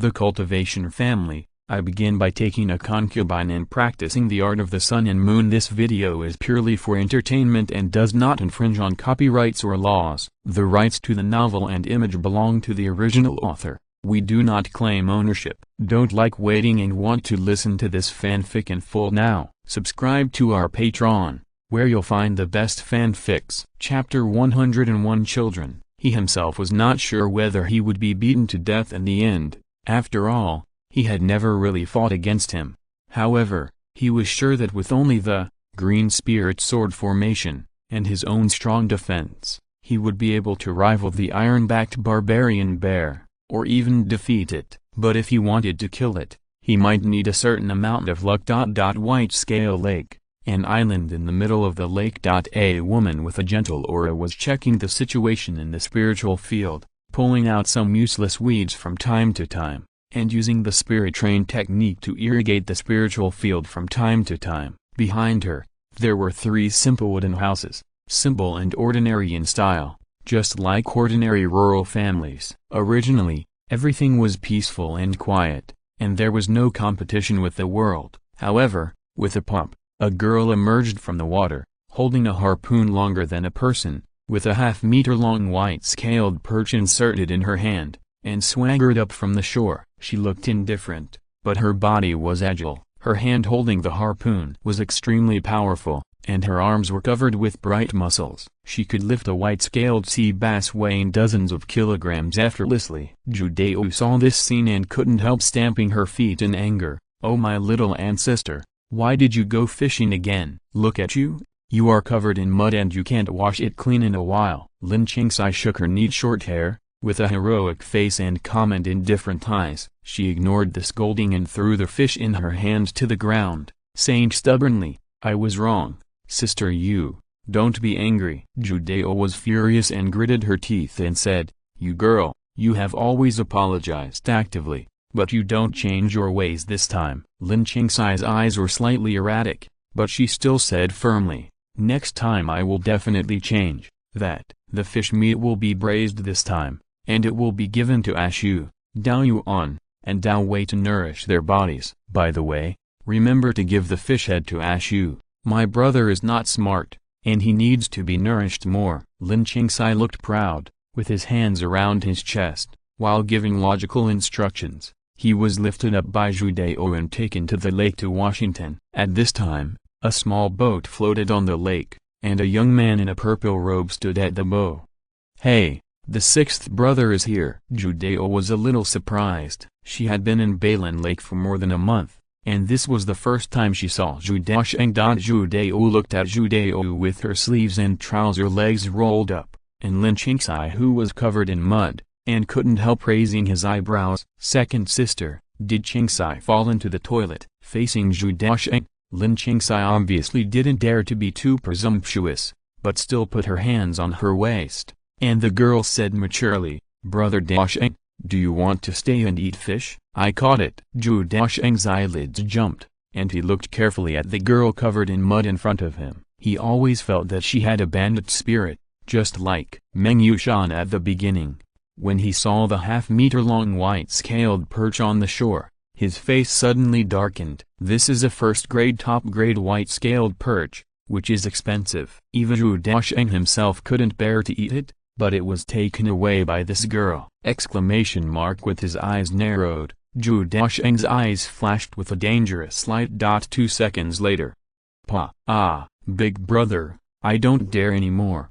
The cultivation family. I begin by taking a concubine and practicing the art of the sun and moon. This video is purely for entertainment and does not infringe on copyrights or laws. The rights to the novel and image belong to the original author. We do not claim ownership. Don't like waiting and want to listen to this fanfic in full now? Subscribe to our Patreon, where you'll find the best fanfics. Chapter 101 Children. He himself was not sure whether he would be beaten to death in the end. After all, he had never really fought against him. However, he was sure that with only the green spirit sword formation, and his own strong defense, he would be able to rival the iron-backed barbarian bear, or even defeat it. But if he wanted to kill it, he might need a certain amount of luck. White Scale Lake, an island in the middle of the lake. A woman with a gentle aura was checking the situation in the spiritual field, pulling out some useless weeds from time to time, and using the spirit train technique to irrigate the spiritual field from time to time. Behind her, there were 3 simple wooden houses, simple and ordinary in style, just like ordinary rural families. Originally, everything was peaceful and quiet, and there was no competition with the world. However, with a pop, a girl emerged from the water, holding a harpoon longer than a person, with a half-meter-long white-scaled perch inserted in her hand, and swaggered up from the shore. She looked indifferent, but her body was agile. Her hand holding the harpoon was extremely powerful, and her arms were covered with bright muscles. She could lift a white-scaled sea bass weighing dozens of kilograms effortlessly. Zhou Daocheng saw this scene and couldn't help stamping her feet in anger. "Oh, my little ancestor, why did you go fishing again? Look at you, you are covered in mud and you can't wash it clean in a while." Lin Qingsai shook her neat short hair, with a heroic face and calm and indifferent eyes. She ignored the scolding and threw the fish in her hand to the ground, saying stubbornly, "I was wrong, sister. You, don't be angry." Zhou Daocheng was furious and gritted her teeth and said, "You girl, you have always apologized actively, but you don't change your ways this time." Lin Qingsai's eyes were slightly erratic, but she still said firmly, "Next time I will definitely change. That, the fish meat will be braised this time, and it will be given to Ashu, Dao Yuan, and Dao Wei to nourish their bodies. By the way, remember to give the fish head to Ashu. My brother is not smart, and he needs to be nourished more." Lin Qingsai looked proud, with his hands around his chest, while giving logical instructions. He was lifted up by Zhou Daocheng and taken to the lake to Washington. At this time, a small boat floated on the lake, and a young man in a purple robe stood at the bow. "Hey, the 6th brother is here." Zhou Daocheng was a little surprised. She had been in Bailin Lake for more than a month, and this was the first time she saw Zhou Daocheng. Zhou Daocheng looked at Zhou Daocheng with her sleeves and trouser legs rolled up, and Lin Qingsai, who was covered in mud, and couldn't help raising his eyebrows. "Second sister, did Qingsai fall into the toilet?" Facing Zhou Daocheng, Lin Qingsai obviously didn't dare to be too presumptuous, but still put her hands on her waist, and the girl said maturely, "Brother Daocheng, do you want to stay and eat fish? I caught it." Zhou Daocheng's eyelids jumped, and he looked carefully at the girl covered in mud in front of him. He always felt that she had a bandit spirit, just like Meng Yushan at the beginning. When he saw the half-meter-long white-scaled perch on the shore, his face suddenly darkened. This is a first-grade top-grade white-scaled perch, which is expensive. Even Zhou Daocheng himself couldn't bear to eat it, but it was taken away by this girl! With his eyes narrowed, Zhou Daocheng's eyes flashed with a dangerous light. 2 seconds later. Big brother, I don't dare anymore.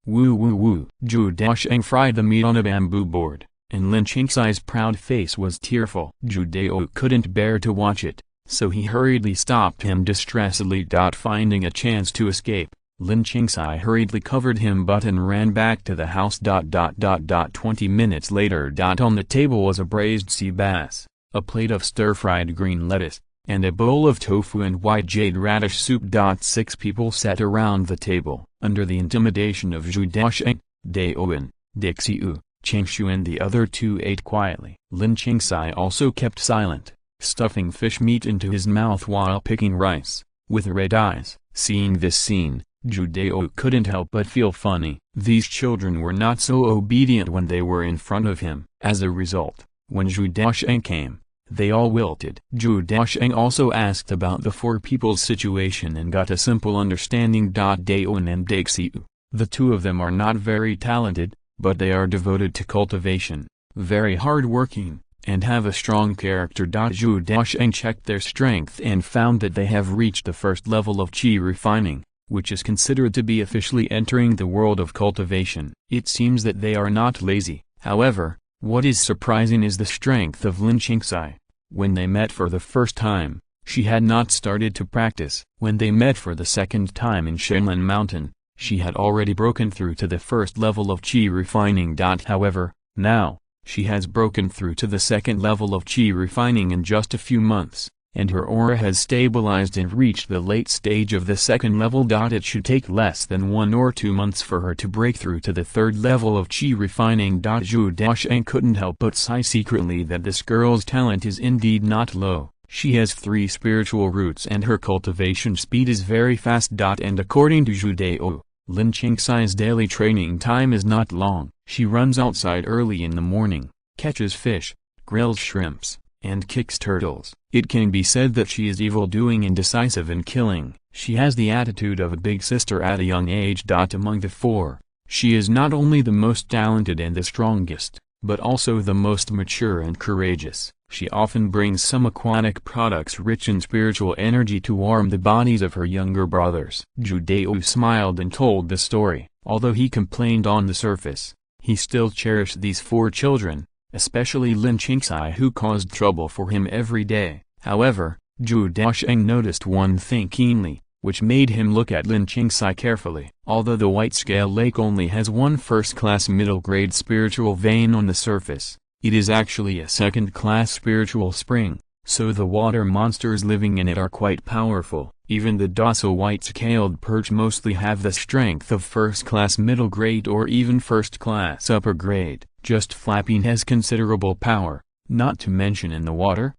Woo woo woo. Zhou Daocheng fried the meat on a bamboo board, and Lin Qingsai's proud face was tearful. Zhou Daocheng couldn't bear to watch it, so he hurriedly stopped him distressedly. Finding a chance to escape, Lin Qingsai hurriedly covered him butt and ran back to the house. 20 minutes later. On the table was a braised sea bass, a plate of stir-fried green lettuce, and a bowl of tofu and white jade radish soup. 6 people sat around the table. Under the intimidation of Zhou Daocheng, Daocheng, Dixiu, Chengshu and the other 2 ate quietly. Lin Qingsai also kept silent, stuffing fish meat into his mouth while picking rice, with red eyes. Seeing this scene, Zhou Daocheng couldn't help but feel funny. These children were not so obedient when they were in front of him. As a result, When Zhou Daocheng came, they all wilted. Zhou Daocheng also asked about the four people's situation and got a simple understanding. Daowen and Daxiu, the two of them are not very talented, but they are devoted to cultivation, very hard-working, and have a strong character. Zhou Daocheng checked their strength and found that they have reached the first level of qi refining, which is considered to be officially entering the world of cultivation. It seems that they are not lazy. However, what is surprising is the strength of Lin Qingxi. When they met for the first time, she had not started to practice. When they met for the second time in Shenlan Mountain, she had already broken through to the first level of qi refining. However, now, she has broken through to the second level of qi refining in just a few months, and her aura has stabilized and reached the late stage of the second level. It should take less than 1 or 2 months for her to break through to the third level of qi refining. Zhou Daocheng couldn't help but sigh secretly that this girl's talent is indeed not low. She has 3 spiritual roots and her cultivation speed is very fast. And according to Zhou Dao, Lin Qingxi's daily training time is not long. She runs outside early in the morning, catches fish, grills shrimps, and kicks turtles. It can be said that she is evil-doing and decisive in killing. She has the attitude of a big sister at a young age. Among the 4, she is not only the most talented and the strongest, but also the most mature and courageous. She often brings some aquatic products rich in spiritual energy to warm the bodies of her younger brothers. Zhou Dao smiled and told the story. Although he complained on the surface, he still cherished these 4 children, especially Lin Qingxi, who caused trouble for him every day. However, Zhou Daocheng noticed one thing keenly, which made him look at Lin Qingxi carefully. Although the White Scale Lake only has one first-class middle-grade spiritual vein on the surface, it is actually a second-class spiritual spring, so the water monsters living in it are quite powerful. Even the docile white-scaled perch mostly have the strength of first-class middle-grade or even first-class upper-grade. Just flapping has considerable power, not to mention in the water.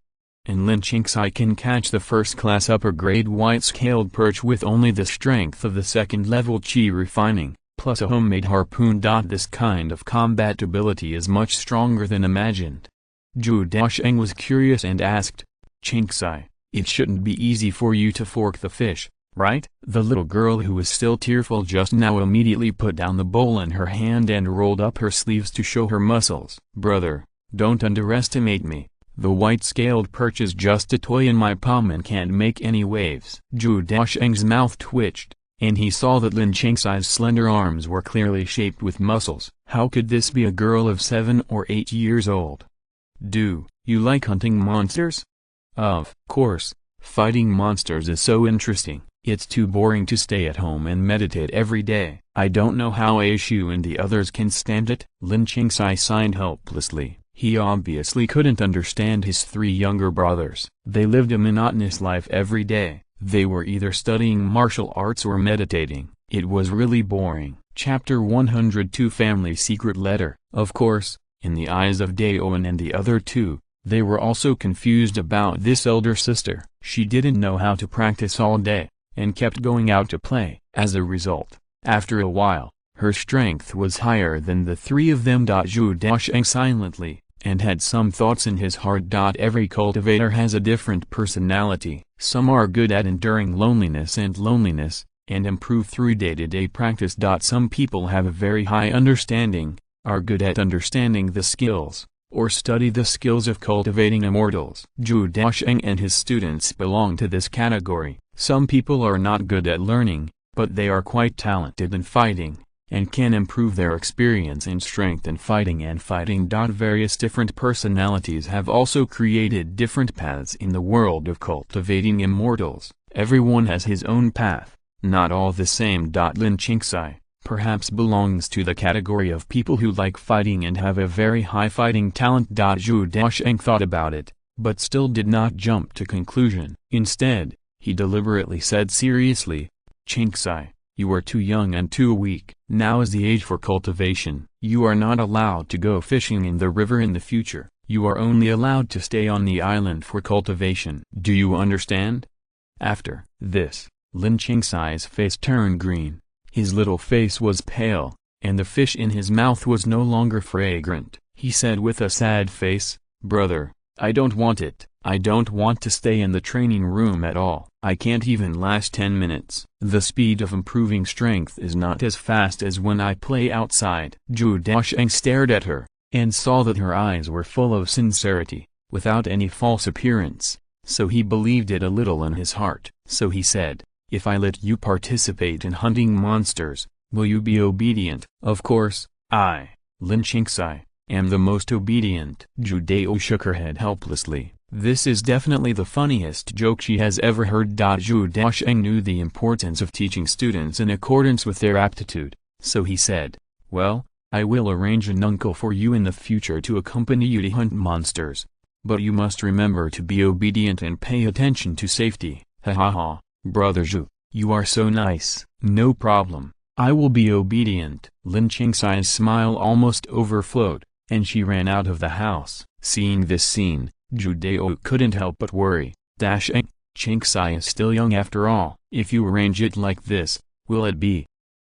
And Lin Qingxi can catch the first-class upper-grade white-scaled perch with only the strength of the second-level qi refining, plus a homemade harpoon. This kind of combat ability is much stronger than imagined. Zhou Daocheng was curious and asked, "Qingxi, it shouldn't be easy for you to fork the fish, right?" The little girl, who was still tearful just now, immediately put down the bowl in her hand and rolled up her sleeves to show her muscles. "Brother, don't underestimate me. The white-scaled perch is just a toy in my palm and can't make any waves." Zhou Daocheng's mouth twitched, and he saw that Lin Qingxi's slender arms were clearly shaped with muscles. How could this be a girl of 7 or 8 years old? "Do you like hunting monsters?" "Of course, fighting monsters is so interesting. It's too boring to stay at home and meditate every day. I don't know how Aishu and the others can stand it." Lin Qingxi sighed helplessly. He obviously couldn't understand his 3 younger brothers. They lived a monotonous life every day. They were either studying martial arts or meditating. It was really boring. Chapter 102, Family Secret Letter. Of course, in the eyes of Daowen and the other 2, they were also confused about this elder sister. She didn't know how to practice all day, and kept going out to play. As a result, after a while, her strength was higher than the 3 of them. Zhou Daocheng silently, and had some thoughts in his heart. Every cultivator has a different personality. Some are good at enduring loneliness and improve through day-to-day practice. Some people have a very high understanding, are good at understanding the skills, or study the skills of cultivating immortals. Zhou Daocheng and his students belong to this category. Some people are not good at learning, but they are quite talented in fighting, and can improve their experience and strength in fighting. Various different personalities have also created different paths in the world of cultivating immortals. Everyone has his own path, not all the same. Lin Qingxi perhaps belongs to the category of people who like fighting and have a very high fighting talent. Zhou Daocheng thought about it, but still did not jump to conclusion. Instead, he deliberately said seriously, "Qingxi, you are too young and too weak. Now is the age for cultivation. You are not allowed to go fishing in the river in the future. You are only allowed to stay on the island for cultivation. Do you understand?" After this, Lin Qingxi's face turned green. His little face was pale, and the fish in his mouth was no longer fragrant. He said with a sad face, Brother, I don't want it. I don't want to stay in the training room at all. I can't even last 10 minutes. The speed of improving strength is not as fast as when I play outside. Zhou Daocheng stared at her, and saw that her eyes were full of sincerity, without any false appearance, so he believed it a little in his heart. So he said, if I let you participate in hunting monsters, will you be obedient? Of course, I, Lin Qingxai, am the most obedient. Zhou Dao shook her head helplessly. This is definitely the funniest joke she has ever heard. Zhou Daocheng knew the importance of teaching students in accordance with their aptitude, so he said, well, I will arrange an uncle for you in the future to accompany you to hunt monsters. But you must remember to be obedient and pay attention to safety. Ha ha ha, Brother Zhou, you are so nice. No problem, I will be obedient. Lin Qingxai's smile almost overflowed, and she ran out of the house. Seeing this scene, Zhou Dao couldn't help but worry. Daocheng, Qingxai is still young after all. If you arrange it like this, will it be?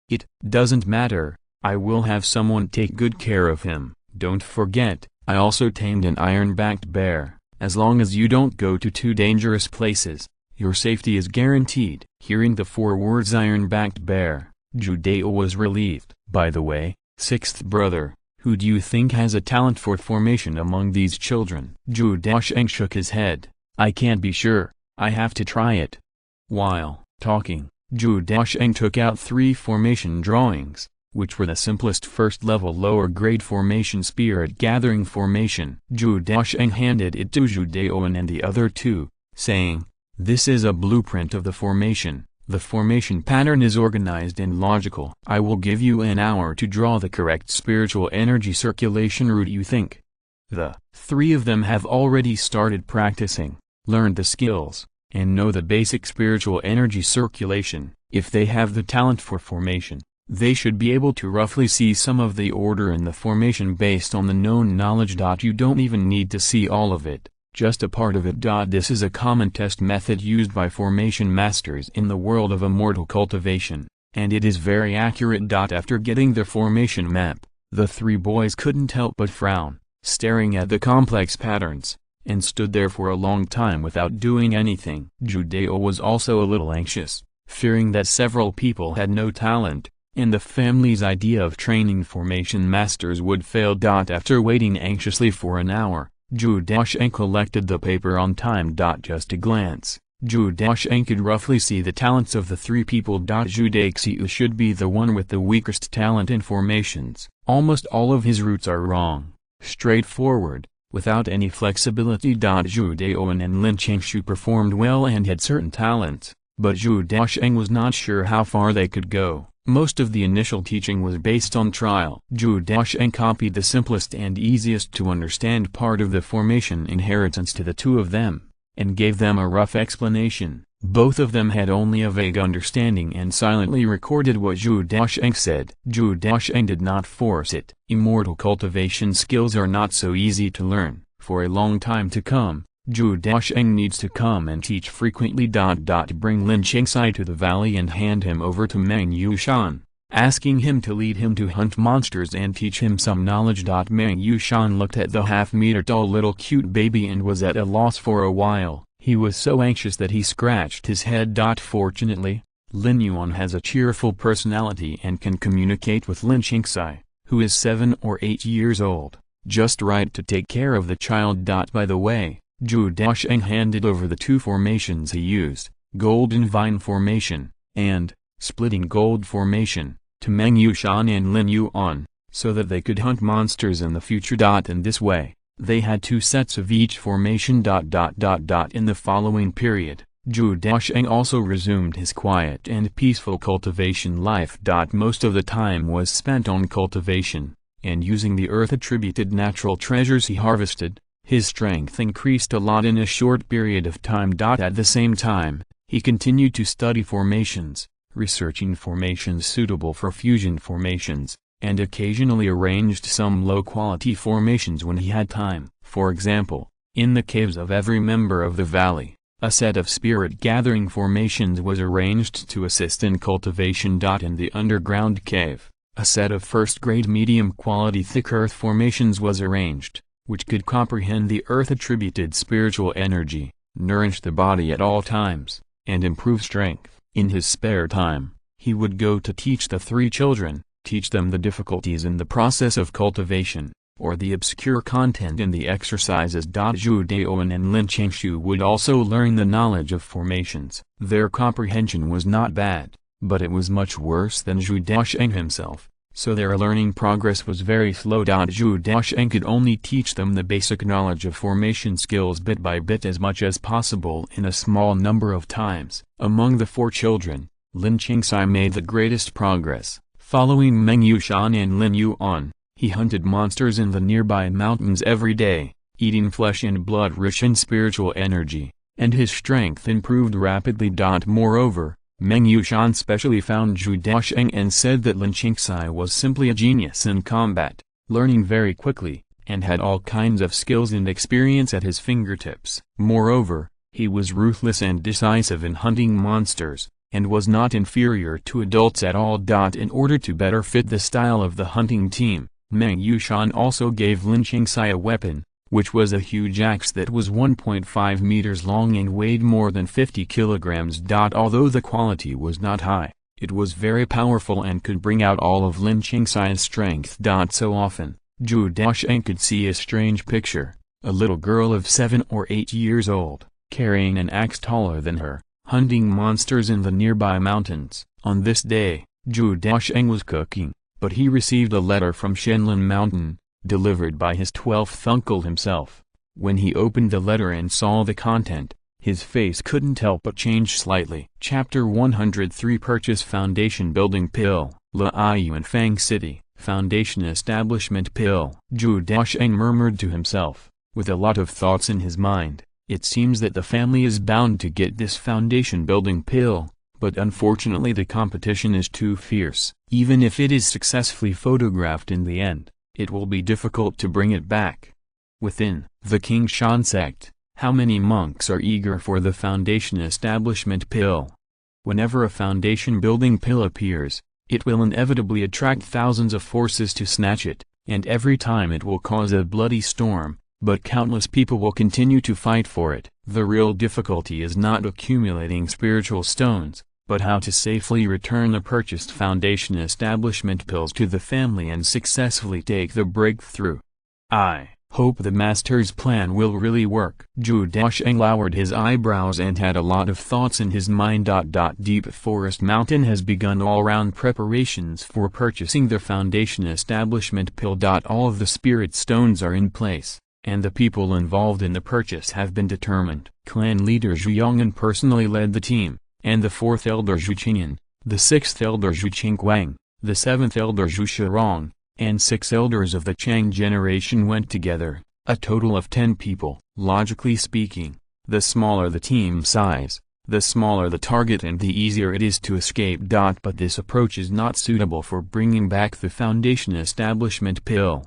It doesn't matter, I will have someone take good care of him. Don't forget, I also tamed an iron-backed bear. As long as you don't go to too dangerous places, your safety is guaranteed. Hearing the 4 words iron-backed bear, Zhou Dao was relieved. By the way, 6th brother, who do you think has a talent for formation among these children? Zhou Daocheng shook his head. I can't be sure, I have to try it. While talking, Zhou Daocheng took out 3 formation drawings, which were the simplest first-level lower-grade formation spirit-gathering formation. Zhou Daocheng handed it to Zhou Dao and the other 2, saying, this is a blueprint of the formation. The formation pattern is organized and logical. I will give you an hour to draw the correct spiritual energy circulation route you think. The 3 of them have already started practicing, learned the skills, and know the basic spiritual energy circulation. If they have the talent for formation, they should be able to roughly see some of the order in the formation based on the known knowledge. You don't even need to see all of it, just a part of it. This is a common test method used by formation masters in the world of immortal cultivation, and it is very accurate. After getting the formation map, the 3 boys couldn't help but frown, staring at the complex patterns, and stood there for a long time without doing anything. Zhou Dao was also a little anxious, fearing that several people had no talent, and the family's idea of training formation masters would fail. After waiting anxiously for an hour, Zhou Daocheng collected the paper on time. Just a glance, Zhou Daocheng could roughly see the talents of the 3 people. Zhou Daocheng should be the one with the weakest talent in formations. Almost all of his routes are wrong, straightforward, without any flexibility. Zhou Dao and Lin Qingshu performed well and had certain talents, but Zhou Daocheng was not sure how far they could go. Most of the initial teaching was based on trial. Zhou Daocheng copied the simplest and easiest to understand part of the formation inheritance to the 2 of them, and gave them a rough explanation. Both of them had only a vague understanding and silently recorded what Zhou Daocheng said. Zhou Daocheng did not force it. Immortal cultivation skills are not so easy to learn. For a long time to come, Zhou Daocheng needs to come and teach frequently. Bring Lin Qingxai to the valley and hand him over to Meng Yushan, asking him to lead him to hunt monsters and teach him some knowledge. Meng Yushan looked at the half-meter-tall little cute baby and was at a loss for a while. He was so anxious that he scratched his head. Fortunately, Lin Yuan has a cheerful personality and can communicate with Lin Qingxai, who is 7 or 8 years old, just right to take care of the child. By the way, Zhou Daocheng handed over the 2 formations he used, Golden Vine Formation, and Splitting Gold Formation, to Meng Yushan and Lin Yuan, so that they could hunt monsters in the future. In this way, they had 2 sets of each formation. In the following period, Zhou Daocheng also resumed his quiet and peaceful cultivation life. Most of the time was spent on cultivation, and using the earth-attributed natural treasures he harvested. His strength increased a lot in a short period of time. At the same time, he continued to study formations, researching formations suitable for fusion formations, and occasionally arranged some low-quality formations when he had time. For example, in the caves of every member of the valley, a set of spirit-gathering formations was arranged to assist in cultivation. In the underground cave, a set of first-grade medium-quality thick earth formations was arranged, which could comprehend the earth-attributed spiritual energy, nourish the body at all times, and improve strength. In his spare time, he would go to teach the 3 children, teach them the difficulties in the process of cultivation, or the obscure content in the exercises. Zhou Daocheng and Lin Qingshu would also learn the knowledge of formations. Their comprehension was not bad, but it was much worse than Zhou Daocheng himself, so their learning progress was very slow. Zhou Daocheng could only teach them the basic knowledge of formation skills bit by bit as much as possible in a small number of times. Among the 4 children, Lin Qingshu made the greatest progress. Following Meng Yushan and Lin Yuan, he hunted monsters in the nearby mountains every day, eating flesh and blood rich in spiritual energy, and his strength improved rapidly. Moreover, Meng Yushan specially found Zhou Daocheng and said that Lin Qingshu was simply a genius in combat, learning very quickly, and had all kinds of skills and experience at his fingertips. Moreover, he was ruthless and decisive in hunting monsters, and was not inferior to adults at all. In order to better fit the style of the hunting team, Meng Yushan also gave Lin Qingshu a weapon, which was a huge axe that was 1.5 meters long and weighed more than 50 kilograms. Although the quality was not high, it was very powerful and could bring out all of Lin Qingshu's strength. So often, Zhou Daocheng could see a strange picture, a little girl of 7 or 8 years old, carrying an axe taller than her, hunting monsters in the nearby mountains. On this day, Zhou Daocheng was cooking, but he received a letter from Shenlin Mountain, delivered by his 12th uncle himself. When he opened the letter and saw the content, his face couldn't help but change slightly. Chapter 103 Purchase Foundation Building Pill, Liyuan Fang City, Foundation Establishment Pill. Zhou Daocheng murmured to himself, with a lot of thoughts in his mind, it seems that the family is bound to get this foundation building pill, but unfortunately the competition is too fierce. Even if it is successfully photographed in the end, it will be difficult to bring it back. Within the King Shan sect, how many monks are eager for the foundation establishment pill? Whenever a foundation building pill appears, it will inevitably attract thousands of forces to snatch it, and every time it will cause a bloody storm, but countless people will continue to fight for it. The real difficulty is not accumulating spiritual stones, but how to safely return the purchased foundation establishment pills to the family and successfully take the breakthrough. I hope the master's plan will really work. Zhou Daocheng lowered his eyebrows and had a lot of thoughts in his mind. Deep Forest Mountain has begun all-round preparations for purchasing the foundation establishment pill. All of the spirit stones are in place, and the people involved in the purchase have been determined. Clan leader Zhu Yong'an personally led the team, and the 4th elder Zhu Qingyan, the 6th elder Zhu Qingguang, the 7th elder Zhu Shirong, and 6 elders of the Chang generation went together, a total of 10 people. Logically speaking, the smaller the team size, the smaller the target and the easier it is to escape. But this approach is not suitable for bringing back the foundation establishment pill.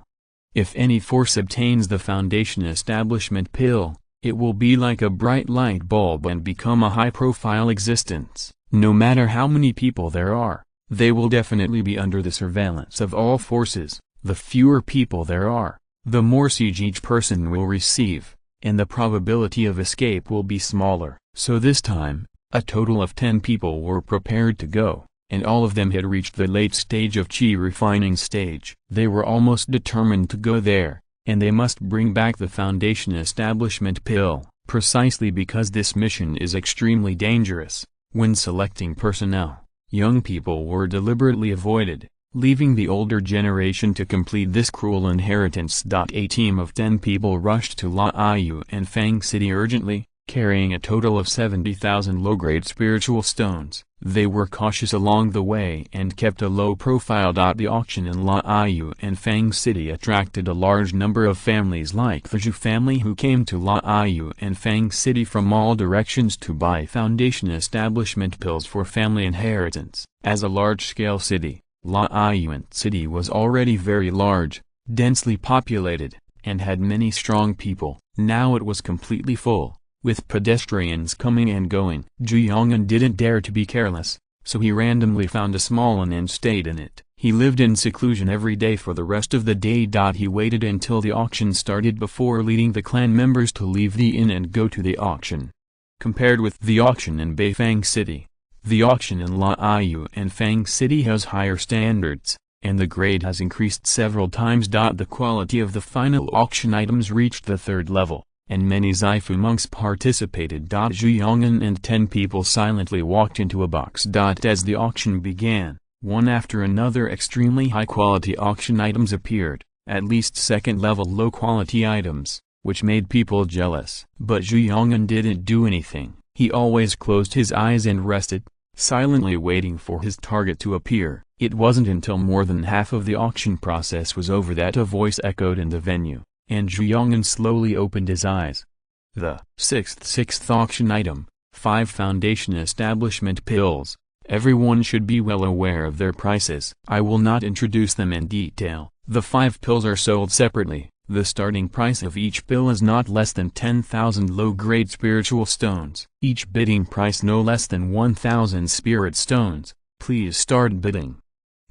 If any force obtains the foundation establishment pill, it will be like a bright light bulb and become a high-profile existence. No matter how many people there are, they will definitely be under the surveillance of all forces. The fewer people there are, the more siege each person will receive, and the probability of escape will be smaller. So this time, a total of 10 people were prepared to go, and all of them had reached the late stage of chi refining stage. They were almost determined to go there, and they must bring back the foundation establishment pill. Precisely because this mission is extremely dangerous, when selecting personnel, young people were deliberately avoided, leaving the older generation to complete this cruel inheritance. A team of 10 people rushed to Liyuan Fang City urgently, carrying a total of 70,000 low-grade spiritual stones. They were cautious along the way and kept a low profile. The auction in Liyuan Fang City attracted a large number of families like the Zhu family who came to Liyuan Fang City from all directions to buy foundation establishment pills for family inheritance. As a large-scale city, Liyuan City was already very large, densely populated, and had many strong people. Now it was completely full, with pedestrians coming and going. Zhu Yong'an didn't dare to be careless, so he randomly found a small inn and stayed in it. He lived in seclusion every day for the rest of the day. He waited until the auction started before leading the clan members to leave the inn and go to the auction. Compared with the auction in Beifang City, the auction in Laiyu and Fang City has higher standards, and the grade has increased several times. The quality of the final auction items reached the 3rd level, and many Zaifu monks participated. Zhu Yong'an and 10 people silently walked into a box. As the auction began, one after another extremely high-quality auction items appeared, at least 2nd-level low-quality items, which made people jealous. But Zhu Yong'an didn't do anything. He always closed his eyes and rested, silently waiting for his target to appear. It wasn't until more than half of the auction process was over that a voice echoed in the venue, and Zhu Yong'an slowly opened his eyes. The sixth auction item, 5 foundation establishment pills. Everyone should be well aware of their prices. I will not introduce them in detail. The 5 pills are sold separately. The starting price of each pill is not less than 10,000 low-grade spiritual stones. Each bidding price no less than 1,000 spirit stones. Please start bidding.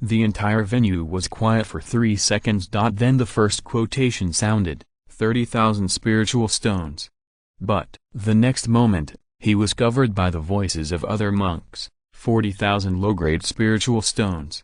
The entire venue was quiet for 3 seconds. Then the first quotation sounded, 30,000 spiritual stones. But, the next moment, he was covered by the voices of other monks. 40,000 low-grade spiritual stones.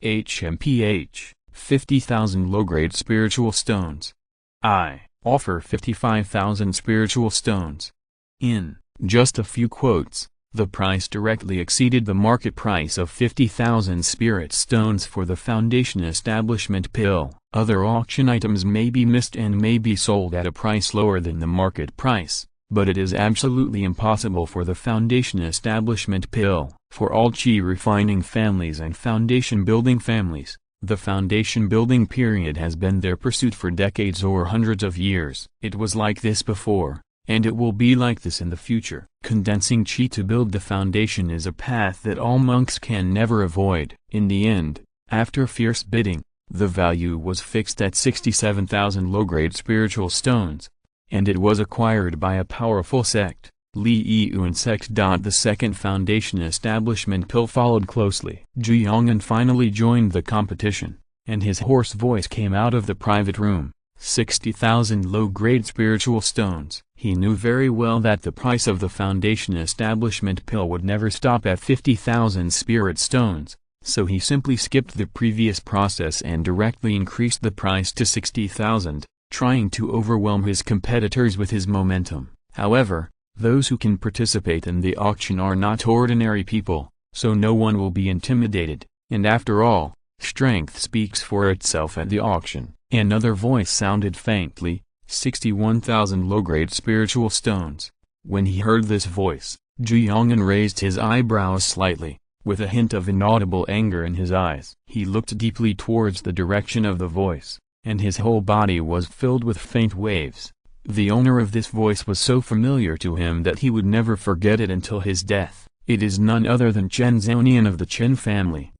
HMPH, 50,000 low-grade spiritual stones. I offer 55,000 spiritual stones. In just a few quotes, the price directly exceeded the market price of 50,000 spirit stones for the foundation establishment pill. Other auction items may be missed and may be sold at a price lower than the market price, but it is absolutely impossible for the foundation establishment pill. For all chi refining families and foundation building families, the foundation building period has been their pursuit for decades or hundreds of years. It was like this before, and it will be like this in the future. Condensing chi to build the foundation is a path that all monks can never avoid. In the end, after fierce bidding, the value was fixed at 67,000 low-grade spiritual stones, and it was acquired by a powerful sect, Li Yun sect. The second foundation establishment pill followed closely. Zhu Yong'an finally joined the competition, and his hoarse voice came out of the private room. 60,000 low-grade spiritual stones. He knew very well that the price of the foundation establishment pill would never stop at 50,000 spirit stones, so he simply skipped the previous process and directly increased the price to 60,000, trying to overwhelm his competitors with his momentum. However, those who can participate in the auction are not ordinary people, so no one will be intimidated, and after all, strength speaks for itself at the auction. Another voice sounded faintly, 61,000 low-grade spiritual stones. When he heard this voice, Zhu Yong'an raised his eyebrows slightly, with a hint of inaudible anger in his eyes. He looked deeply towards the direction of the voice, and his whole body was filled with faint waves. The owner of this voice was so familiar to him that he would never forget it until his death. It is none other than Chen Zhaonian of the Chen family.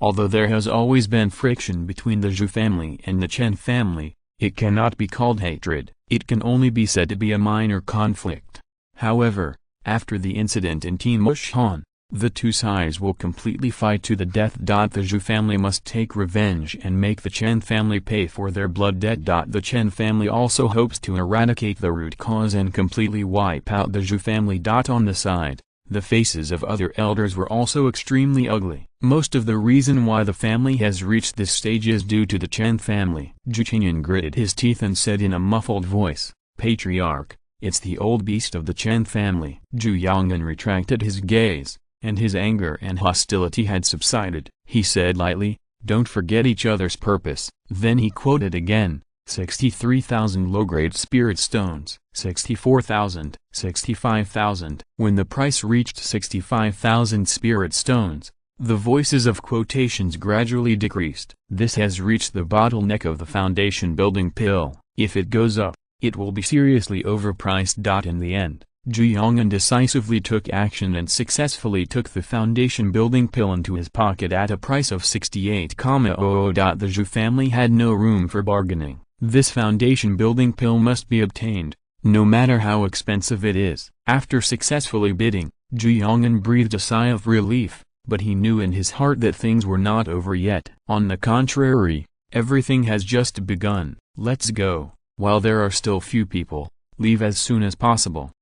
Although there has always been friction between the Zhou family and the Chen family, it cannot be called hatred. It can only be said to be a minor conflict. However, after the incident in Timushan, the two sides will completely fight to the death. The Zhou family must take revenge and make the Chen family pay for their blood debt. The Chen family also hopes to eradicate the root cause and completely wipe out the Zhou family. On the side, the faces of other elders were also extremely ugly. Most of the reason why the family has reached this stage is due to the Chen family. Zhu Qingyan gritted his teeth and said in a muffled voice, "Patriarch, it's the old beast of the Chen family." Zhu Yong'an retracted his gaze, and his anger and hostility had subsided. He said lightly, "Don't forget each other's purpose." Then he quoted again, 63,000 low-grade spirit stones, 64,000, 65,000. When the price reached 65,000 spirit stones, the voices of quotations gradually decreased. This has reached the bottleneck of the foundation building pill. If it goes up, it will be seriously overpriced. In the end, Zhu Yong'an decisively took action and successfully took the foundation building pill into his pocket at a price of 68,000. The Zhou family had no room for bargaining. This foundation building pill must be obtained, no matter how expensive it is. After successfully bidding, Zhu Yong'an breathed a sigh of relief, but he knew in his heart that things were not over yet. On the contrary, everything has just begun. Let's go. While there are still few people, leave as soon as possible.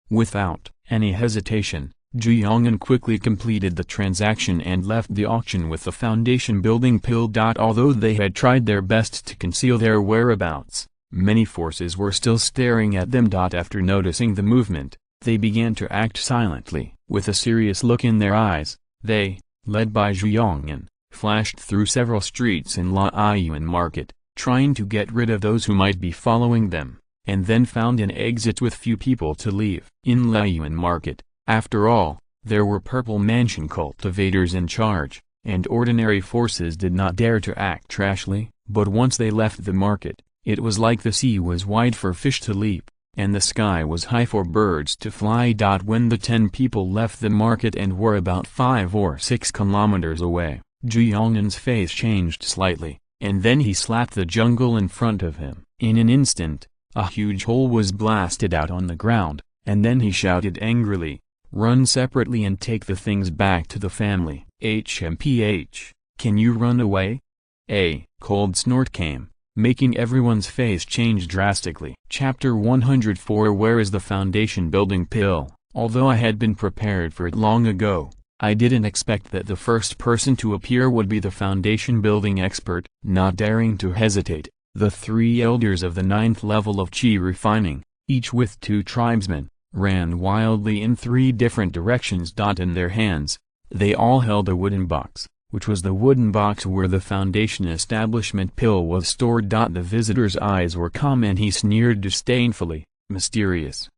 Without any hesitation, Zhu Yong'an quickly completed the transaction and left the auction with the foundation building pill. Although they had tried their best to conceal their whereabouts, many forces were still staring at them. After noticing the movement, they began to act silently. With a serious look in their eyes, they, led by Zhu Yong'an, flashed through several streets in Laiyuan Market, trying to get rid of those who might be following them, and then found an exit with few people to leave. In Laiyuan Market, after all, there were Purple Mansion cultivators in charge, and ordinary forces did not dare to act rashly. But once they left the market, it was like the sea was wide for fish to leap, and the sky was high for birds to fly. When the 10 people left the market and were about 5 or 6 kilometers away, Zhu Yong'an's face changed slightly, and then he slapped the jungle in front of him. In an instant, a huge hole was blasted out on the ground, and then he shouted angrily, "Run separately and take the things back to the family." HMPH, can you run away? A cold snort came, making everyone's face change drastically. Chapter 104. Where is the foundation building pill? Although I had been prepared for it long ago, I didn't expect that the first person to appear would be the foundation building expert. Not daring to hesitate, the 3 elders of the 9th level of Qi refining, each with 2 tribesmen, ran wildly in 3 different directions. In their hands, they all held a wooden box, which was the wooden box where the foundation establishment pill was stored. The visitor's eyes were calm and he sneered disdainfully, "Mysterious."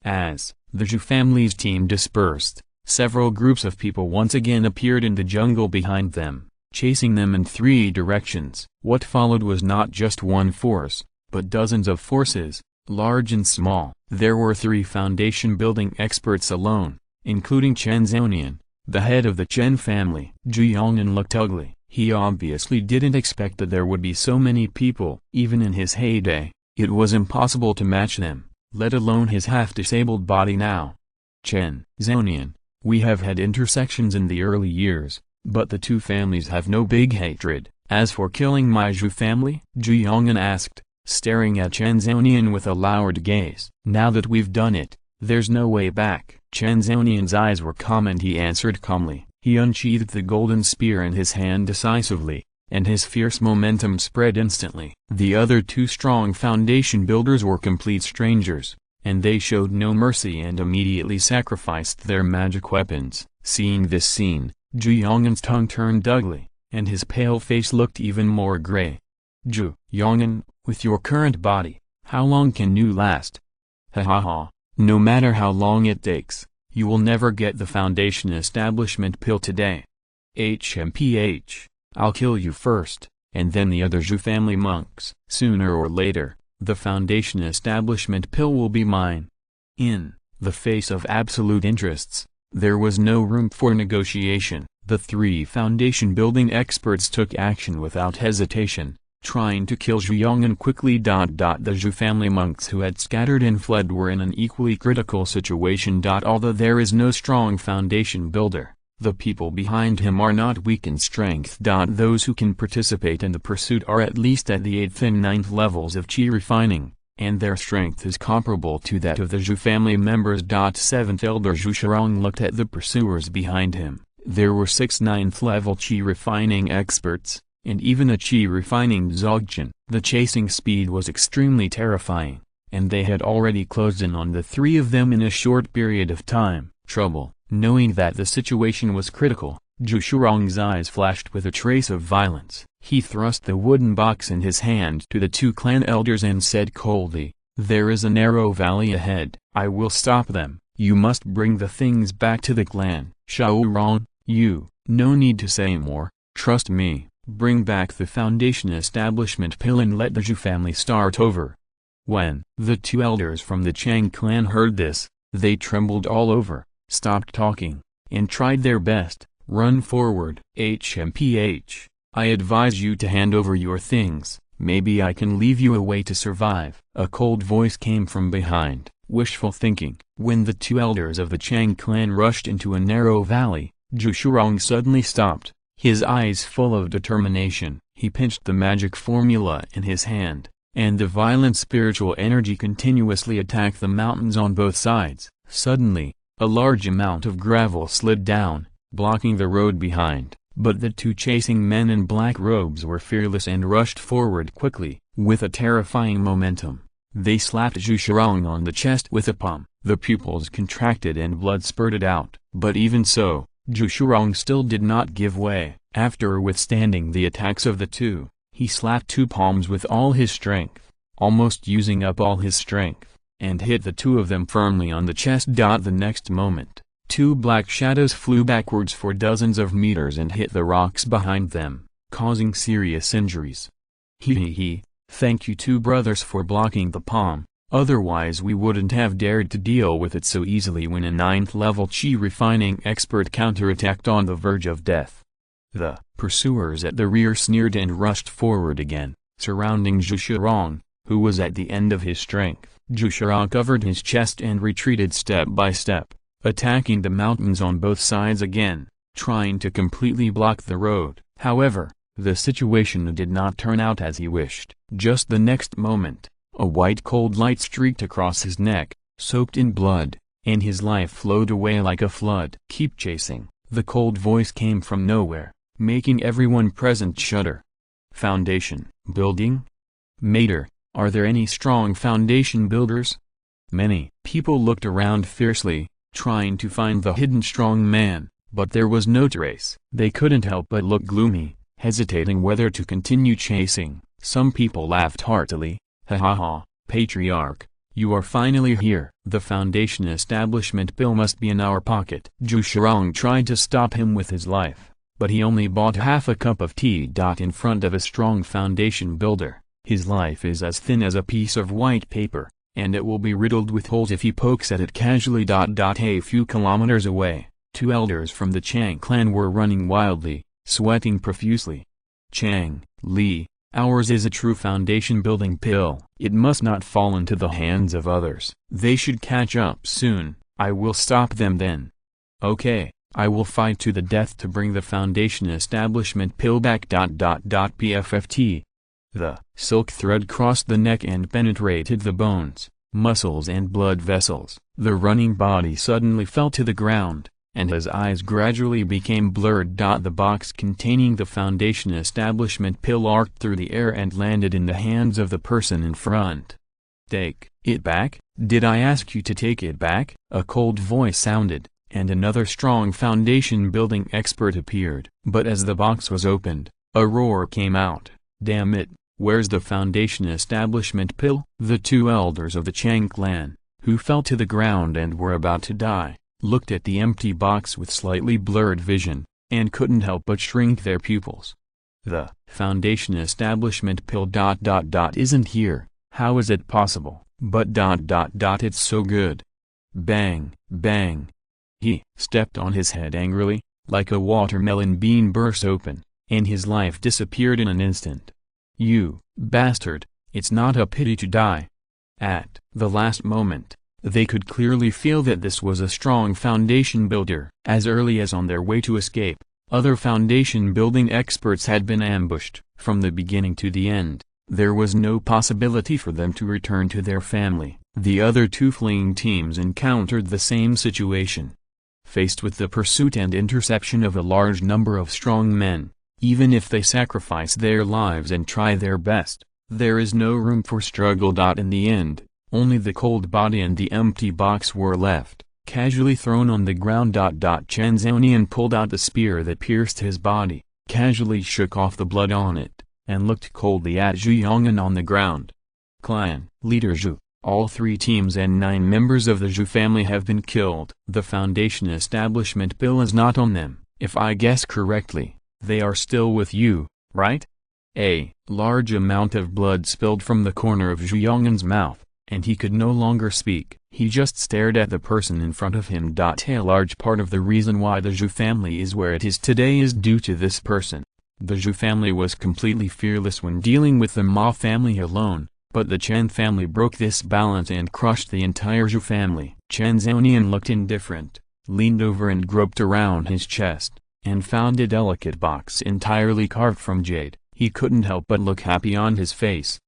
As the Zhou family's team dispersed, several groups of people once again appeared in the jungle behind them, chasing them in 3 directions. What followed was not just one force, but dozens of forces, large and small. There were 3 foundation building experts alone, including Chen Zonian, the head of the Chen family. Zhu Yong'an looked ugly. He obviously didn't expect that there would be so many people. Even in his heyday, it was impossible to match them, let alone his half-disabled body now. Chen Zonian, we have had intersections in the early years, but the 2 families have no big hatred. As for killing my Zhou family? Zhu Yong'an asked, staring at Chen Zonian with a lowered gaze. Now that we've done it, there's no way back. Chen Zonian's eyes were calm and he answered calmly. He unsheathed the golden spear in his hand decisively, and his fierce momentum spread instantly. The other 2 strong foundation builders were complete strangers, and they showed no mercy and immediately sacrificed their magic weapons. Seeing this scene, Zhu Yong'an's tongue turned ugly, and his pale face looked even more gray. Zhu Yong'an, with your current body, how long can you last? Ha ha ha, no matter how long it takes, you will never get the foundation establishment pill today. HMPH, I'll kill you first, and then the other Zhou family monks. Sooner or later, the foundation establishment pill will be mine. In the face of absolute interests, there was no room for negotiation. The 3 foundation building experts took action without hesitation, trying to kill Zhu Yong'an quickly. The Zhou family monks who had scattered and fled were in an equally critical situation. Although there is no strong foundation builder, the people behind him are not weak in strength. Those who can participate in the pursuit are at least at the 8th and 9th levels of Qi refining, and their strength is comparable to that of the Zhou family members. 7th elder Zhu Shirong looked at the pursuers behind him. There were 6 9th level Qi refining experts, and even a Qi refining Daocheng. The chasing speed was extremely terrifying, and they had already closed in on the 3 of them in a short period of time. Trouble. Knowing that the situation was critical, Zhu Shirong's eyes flashed with a trace of violence. He thrust the wooden box in his hand to the 2 clan elders and said coldly, "There is a narrow valley ahead. I will stop them. You must bring the things back to the clan." Shaorong, you, no need to say more, trust me. Bring back the foundation establishment pill and let the Zhou family start over. When the 2 elders from the Chang clan heard this, they trembled all over, stopped talking, and tried their best. Run forward. HMPH, I advise you to hand over your things. Maybe I can leave you a way to survive. A cold voice came from behind. Wishful thinking. When the 2 elders of the Chang clan rushed into a narrow valley, Zhu Shurong suddenly stopped, his eyes full of determination. He pinched the magic formula in his hand, and the violent spiritual energy continuously attacked the mountains on both sides. Suddenly, a large amount of gravel slid down, blocking the road behind, but the two chasing men in black robes were fearless and rushed forward quickly, with a terrifying momentum. They slapped Zhu Shurong on the chest with a palm. The pupils contracted and blood spurted out, but even so, Zhu Shurong still did not give way. After withstanding the attacks of the two, he slapped two palms with all his strength, almost using up all his strength, and hit the two of them firmly on the chest. The next moment, two black shadows flew backwards for dozens of meters and hit the rocks behind them, causing serious injuries. He. Thank you two brothers for blocking the palm, otherwise we wouldn't have dared to deal with it so easily when a 9th level chi refining expert counterattacked on the verge of death. The pursuers at the rear sneered and rushed forward again, surrounding Zhu Shurong, who was at the end of his strength. Zhu Shurong covered his chest and retreated step by step, attacking the mountains on both sides again, trying to completely block the road. However, the situation did not turn out as he wished. Just the next moment, a white cold light streaked across his neck, soaked in blood, and his life flowed away like a flood. Keep chasing. The cold voice came from nowhere, making everyone present shudder. Foundation building? Mater, are there any strong foundation builders? Many people looked around fiercely, trying to find the hidden strong man, but there was no trace. They couldn't help but look gloomy, hesitating whether to continue chasing. Some people laughed heartily. Ha ha ha, Patriarch, you are finally here. The foundation establishment bill must be in our pocket. Zhu Shurong tried to stop him with his life, but he only bought half a cup of tea. In front of a strong foundation builder, his life is as thin as a piece of white paper, and it will be riddled with holes if he pokes at it casually. A few kilometers away, two elders from the Chang clan were running wildly, sweating profusely. Chang, Li, ours is a true foundation building pill. It must not fall into the hands of others. They should catch up soon. I will stop them then. Okay, I will fight to the death to bring the foundation establishment pill back. PFFT. The silk thread crossed the neck and penetrated the bones, muscles and blood vessels. The running body suddenly fell to the ground, and his eyes gradually became blurred. The box containing the foundation establishment pill arced through the air and landed in the hands of the person in front. Take it back? Did I ask you to take it back? A cold voice sounded, and another strong foundation building expert appeared. But as the box was opened, a roar came out. Damn it, where's the foundation establishment pill? The two elders of the Chang clan, who fell to the ground and were about to die, looked at the empty box with slightly blurred vision, and couldn't help but shrink their pupils. The foundation establishment pill isn't here. How is it possible? But it's so good. Bang, bang. He stepped on his head angrily, like a watermelon bean burst open, and his life disappeared in an instant. You bastard, it's not a pity to die. At the last moment, they could clearly feel that this was a strong foundation builder. As early as on their way to escape, other foundation building experts had been ambushed. From the beginning to the end, there was no possibility for them to return to their family. The other two fleeing teams encountered the same situation. Faced with the pursuit and interception of a large number of strong men, even if they sacrifice their lives and try their best, there is no room for struggle. In the end, only the cold body and the empty box were left, casually thrown on the ground. Chen Zhonian pulled out the spear that pierced his body, casually shook off the blood on it, and looked coldly at Zhu Yong'an on the ground. Clan leader Zhu, all 3 teams and 9 members of the Zhu family have been killed. The foundation establishment bill is not on them. If I guess correctly, they are still with you, right? A large amount of blood spilled from the corner of Zhu Yong'an's mouth, and he could no longer speak. He just stared at the person in front of him. A large part of the reason why the Zhu family is where it is today is due to this person. The Zhu family was completely fearless when dealing with the Ma family alone, but the Chen family broke this balance and crushed the entire Zhu family. Chen Zhonian looked indifferent, leaned over and groped around his chest, and found a delicate box entirely carved from jade. He couldn't help but look happy on his face.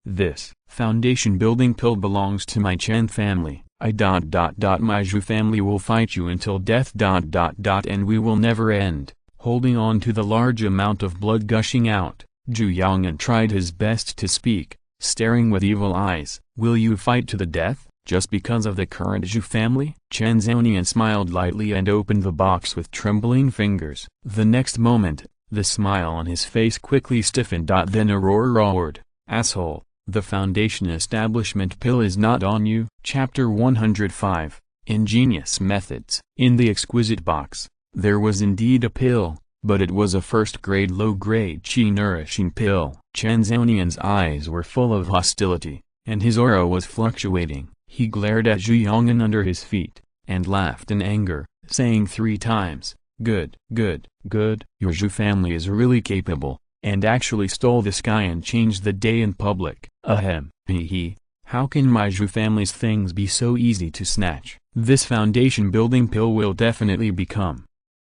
This foundation building pill belongs to my Chen family. My Zhou family will fight you until death. And we will never end. Holding on to the large amount of blood gushing out, Zhou Yong'an tried his best to speak, staring with evil eyes. Will you fight to the death, just because of the current Zhou family? Chen Zhonian smiled lightly and opened the box with trembling fingers. The next moment, the smile on his face quickly stiffened. Then a roar roared, "Asshole, the foundation establishment pill is not on you." Chapter 105, Ingenious Methods. In the exquisite box, there was indeed a pill, but it was a first-grade low-grade qi-nourishing pill. Chen Zhonian's eyes were full of hostility, and his aura was fluctuating. He glared at Zhou Yong'an under his feet, and laughed in anger, saying 3 times, "Good, good, good. Your Zhou family is really capable, and actually stole the sky and changed the day in public. Ahem, hee. How can my Zhou family's things be so easy to snatch? This foundation building pill will definitely become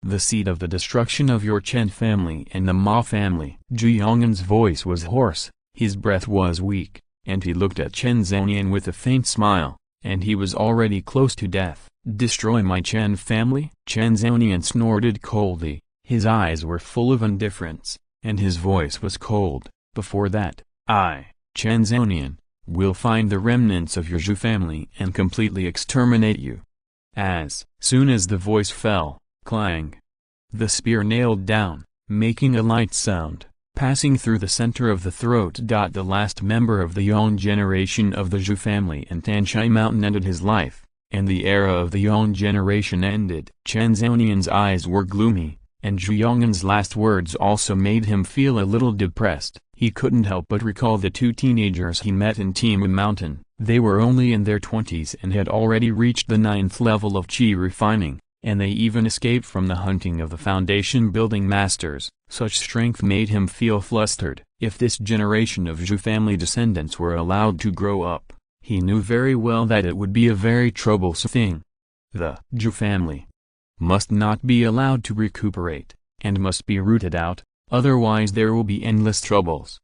the seed of the destruction of your Chen family and the Ma family." Zhou Yong'an's voice was hoarse, his breath was weak, and he looked at Chen Zhonian with a faint smile, and he was already close to death. "Destroy my Chen family?" Chen Zhonian snorted coldly, his eyes were full of indifference, and his voice was cold. "Before that, I, Chen Zhonian, will find the remnants of your Zhou family and completely exterminate you." As soon as the voice fell, clang! The spear nailed down, making a light sound, passing through the center of the throat. The last member of the Yuan generation of the Zhou family in Tanshai Mountain ended his life, and the era of the Yuan generation ended. Chen Zhonian's eyes were gloomy, and Zhou Yong'an's last words also made him feel a little depressed. He couldn't help but recall the 2 teenagers he met in Timu Mountain. They were only in their 20s and had already reached the 9th level of qi refining, and they even escaped from the hunting of the foundation building masters. Such strength made him feel flustered. If this generation of Zhou family descendants were allowed to grow up, he knew very well that it would be a very troublesome thing. The Zhou family must not be allowed to recuperate, and must be rooted out, otherwise there will be endless troubles.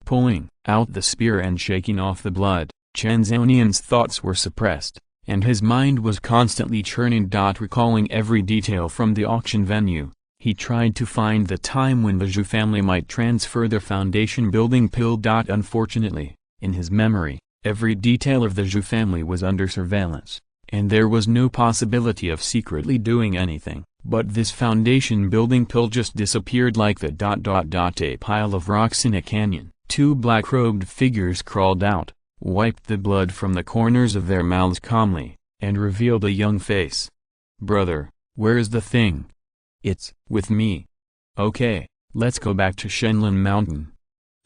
Pulling out the spear and shaking off the blood, Chen Zhonian's thoughts were suppressed, and his mind was constantly churning. Recalling every detail from the auction venue, he tried to find the time when the Zhou family might transfer the foundation building pill. Unfortunately, in his memory, every detail of the Zhou family was under surveillance, and there was no possibility of secretly doing anything. But this foundation building pill just disappeared like the ... A pile of rocks in a canyon. 2 black-robed figures crawled out, wiped the blood from the corners of their mouths calmly, and revealed a young face. "Brother, where's the thing?" "It's with me." "Okay, let's go back to Shenlin Mountain."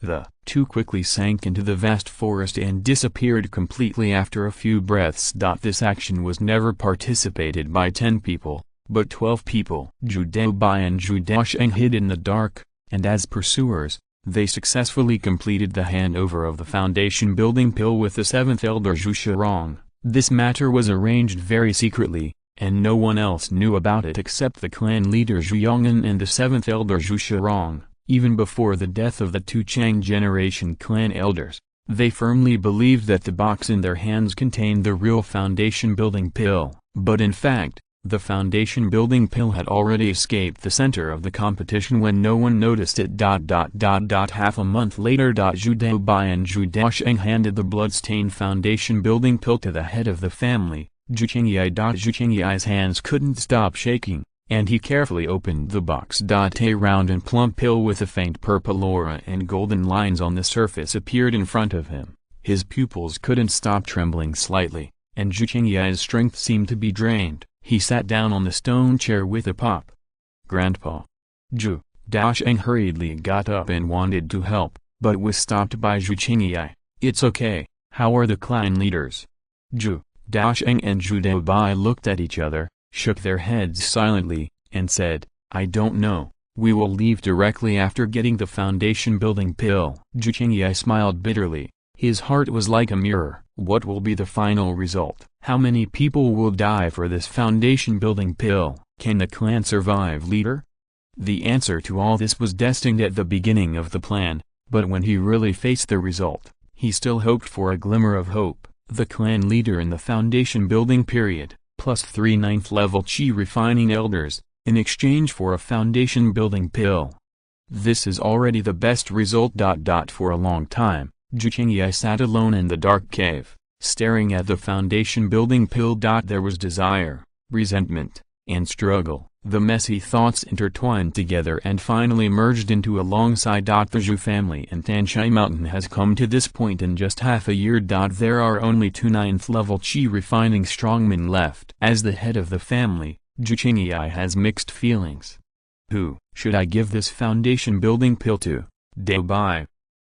The 2 quickly sank into the vast forest and disappeared completely after a few breaths. This action was never participated by 10 people, but 12 people. Zhou Daocheng and Zhou Daocheng hid in the dark, and as pursuers, they successfully completed the handover of the foundation building pill with the 7th elder Zhou Shirong. This matter was arranged very secretly, and no one else knew about it except the clan leader Zhou Yong'an and the 7th elder Zhou Shirong. Even before the death of the 2 Chang generation clan elders, they firmly believed that the box in their hands contained the real foundation building pill. But in fact, the foundation building pill had already escaped the center of the competition when no one noticed it. Half a month later, Zhou Daocheng and Zhou Daocheng handed the bloodstained foundation building pill to the head of the family, Zhou Chengyai. Zhou Chengyai's hands couldn't stop shaking, and he carefully opened the box. A round and plump pill with a faint purple aura and golden lines on the surface appeared in front of him. His pupils couldn't stop trembling slightly, and Zhou Chengyai's strength seemed to be drained. He sat down on the stone chair with a pop. "Grandpa." Zhou Daocheng hurriedly got up and wanted to help, but was stopped by Zhou Chengyai. "It's okay, how are the clan leaders?" Zhou Daocheng and Zhou Daocheng looked at each other, shook their heads silently, and said, "I don't know, we will leave directly after getting the foundation building pill." Zhou Chengyai smiled bitterly, his heart was like a mirror. What will be the final result? How many people will die for this foundation-building pill? Can the clan survive, leader? The answer to all this was destined at the beginning of the plan, but when he really faced the result, he still hoped for a glimmer of hope. The clan leader in the foundation-building period, plus 3 9th-level Qi refining elders, in exchange for a foundation-building pill. This is already the best result. For a long time, Zhou Daocheng sat alone in the dark cave, staring at the foundation-building pill. There was desire, resentment, and struggle. The messy thoughts intertwined together and finally merged into alongside. The Zhou family in Tanshai Mountain has come to this point in just half a year. There are only 2 9th-level Qi refining strongmen left. As the head of the family, Zhou Daocheng has mixed feelings. Who should I give this foundation-building pill to, Daobai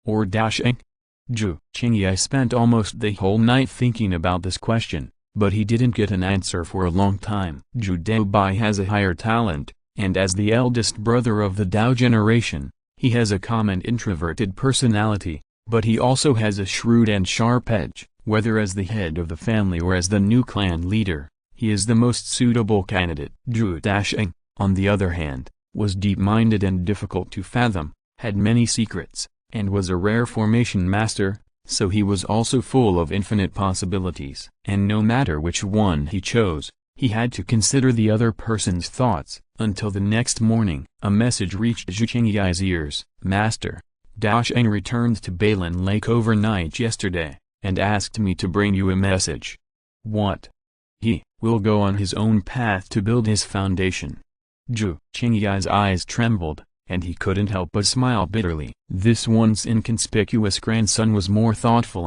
or Daocheng? Zhou Daocheng spent almost the whole night thinking about this question, but he didn't get an answer for a long time. Zhou Daobai has a higher talent, and as the eldest brother of the Dao generation, he has a calm and introverted personality, but he also has a shrewd and sharp edge. Whether as the head of the family or as the new clan leader, he is the most suitable candidate. Zhou Daocheng, on the other hand, was deep-minded and difficult to fathom, had many secrets, and was a rare formation master, so he was also full of infinite possibilities. And no matter which one he chose, he had to consider the other person's thoughts. Until the next morning, a message reached Zhou Daocheng's ears. Master, Daocheng returned to Bailin Lake overnight yesterday, and asked me to bring you a message. What? He will go on his own path to build his foundation. Zhou Daocheng's eyes trembled, and he couldn't help but smile bitterly. This once inconspicuous grandson was more thoughtful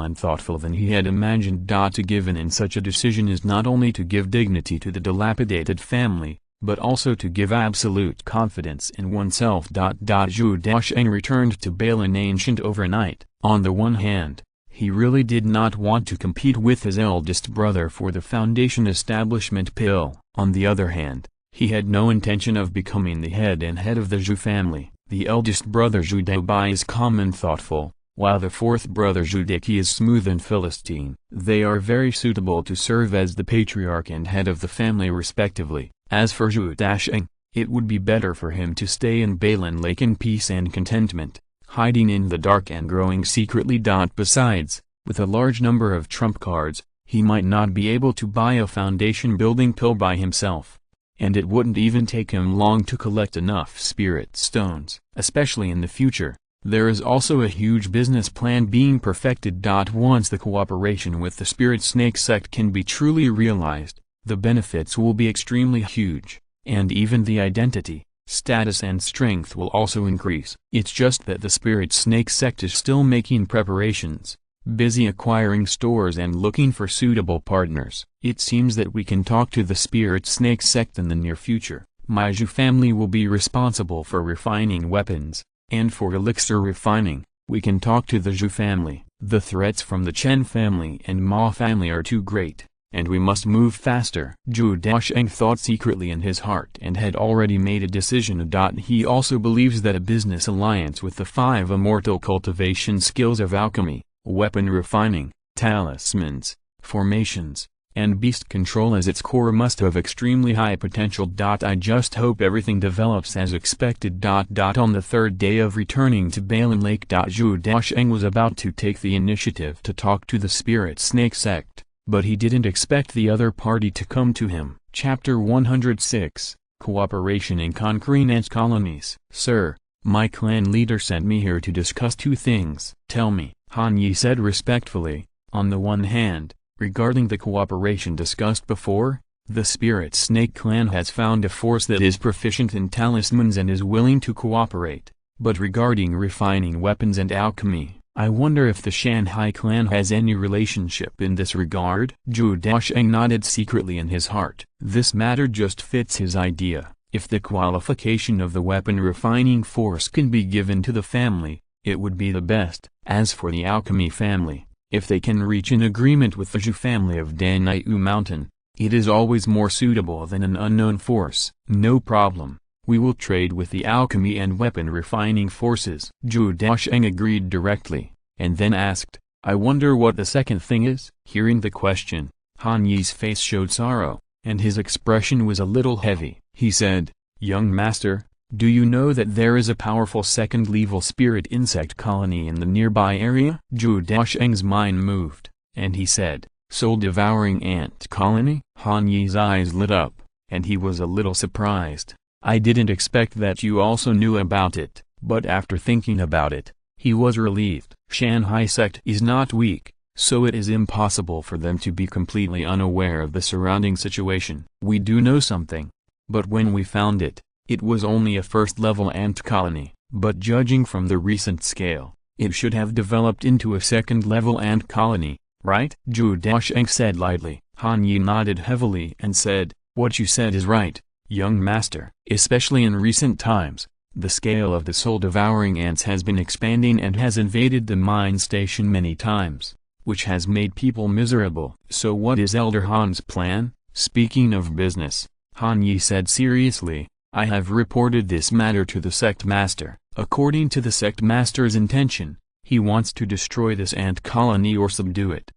than he had imagined. To give in such a decision is not only to give dignity to the dilapidated family, but also to give absolute confidence in oneself. Zhou Daocheng returned to Bailin Ancient overnight. On the one hand, he really did not want to compete with his eldest brother for the foundation establishment pill. On the other hand, he had no intention of becoming the head of the Zhou family. The eldest brother Zhou Daobai is calm and thoughtful, while the fourth brother Zhou Daocheng is smooth and Philistine. They are very suitable to serve as the patriarch and head of the family respectively. As for Zhou Daocheng, it would be better for him to stay in Bailin Lake in peace and contentment, hiding in the dark and growing secretly. Besides, with a large number of trump cards, he might not be able to buy a foundation-building pill by himself. And it wouldn't even take him long to collect enough spirit stones. Especially in the future, there is also a huge business plan being perfected. Once the cooperation with the Spirit Snake sect can be truly realized, the benefits will be extremely huge, and even the identity, status and strength will also increase. It's just that the Spirit Snake sect is still making preparations, busy acquiring stores and looking for suitable partners. It seems that we can talk to the Spirit Snake sect in the near future. My Zhou family will be responsible for refining weapons, and for elixir refining, we can talk to the Zhou family. The threats from the Chen family and Ma family are too great, and we must move faster. Zhou Daocheng thought secretly in his heart and had already made a decision. He also believes that a business alliance with the 5 immortal cultivation skills of alchemy, weapon refining, talismans, formations, and beast control as its core must have extremely high potential. I just hope everything develops as expected. On the third day of returning to Bailin Lake, Zhou Daocheng was about to take the initiative to talk to the Spirit Snake sect, but he didn't expect the other party to come to him. Chapter 106, Cooperation in Conquering Ant Colonies. Sir, my clan leader sent me here to discuss 2 things. Tell me, Han Yi said respectfully. On the one hand, regarding the cooperation discussed before, the Spirit Snake clan has found a force that is proficient in talismans and is willing to cooperate. But regarding refining weapons and alchemy, I wonder if the Shanghai clan has any relationship in this regard? Zhou Daocheng nodded secretly in his heart. This matter just fits his idea. If the qualification of the weapon refining force can be given to the family, it would be the best. As for the alchemy family, if they can reach an agreement with the Zhou family of Danyu Mountain, it is always more suitable than an unknown force. No problem, we will trade with the alchemy and weapon refining forces. Zhou Daocheng agreed directly, and then asked, I wonder what the second thing is? Hearing the question, Han Yi's face showed sorrow, and his expression was a little heavy. He said, "Young master, do you know that there is a powerful second-level spirit insect colony in the nearby area?" Zhou Daocheng's mind moved, and he said, "Soul-devouring ant colony?" Han Yi's eyes lit up, and he was a little surprised. "I didn't expect that you also knew about it," but after thinking about it, he was relieved. Shanghai sect is not weak, so it is impossible for them to be completely unaware of the surrounding situation. We do know something, but when we found it, it was only a first-level ant colony, but judging from the recent scale, it should have developed into a second-level ant colony, right? Zhou Daocheng said lightly. Han Yi nodded heavily and said, "What you said is right, young master. Especially in recent times, the scale of the soul-devouring ants has been expanding and has invaded the mine station many times, which has made people miserable." "So what is Elder Han's plan?" "Speaking of business," Han Yi said seriously, "I have reported this matter to the sect master. According to the sect master's intention, he wants to destroy this ant colony or subdue it."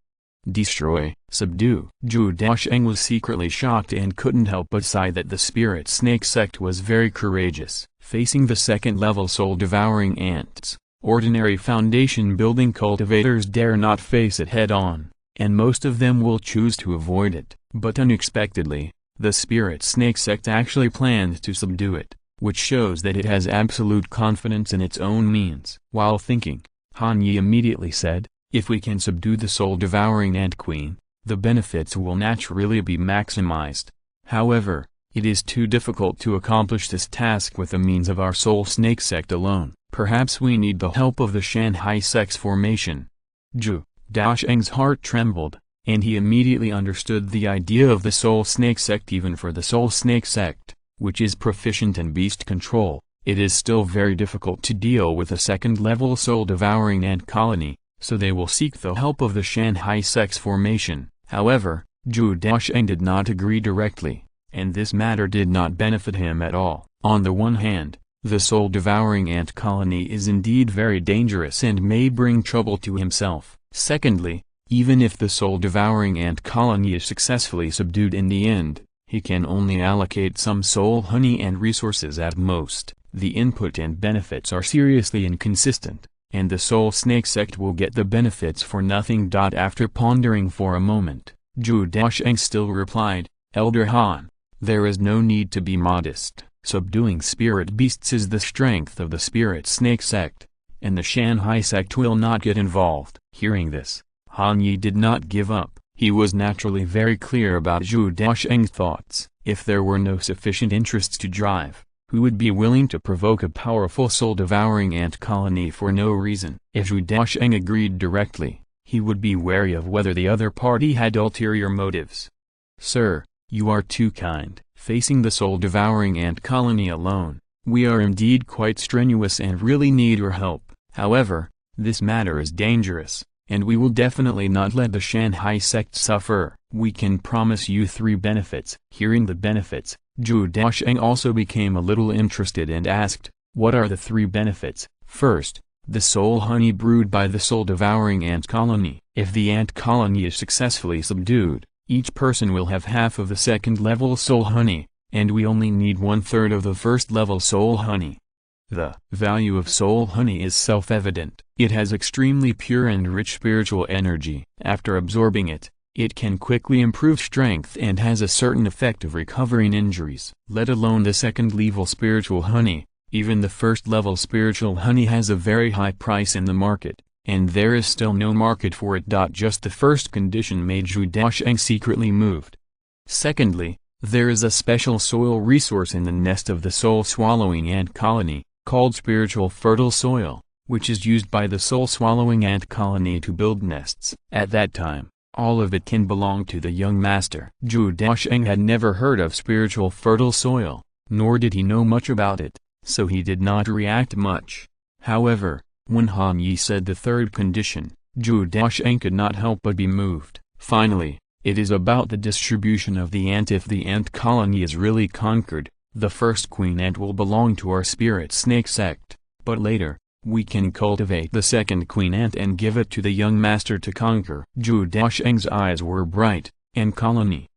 "Destroy, subdue." Zhou Daocheng was secretly shocked and couldn't help but sigh that the spirit snake sect was very courageous. Facing the second-level soul-devouring ants, ordinary foundation-building cultivators dare not face it head-on, and most of them will choose to avoid it. But unexpectedly, the spirit snake sect actually planned to subdue it, which shows that it has absolute confidence in its own means. While thinking, Han Yi immediately said, "If we can subdue the soul-devouring ant queen, the benefits will naturally be maximized. However, it is too difficult to accomplish this task with the means of our soul snake sect alone. Perhaps we need the help of the Shanghai sect's formation." Zhou Daocheng's heart trembled, and he immediately understood the idea of the soul snake sect. Even for the soul snake sect, which is proficient in beast control, it is still very difficult to deal with a second-level soul-devouring ant colony, so they will seek the help of the Shanghai sect's formation. However, Zhou Daocheng did not agree directly, and this matter did not benefit him at all. On the one hand, the soul-devouring ant colony is indeed very dangerous and may bring trouble to himself. Secondly, even if the soul-devouring ant colony is successfully subdued in the end, he can only allocate some soul honey and resources at most. The input and benefits are seriously inconsistent, and the soul snake sect will get the benefits for nothing. After pondering for a moment, Zhou Daocheng still replied, "Elder Han, there is no need to be modest. Subduing spirit beasts is the strength of the spirit snake sect, and the Shanghai sect will not get involved." Hearing this, Han Yi did not give up. He was naturally very clear about Zhou Daocheng's thoughts. If there were no sufficient interests to drive, who would be willing to provoke a powerful soul-devouring ant colony for no reason? If Zhou Daocheng agreed directly, he would be wary of whether the other party had ulterior motives. "Sir, you are too kind. Facing the soul-devouring ant colony alone, we are indeed quite strenuous and really need your help. However, this matter is dangerous, and we will definitely not let the Shanghai sect suffer. We can promise you 3 benefits." Hearing the benefits, Zhou Daocheng also became a little interested and asked, "What are the 3 benefits?" "First, the soul honey brewed by the soul-devouring ant colony. If the ant colony is successfully subdued, each person will have half of the second-level soul honey, and we only need 1/3 of the first-level soul honey. The value of soul honey is self-evident. It has extremely pure and rich spiritual energy. After absorbing it, it can quickly improve strength and has a certain effect of recovering injuries. Let alone the second-level spiritual honey, even the first-level spiritual honey has a very high price in the market, and there is still no market for it. Just the first condition made Zhou Daocheng secretly moved. Secondly, there is a special soil resource in the nest of the soul-swallowing ant colony, called spiritual fertile soil, which is used by the soul-swallowing ant colony to build nests. At that time, all of it can belong to the young master. Zhou Daocheng had never heard of spiritual fertile soil, nor did he know much about it, so he did not react much. However, when Han Yi said the third condition, Zhou Daocheng could not help but be moved. Finally, it is about the distribution of the ant. If the ant colony is really conquered, the first queen ant will belong to our spirit snake sect, but later, we can cultivate the second queen ant and give it to the young master to conquer. Zhou Daocheng's eyes were bright, and colony.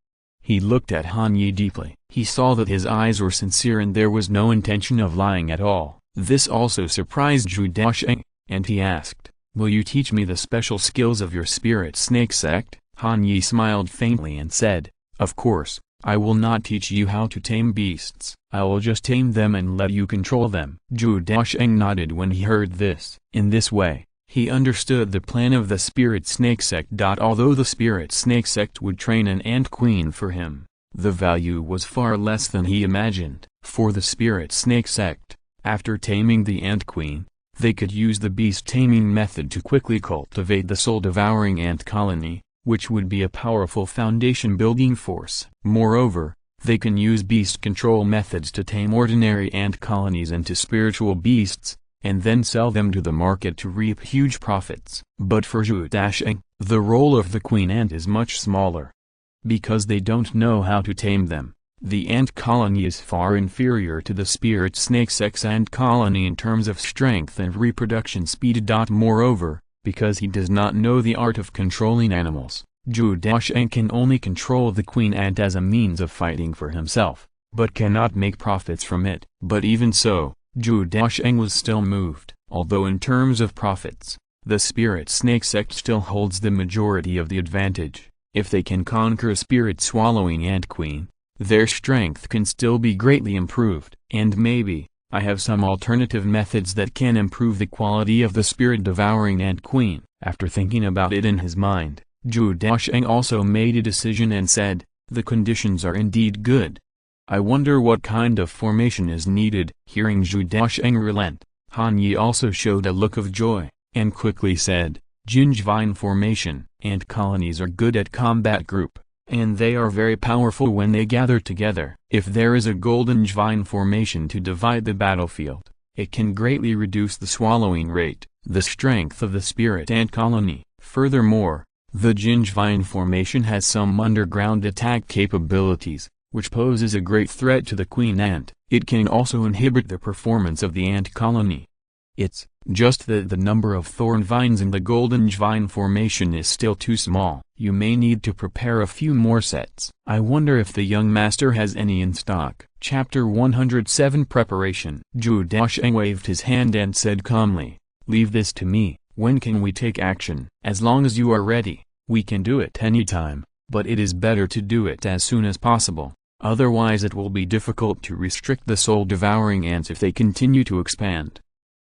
He looked at Han Yi deeply. He saw that his eyes were sincere and there was no intention of lying at all. This also surprised Zhou Daocheng, and he asked, "Will you teach me the special skills of your spirit snake sect?" Han Yi smiled faintly and said, "Of course, I will not teach you how to tame beasts. I will just tame them and let you control them." Zhou Daocheng nodded when he heard this. In this way, he understood the plan of the Spirit Snake Sect. Although the Spirit Snake Sect would train an ant queen for him, the value was far less than he imagined. For the Spirit Snake Sect, after taming the ant queen, they could use the beast taming method to quickly cultivate the soul-devouring ant colony, which would be a powerful foundation-building force. Moreover, they can use beast control methods to tame ordinary ant colonies into spiritual beasts, and then sell them to the market to reap huge profits. But for Zhou Daocheng, the role of the queen ant is much smaller. Because they don't know how to tame them, the ant colony is far inferior to the Spirit Snake Sect's ant colony in terms of strength and reproduction speed. Moreover, because he does not know the art of controlling animals, Zhou Daocheng can only control the queen ant as a means of fighting for himself, but cannot make profits from it. But even so, Zhou Daocheng was still moved. Although in terms of profits, the Spirit Snake Sect still holds the majority of the advantage. If they can conquer a spirit-swallowing ant queen, their strength can still be greatly improved. And maybe, I have some alternative methods that can improve the quality of the spirit-devouring ant queen. After thinking about it in his mind, Zhou Daocheng also made a decision and said, "The conditions are indeed good. I wonder what kind of formation is needed." Hearing Zhou Daocheng relent, Han Yi also showed a look of joy, and quickly said, "Jingvine formation. Ant colonies are good at combat group, and they are very powerful when they gather together. If there is a golden vine formation to divide the battlefield, it can greatly reduce the swallowing rate, the strength of the spirit ant colony. Furthermore, the Jingvine formation has some underground attack capabilities, which poses a great threat to the queen ant. It can also inhibit the performance of the ant colony. It's just that the number of thorn vines in the golden vine formation is still too small. You may need to prepare a few more sets. I wonder if the young master has any in stock." Chapter 107 Preparation. Zhou Daocheng waved his hand and said calmly, "Leave this to me. When can we take action?" "As long as you are ready, we can do it anytime, but it is better to do it as soon as possible. Otherwise it will be difficult to restrict the soul-devouring ants if they continue to expand."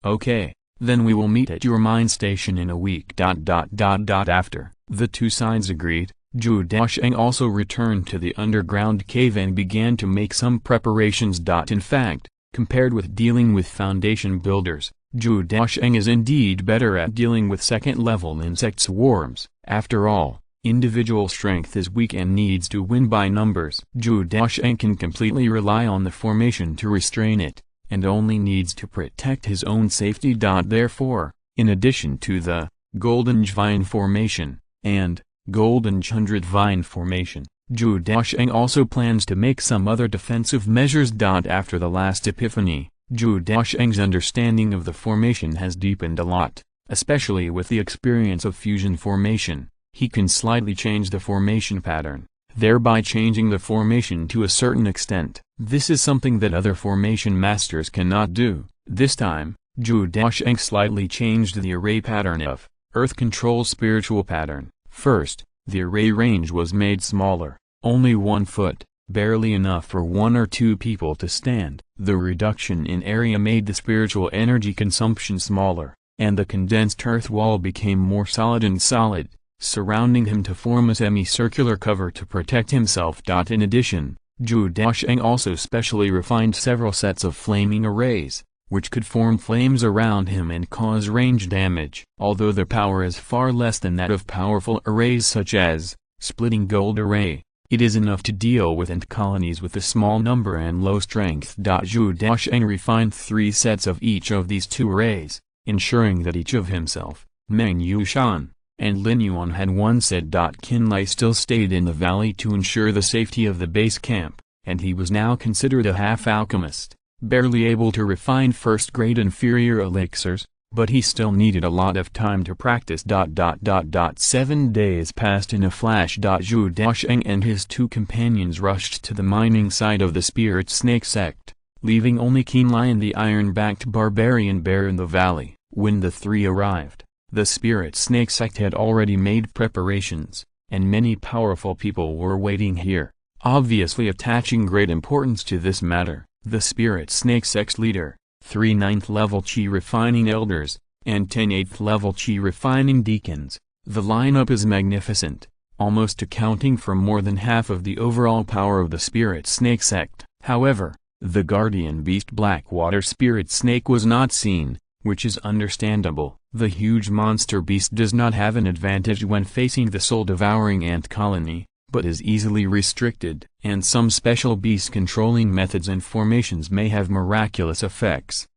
"Okay, then we will meet at your mine station in a week." After the two sides agreed, Zhou Daocheng also returned to the underground cave and began to make some preparations. In fact, compared with dealing with foundation builders, Zhou Daocheng is indeed better at dealing with second-level insect swarms. After all, individual strength is weak and needs to win by numbers. Zhou Daocheng can completely rely on the formation to restrain it, and only needs to protect his own safety. Therefore, in addition to the Golden Vine Formation and Golden 100 Vine Formation, Zhou Daocheng also plans to make some other defensive measures. After the last epiphany, Zhou Daocheng's understanding of the formation has deepened a lot, especially with the experience of fusion formation. He can slightly change the formation pattern, thereby changing the formation to a certain extent. This is something that other formation masters cannot do. This time, Zhou Daocheng slightly changed the array pattern of Earth Control Spiritual Pattern. First, the array range was made smaller, only 1 foot, barely enough for 1 or 2 people to stand. The reduction in area made the spiritual energy consumption smaller, and the condensed earth wall became more solid and solid, surrounding him to form a semicircular cover to protect himself. In addition, Zhou Daocheng also specially refined several sets of flaming arrays, which could form flames around him and cause range damage. Although their power is far less than that of powerful arrays such as Splitting Gold Array, it is enough to deal with ant colonies with a small number and low strength. Zhou Daocheng refined 3 sets of each of these 2 arrays, ensuring that each of himself, Meng Yushan, and Lin Yuan had 1 set. Qin still stayed in the valley to ensure the safety of the base camp, and he was now considered a half-alchemist, barely able to refine first-grade inferior elixirs, but he still needed a lot of time to practice. 7 days passed in a flash. Zhou Daocheng and his 2 companions rushed to the mining site of the Spirit Snake sect, leaving only Keen Lion the iron-backed barbarian bear in the valley. When the 3 arrived, the Spirit Snake sect had already made preparations, and many powerful people were waiting here, obviously attaching great importance to this matter. The Spirit Snake sect's leader, 3 9th-level Qi refining elders, and 10 8th-level Qi refining deacons. The lineup is magnificent, almost accounting for more than half of the overall power of the Spirit Snake sect. However, the guardian beast Blackwater Spirit Snake was not seen, which is understandable. The huge monster beast does not have an advantage when facing the soul-devouring ant colony, but is easily restricted, and some special beast-controlling methods and formations may have miraculous effects.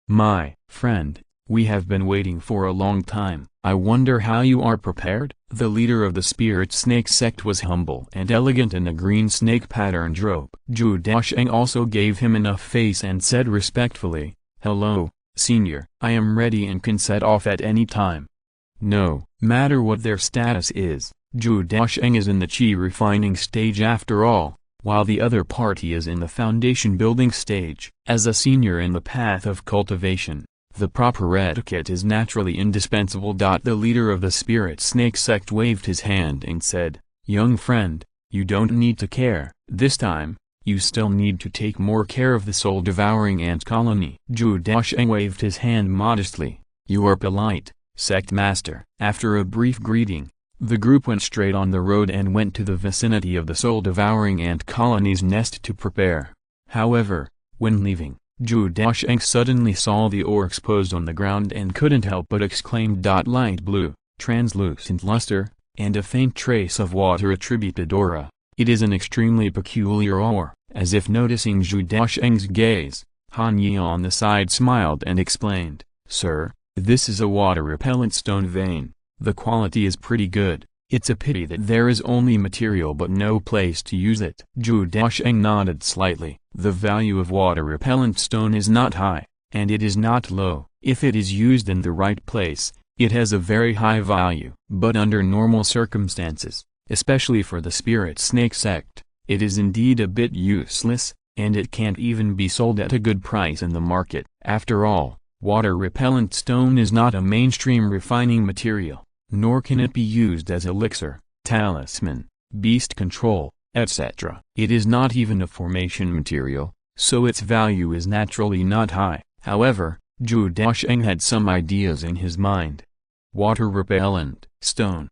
My friend, we have been waiting for a long time. I wonder how you are prepared? The leader of the Spirit Snake sect was humble and elegant in a green snake-patterned robe. Zhou Daocheng also gave him enough face and said respectfully, "Hello, Senior. I am ready and can set off at any time." No matter what their status is, Zhou Daocheng is in the Qi refining stage after all, while the other party is in the foundation building stage. As a senior in the path of cultivation, the proper etiquette is naturally indispensable. The leader of the Spirit Snake sect waved his hand and said, "Young friend, you don't need to care. This time, you still need to take more care of the soul-devouring ant colony." Zhou Daocheng waved his hand modestly. "You are polite, sect master." After a brief greeting, the group went straight on the road and went to the vicinity of the soul-devouring ant colony's nest to prepare. However, when leaving, Zhou Daocheng suddenly saw the ore exposed on the ground and couldn't help but exclaim. Light blue, translucent luster, and a faint trace of water attributed aura. It is an extremely peculiar ore. As if noticing Zhou Daocheng's gaze, Han Yi on the side smiled and explained, "Sir, this is a water-repellent stone vein. The quality is pretty good. It's a pity that there is only material but no place to use it." Zhou Daocheng nodded slightly. The value of water-repellent stone is not high, and it is not low. If it is used in the right place, it has a very high value. But under normal circumstances, especially for the Spirit Snake sect, it is indeed a bit useless, and it can't even be sold at a good price in the market. After all, water-repellent stone is not a mainstream refining material, nor can it be used as elixir, talisman, beast control, etc. It is not even a formation material, so its value is naturally not high. However, Zhou Daocheng had some ideas in his mind. Water-repellent stone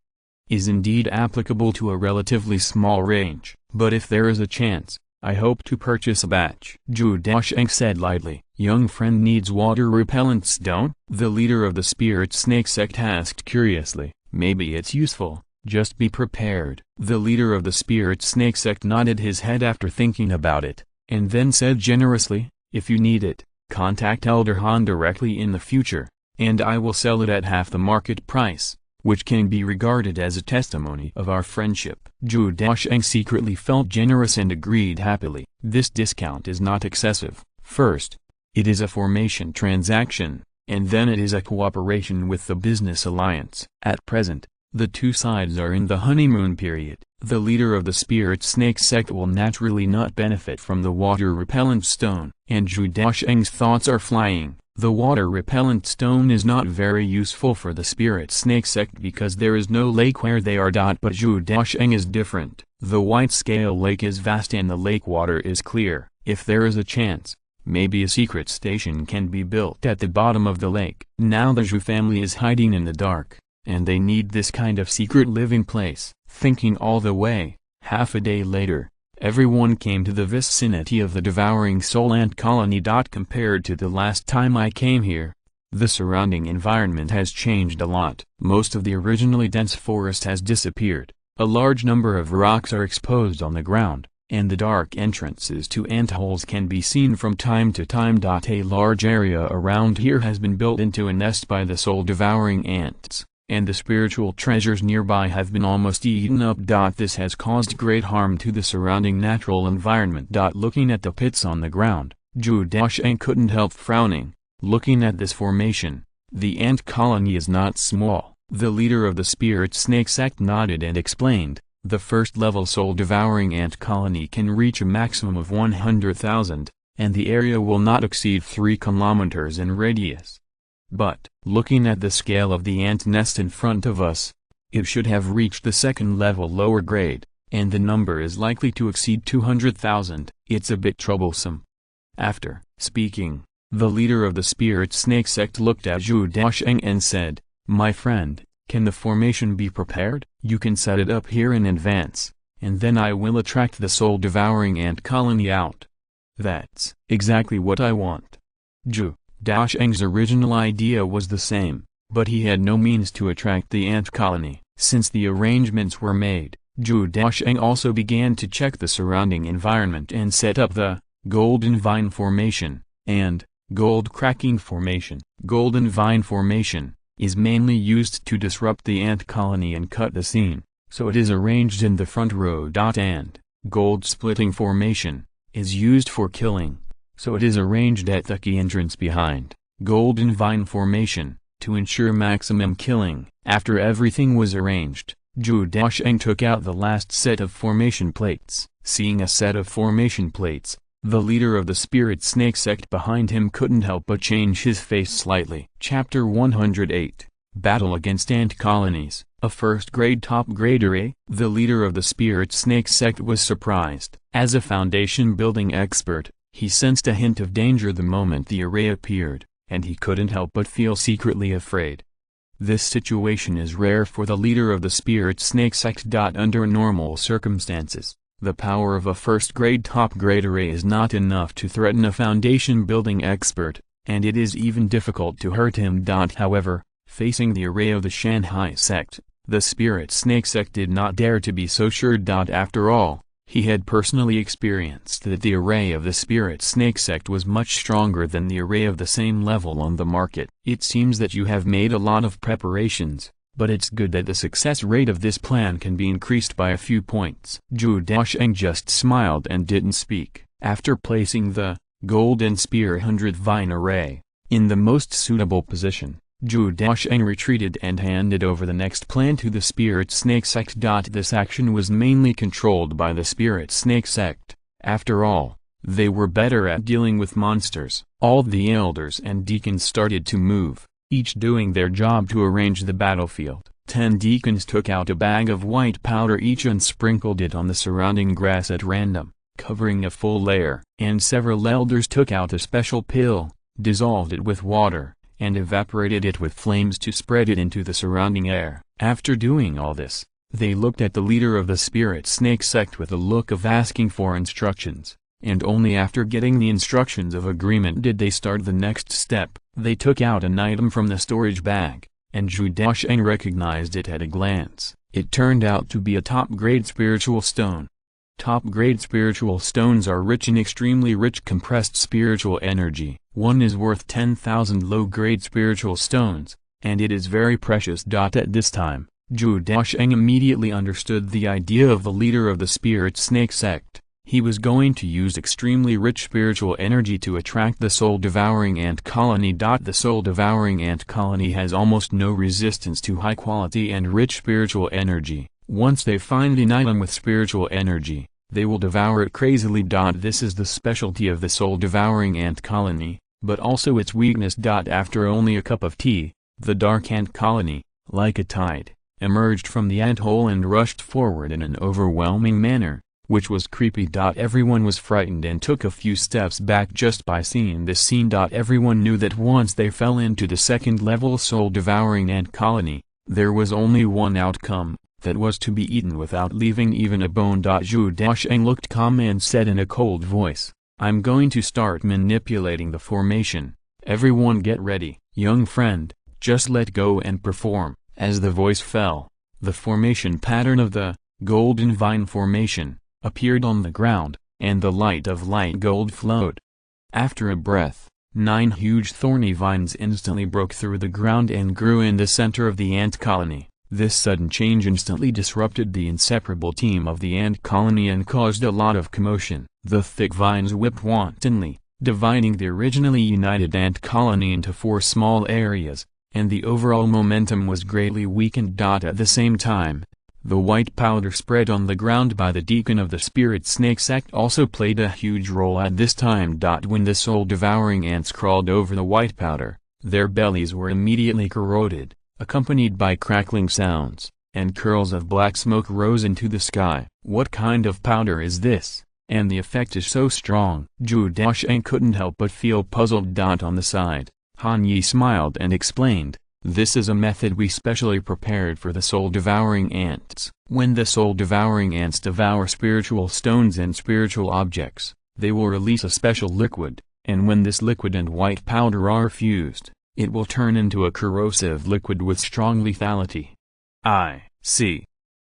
is indeed applicable to a relatively small range, but if there is a chance, I hope to purchase a batch. Zhou Daocheng said lightly. "Young friend needs water-repellent stone?" the leader of the Spirit Snake sect asked curiously. "Maybe it's useful, just be prepared." The leader of the Spirit Snake sect nodded his head after thinking about it, and then said generously, "If you need it, contact Elder Han directly in the future, and I will sell it at half the market price, which can be regarded as a testimony of our friendship." Zhou Daocheng secretly felt generous and agreed happily. This discount is not excessive. First, it is a formation transaction, and then it is a cooperation with the business alliance. At present, the two sides are in the honeymoon period. The leader of the Spirit Snake sect will naturally not benefit from the water-repellent stone, and Zhou Daocheng's thoughts are flying. The water-repellent stone is not very useful for the Spirit Snake sect because there is no lake where they are. But Zhou Daocheng is different. The White Scale Lake is vast and the lake water is clear. If there is a chance, maybe a secret station can be built at the bottom of the lake. Now the Zhou family is hiding in the dark, and they need this kind of secret living place. Thinking all the way, half a day later, everyone came to the vicinity of the devouring soul ant colony. Compared to the last time I came here, the surrounding environment has changed a lot. Most of the originally dense forest has disappeared, a large number of rocks are exposed on the ground, and the dark entrances to antholes can be seen from time to time. A large area around here has been built into a nest by the soul-devouring ants, and the spiritual treasures nearby have been almost eaten up. This has caused great harm to the surrounding natural environment. Looking at the pits on the ground, Zhou Daocheng couldn't help frowning. Looking at this formation, The ant colony is not small. The leader of the spirit snake sect nodded and explained, the first-level soul-devouring ant colony can reach a maximum of 100,000, and the area will not exceed 3 kilometers in radius. But, looking at the scale of the ant nest in front of us, it should have reached the second-level lower grade, and the number is likely to exceed 200,000. It's a bit troublesome. After speaking, the leader of the spirit snake sect looked at Zhou Daocheng and said, "My friend, can the formation be prepared? You can set it up here in advance, and then I will attract the soul-devouring ant colony out." "That's exactly what I want." Zhou Daocheng's original idea was the same, but he had no means to attract the ant colony. Since the arrangements were made, Zhou Daocheng also began to check the surrounding environment and set up the Golden Vine Formation and Gold Cracking Formation. Golden Vine Formation is mainly used to disrupt the ant colony and cut the scene, so it is arranged in the front row. And Gold Splitting Formation is used for killing, so it is arranged at the key entrance behind Golden Vine Formation, to ensure maximum killing. After everything was arranged, Zhou Daocheng took out the last set of formation plates. Seeing a set of formation plates, the leader of the spirit snake sect behind him couldn't help but change his face slightly. Chapter 108 Battle Against Ant Colonies, a first-grade top-grade array. The leader of the spirit snake sect was surprised. As a foundation-building expert, he sensed a hint of danger the moment the array appeared, and he couldn't help but feel secretly afraid. This situation is rare for the leader of the spirit snake sect. Under normal circumstances, the power of a first-grade top-grade array is not enough to threaten a foundation-building expert, and it is even difficult to hurt him. However, facing the array of the Shanghai sect, the spirit snake sect did not dare to be so sure. After all, he had personally experienced that the array of the spirit snake sect was much stronger than the array of the same level on the market. It seems that you have made a lot of preparations, but it's good that the success rate of this plan can be increased by a few points. Zhou Daocheng just smiled and didn't speak. After placing the Golden Spear 100 Vine Array in the most suitable position, Zhou Daocheng retreated and handed over the next plan to the spirit snake sect. This action was mainly controlled by the spirit snake sect. After all, they were better at dealing with monsters. All the elders and deacons started to move, each doing their job to arrange the battlefield. 10 deacons took out a bag of white powder each and sprinkled it on the surrounding grass at random, covering a full layer. And several elders took out a special pill, dissolved it with water, and evaporated it with flames to spread it into the surrounding air. After doing all this, they looked at the leader of the spirit snake sect with a look of asking for instructions, and only after getting the instructions of agreement did they start the next step. They took out an item from the storage bag, and Zhou Daocheng recognized it at a glance. It turned out to be a top-grade spiritual stone. Top-grade spiritual stones are rich in extremely rich compressed spiritual energy. One is worth 10,000 low-grade spiritual stones, and it is very precious. At this time, Zhou Daocheng immediately understood the idea of the leader of the spirit snake sect. He was going to use extremely rich spiritual energy to attract the soul-devouring ant colony. The soul-devouring ant colony has almost no resistance to high-quality and rich spiritual energy. Once they find an item with spiritual energy, they will devour it crazily. This is the specialty of the soul-devouring ant colony, but also its weakness. After only a cup of tea, the dark ant colony, like a tide, emerged from the ant hole and rushed forward in an overwhelming manner, which was creepy. Everyone was frightened and took a few steps back just by seeing this scene. Everyone knew that once they fell into the second-level soul-devouring ant colony, there was only one outcome, that was to be eaten without leaving even a bone. Zhou Daocheng looked calm and said in a cold voice, "I'm going to start manipulating the formation. Everyone get ready." "Young friend, just let go and perform." As the voice fell, the formation pattern of the Golden Vine Formation appeared on the ground, and the light of light gold flowed. After a breath, 9 huge thorny vines instantly broke through the ground and grew in the center of the ant colony. This sudden change instantly disrupted the inseparable team of the ant colony and caused a lot of commotion. The thick vines whipped wantonly, dividing the originally united ant colony into 4 small areas, and the overall momentum was greatly weakened. At the same time, the white powder spread on the ground by the deacon of the spirit snake sect also played a huge role at this time. When the soul-devouring ants crawled over the white powder, their bellies were immediately corroded, accompanied by crackling sounds, and curls of black smoke rose into the sky. What kind of powder is this? And the effect is so strong. Zhou Daocheng couldn't help but feel puzzled. On the side, Han Yi smiled and explained, "This is a method we specially prepared for the soul-devouring ants. When the soul-devouring ants devour spiritual stones and spiritual objects, they will release a special liquid, and when this liquid and white powder are fused, it will turn into a corrosive liquid with strong lethality." I see.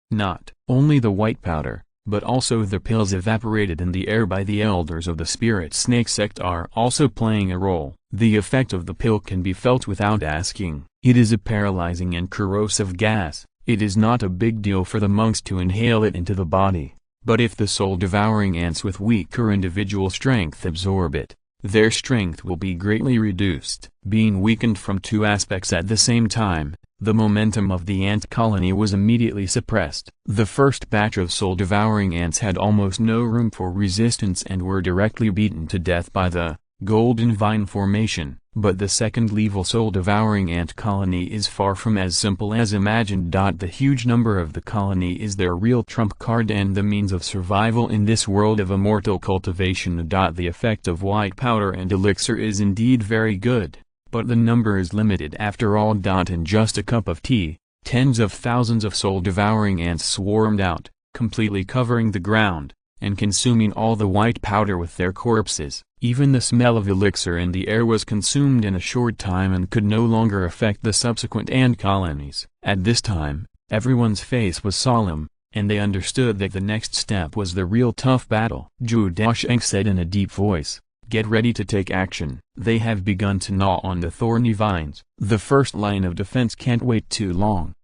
Not only the white powder, but also the pills evaporated in the air by the elders of the spirit snake sect are also playing a role. The effect of the pill can be felt without asking. It is a paralyzing and corrosive gas. It is not a big deal for the monks to inhale it into the body, but if the soul-devouring ants with weaker individual strength absorb it, their strength will be greatly reduced. Being weakened from two aspects at the same time, the momentum of the ant colony was immediately suppressed. The first batch of soul-devouring ants had almost no room for resistance and were directly beaten to death by the golden vine formation. But the second lethal soul-devouring ant colony is far from as simple as imagined. The huge number of the colony is their real trump card and the means of survival in this world of immortal cultivation. The effect of white powder and elixir is indeed very good, but the number is limited after all. In just a cup of tea, tens of thousands of soul-devouring ants swarmed out, completely covering the ground, and consuming all the white powder with their corpses. Even the smell of elixir in the air was consumed in a short time and could no longer affect the subsequent ant colonies. At this time, everyone's face was solemn, and they understood that the next step was the real tough battle. Zhou Daocheng said in a deep voice, "Get ready to take action." They have begun to gnaw on the thorny vines. The first line of defense can't wait too long.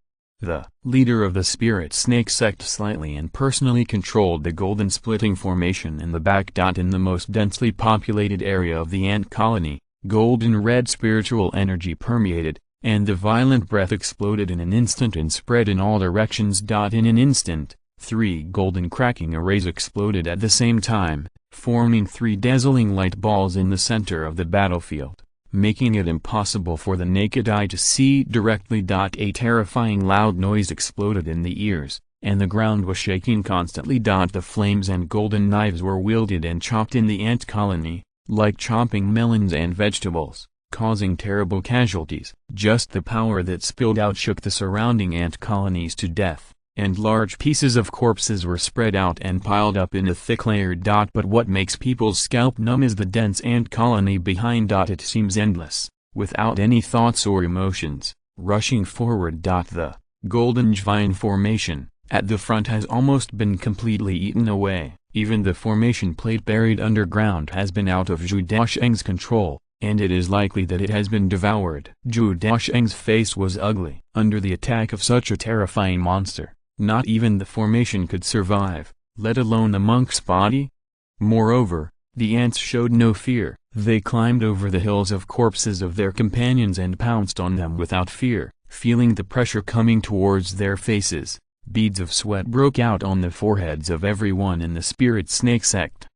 The leader of the spirit snake sect slightly and personally controlled the golden splitting formation in the back. In the most densely populated area of the ant colony, golden red spiritual energy permeated, and the violent breath exploded in an instant and spread in all directions. In an instant, 3 golden cracking arrays exploded at the same time, forming 3 dazzling light balls in the center of the battlefield, making it impossible for the naked eye to see directly. A terrifying loud noise exploded in the ears, and the ground was shaking constantly. The flames and golden knives were wielded and chopped in the ant colony, like chopping melons and vegetables, causing terrible casualties. Just the power that spilled out shook the surrounding ant colonies to death, and large pieces of corpses were spread out and piled up in a thick layer. But what makes people's scalp numb is the dense ant colony behind. It seems endless, without any thoughts or emotions, rushing forward. The golden vine formation at the front has almost been completely eaten away. Even the formation plate buried underground has been out of Zhou Daocheng's control, and it is likely that it has been devoured. Zhou Daocheng's face was ugly. Under the attack of such a terrifying monster, not even the formation could survive, let alone the monk's body. Moreover, the ants showed no fear. They climbed over the hills of corpses of their companions and pounced on them without fear. Feeling the pressure coming towards their faces, beads of sweat broke out on the foreheads of everyone in the spirit snake sect.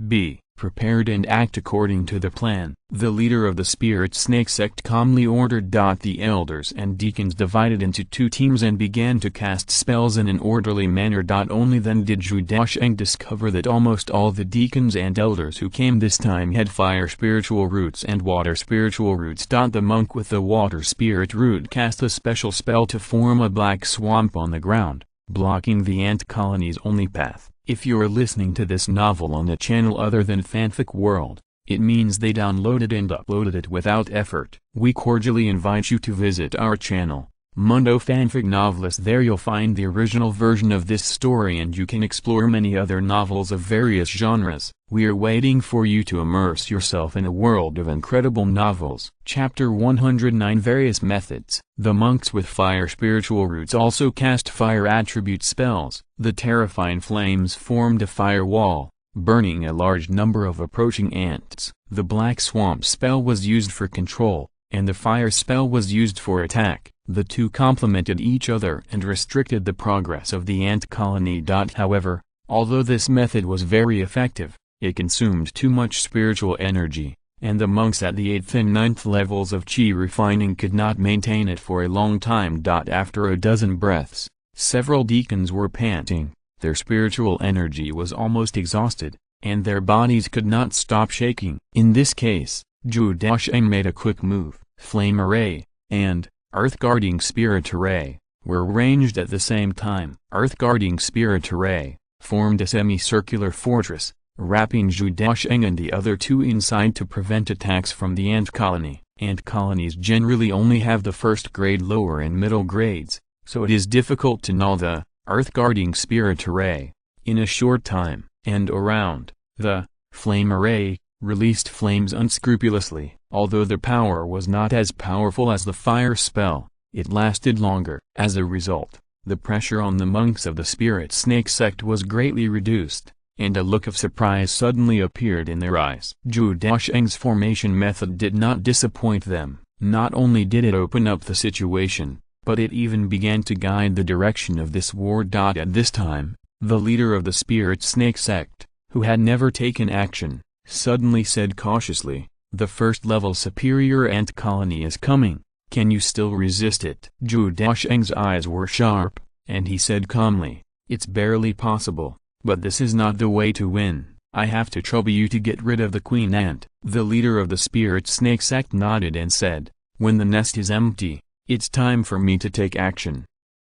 Be prepared and act according to the plan. The leader of the spirit snake sect calmly ordered. The elders and deacons divided into 2 teams and began to cast spells in an orderly manner. Only then did Zhou Daocheng discover that almost all the deacons and elders who came this time had fire spiritual roots and water spiritual roots. The monk with the water spirit root cast a special spell to form a black swamp on the ground, blocking the ant colony's only path. If you're listening to this novel on a channel other than Fanfic World, it means they downloaded and uploaded it without effort. We cordially invite you to visit our channel, Mundo Fanfic Novelist. There you'll find the original version of this story and you can explore many other novels of various genres. We're waiting for you to immerse yourself in a world of incredible novels. Chapter 109 Various Methods. The monks with fire spiritual roots also cast fire attribute spells. The terrifying flames formed a fire wall, burning a large number of approaching ants. The black swamp spell was used for control, and the fire spell was used for attack. The two complemented each other and restricted the progress of the ant colony. However, although this method was very effective, it consumed too much spiritual energy, and the monks at the 8th and 9th levels of chi refining could not maintain it for a long time. After a dozen breaths, several deacons were panting, their spiritual energy was almost exhausted, and their bodies could not stop shaking. In this case, Zhou Daocheng made a quick move. Flame Array and Earth-Guarding Spirit Array were arranged at the same time. Earth-Guarding Spirit Array formed a semicircular fortress, wrapping Zhou Daocheng and the other two inside to prevent attacks from the ant colony. Ant colonies generally only have the first grade, lower and middle grades, so it is difficult to null the Earth-Guarding Spirit Array in a short time. And around the Flame Array released flames unscrupulously. Although the power was not as powerful as the fire spell, it lasted longer. As a result, the pressure on the monks of the Spirit Snake sect was greatly reduced, and a look of surprise suddenly appeared in their eyes. Zhou Daocheng's formation method did not disappoint them. Not only did it open up the situation, but it even began to guide the direction of this war. At this time, the leader of the Spirit Snake sect, who had never taken action, suddenly said cautiously, "The first-level superior ant colony is coming, can you still resist it?" Zhou Daocheng's eyes were sharp, and he said calmly, "It's barely possible, but this is not the way to win. I have to trouble you to get rid of the queen ant." The leader of the Spirit Snake sect nodded and said, "When the nest is empty, it's time for me to take action."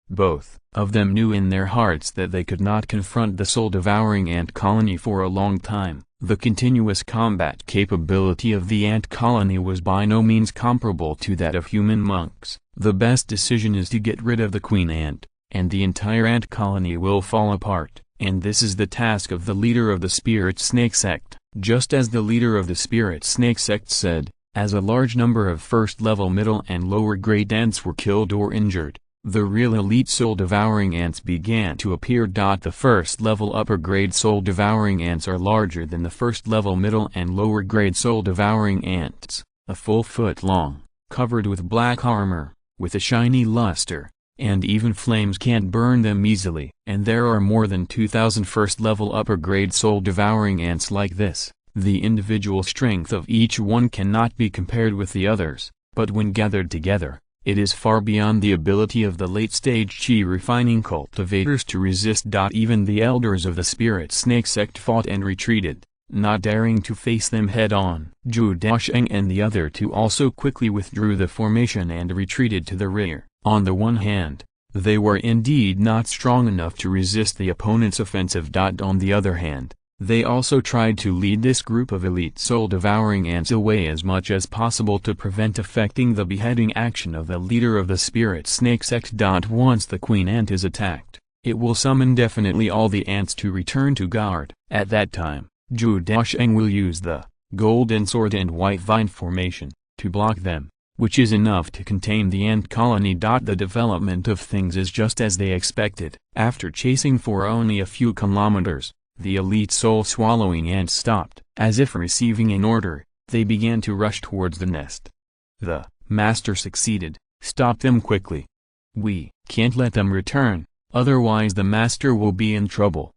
Both of them knew in their hearts that they could not confront the soul-devouring ant colony for a long time. The continuous combat capability of the ant colony was by no means comparable to that of human monks. The best decision is to get rid of the queen ant, and the entire ant colony will fall apart. And this is the task of the leader of the Spirit Snake sect. Just as the leader of the Spirit Snake sect said, as a large number of first-level, middle and lower-grade ants were killed or injured, the real elite soul-devouring ants began to appear. The first-level upper-grade soul-devouring ants are larger than the first-level middle and lower-grade soul-devouring ants, a full foot long, covered with black armor, with a shiny luster, and even flames can't burn them easily. And there are more than 2,000 first-level upper-grade soul-devouring ants like this. The individual strength of each one cannot be compared with the others, but when gathered together, it is far beyond the ability of the late-stage chi-refining cultivators to resist. Even the elders of the Spirit Snake sect fought and retreated, not daring to face them head-on. Zhou Daocheng and the other two also quickly withdrew the formation and retreated to the rear. On the one hand, they were indeed not strong enough to resist the opponent's offensive. On the other hand, they also tried to lead this group of elite soul-devouring ants away as much as possible to prevent affecting the beheading action of the leader of the Spirit Snake sect. Once the queen ant is attacked, it will summon definitely all the ants to return to guard. At that time, Zhou Daocheng will use the golden sword and white vine formation to block them, which is enough to contain the ant colony. The development of things is just as they expected. After chasing for only a few kilometers, the elite soul-swallowing ants stopped. As if receiving an order, they began to rush towards the nest. The master succeeded. "Stop them quickly. We can't let them return, otherwise the master will be in trouble."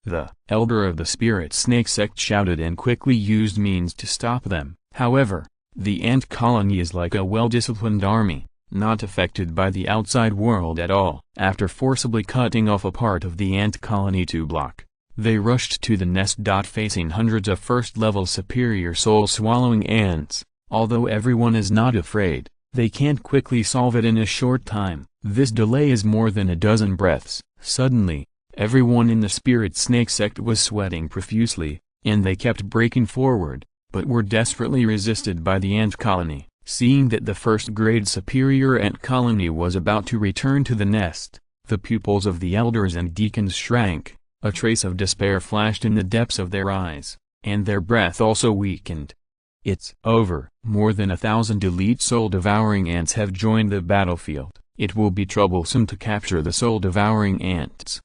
The elder of the Spirit Snake sect shouted and quickly used means to stop them. However, the ant colony is like a well-disciplined army, not affected by the outside world at all. After forcibly cutting off a part of the ant colony to block, they rushed to the nest. Facing hundreds of first-level superior soul-swallowing ants, although everyone is not afraid, they can't quickly solve it in a short time. This delay is more than a dozen breaths. Suddenly, everyone in the Spirit Snake sect was sweating profusely, and they kept breaking forward, but were desperately resisted by the ant colony. Seeing that the first-grade superior ant colony was about to return to the nest, the pupils of the elders and deacons shrank. A trace of despair flashed in the depths of their eyes, and their breath also weakened. It's over. More than 1,000 elite soul-devouring ants have joined the battlefield. It will be troublesome to capture the soul-devouring ants.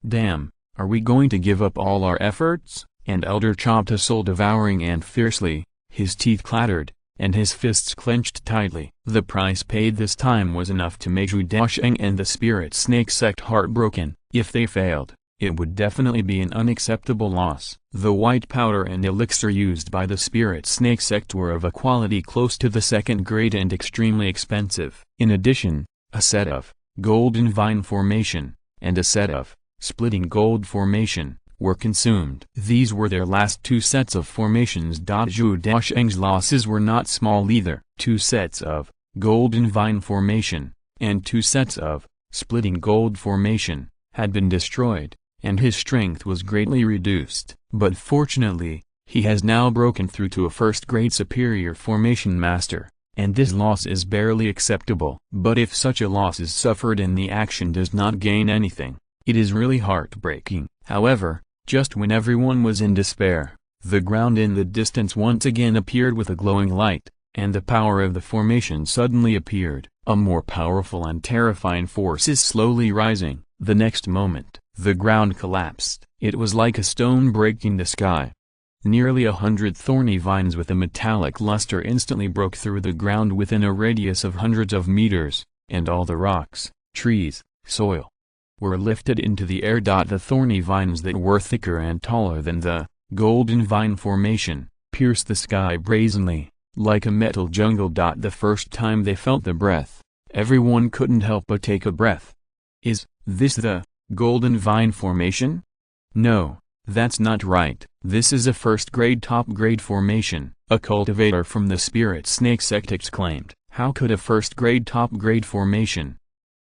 Damn, are we going to give up all our efforts? An elder chopped a soul-devouring ant fiercely, his teeth clattered, and his fists clenched tightly. The price paid this time was enough to make Zhou Daocheng and the spirit snake sect heartbroken. If they failed, it would definitely be an unacceptable loss. The white powder and elixir used by the spirit snake sect were of a quality close to the second grade and extremely expensive. In addition, a set of golden vine formation and a set of splitting gold formation were consumed. These were their last two sets of formations. Zhou Daocheng's losses were not small either. 2 sets of golden vine formation and 2 sets of splitting gold formation had been destroyed, and his strength was greatly reduced. But fortunately, he has now broken through to a first-grade superior formation master, and this loss is barely acceptable. But if such a loss is suffered and the action does not gain anything, it is really heartbreaking. However, just when everyone was in despair, the ground in the distance once again appeared with a glowing light, and the power of the formation suddenly appeared. A more powerful and terrifying force is slowly rising. The next moment, the ground collapsed. It was like a stone breaking the sky. Nearly 100 thorny vines with a metallic luster instantly broke through the ground within a radius of hundreds of meters, and all the rocks, trees, soil were lifted into the air. The thorny vines that were thicker and taller than the golden vine formation pierced the sky brazenly, like a metal jungle. The first time they felt the breath, everyone couldn't help but take a breath. Is this the golden vine formation? No, that's not right. This is a first-grade top-grade formation, a cultivator from the spirit snake sect exclaimed. How could a first-grade top-grade formation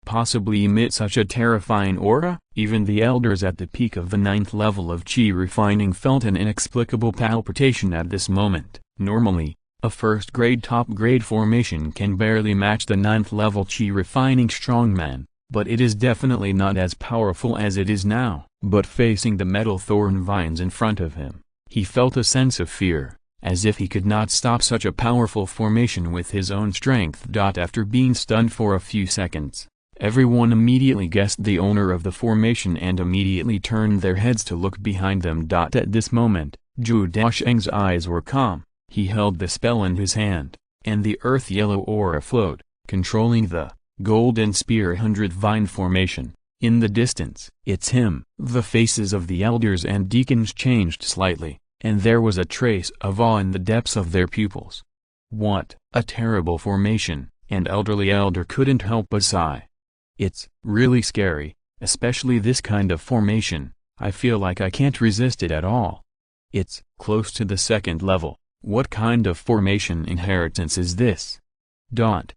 possibly emit such a terrifying aura? Even the elders at the peak of the 9th level of Qi refining felt an inexplicable palpitation at this moment. Normally, a first-grade top-grade formation can barely match the 9th level Qi refining strongman, but it is definitely not as powerful as it is now. But facing the metal thorn vines in front of him, he felt a sense of fear, as if he could not stop such a powerful formation with his own strength. After being stunned for a few seconds, everyone immediately guessed the owner of the formation and immediately turned their heads to look behind them. At this moment, Zhou Daocheng's eyes were calm. He held the spell in his hand, and the earth-yellow aura flowed, controlling the golden spear 100 vine formation. In the distance, it's him. The faces of the elders and deacons changed slightly, and there was a trace of awe in the depths of their pupils. What a terrible formation! An elderly elder couldn't help but sigh. It's really scary, especially this kind of formation. I feel like I can't resist it at all. It's close to the 2nd level. What kind of formation inheritance is this? Zhou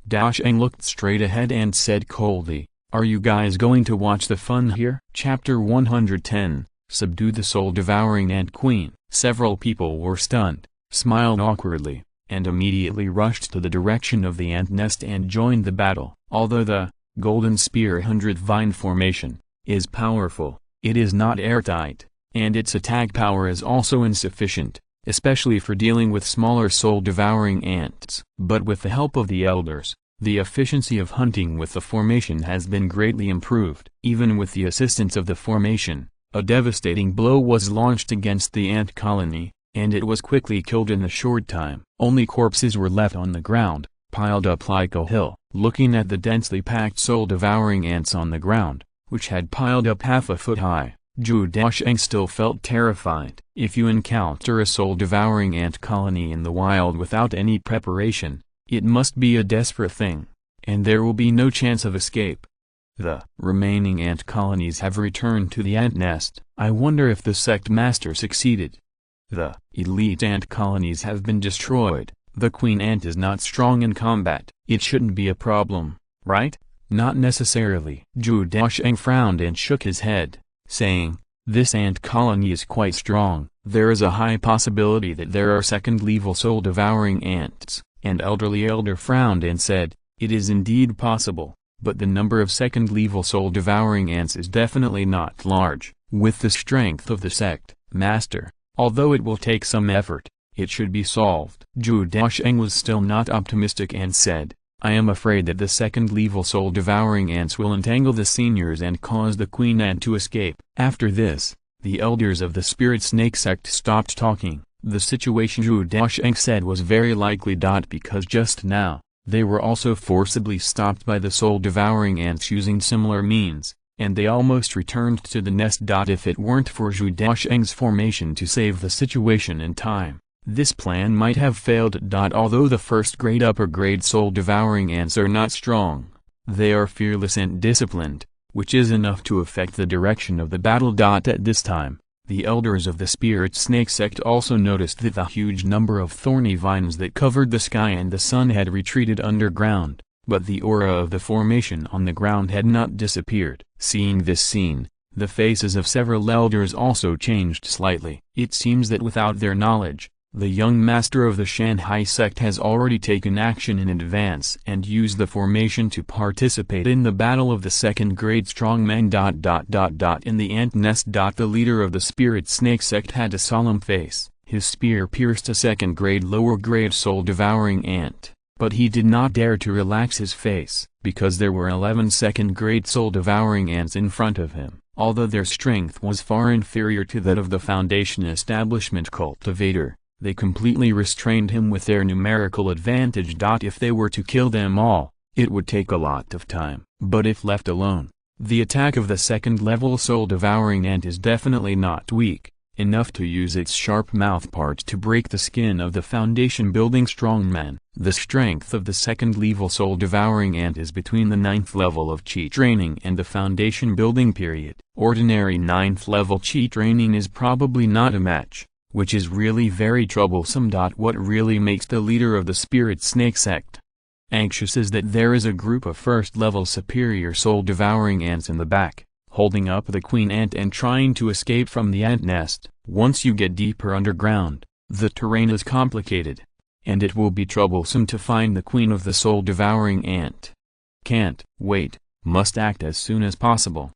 Daocheng looked straight ahead and said coldly, "Are you guys going to watch the fun here?" Chapter 110, Subdue the Soul-Devouring Ant Queen. Several people were stunned, smiled awkwardly, and immediately rushed to the direction of the ant nest and joined the battle. Although the golden spear 100 vine formation is powerful, it is not airtight, and its attack power is also insufficient, especially for dealing with smaller soul-devouring ants. But with the help of the elders, the efficiency of hunting with the formation has been greatly improved. Even with the assistance of the formation, a devastating blow was launched against the ant colony, and it was quickly killed in a short time. Only corpses were left on the ground, piled up like a hill. Looking at the densely packed soul-devouring ants on the ground, which had piled up half a foot high, Zhou Daocheng still felt terrified. If you encounter a soul-devouring ant colony in the wild without any preparation, it must be a desperate thing, and there will be no chance of escape. The remaining ant colonies have returned to the ant nest. I wonder if the sect master succeeded. The elite ant colonies have been destroyed. The queen ant is not strong in combat. It shouldn't be a problem, right? Not necessarily. Zhou Daocheng frowned and shook his head, saying, "This ant colony is quite strong. There is a high possibility that there are second-level soul-devouring ants." An elderly elder frowned and said, "It is indeed possible, but the number of second-level soul-devouring ants is definitely not large. With the strength of the sect master, although it will take some effort, it should be solved." Zhou Daocheng was still not optimistic and said, "I am afraid that the second-level soul-devouring ants will entangle the seniors and cause the queen ant to escape." After this, the elders of the spirit snake sect stopped talking. The situation Zhou Daocheng said was very likely. Because just now, they were also forcibly stopped by the soul-devouring ants using similar means, and they almost returned to the nest. If it weren't for Zhou Daocheng's formation to save the situation in time, this plan might have failed. Although the first-grade upper-grade soul-devouring ants are not strong, they are fearless and disciplined, which is enough to affect the direction of the battle. At this time, the elders of the spirit snake sect also noticed that the huge number of thorny vines that covered the sky and the sun had retreated underground, but the aura of the formation on the ground had not disappeared. Seeing this scene, the faces of several elders also changed slightly. It seems that without their knowledge, the young master of the Shanghai sect has already taken action in advance and used the formation to participate in the battle of the second-grade strongmen. In the ant nest. The leader of the spirit snake sect had a solemn face. His spear pierced a second-grade lower-grade soul-devouring ant, but he did not dare to relax his face, because there were 11 second-grade soul-devouring ants in front of him. Although their strength was far inferior to that of the Foundation establishment cultivator, they completely restrained him with their numerical advantage. If they were to kill them all, it would take a lot of time. But if left alone, the attack of the second-level soul-devouring ant is definitely not weak enough to use its sharp mouthpart to break the skin of the Foundation-building strongman. The strength of the second-level soul-devouring ant is between the 9th level of Qi training and the Foundation-building period. Ordinary 9th level Qi training is probably not a match, which is really very troublesome. What really makes the leader of the spirit snake sect anxious is that there is a group of first-level superior soul-devouring ants in the back, holding up the queen ant and trying to escape from the ant nest. Once you get deeper underground, the terrain is complicated, and it will be troublesome to find the queen of the soul-devouring ant. Can't wait, must act as soon as possible.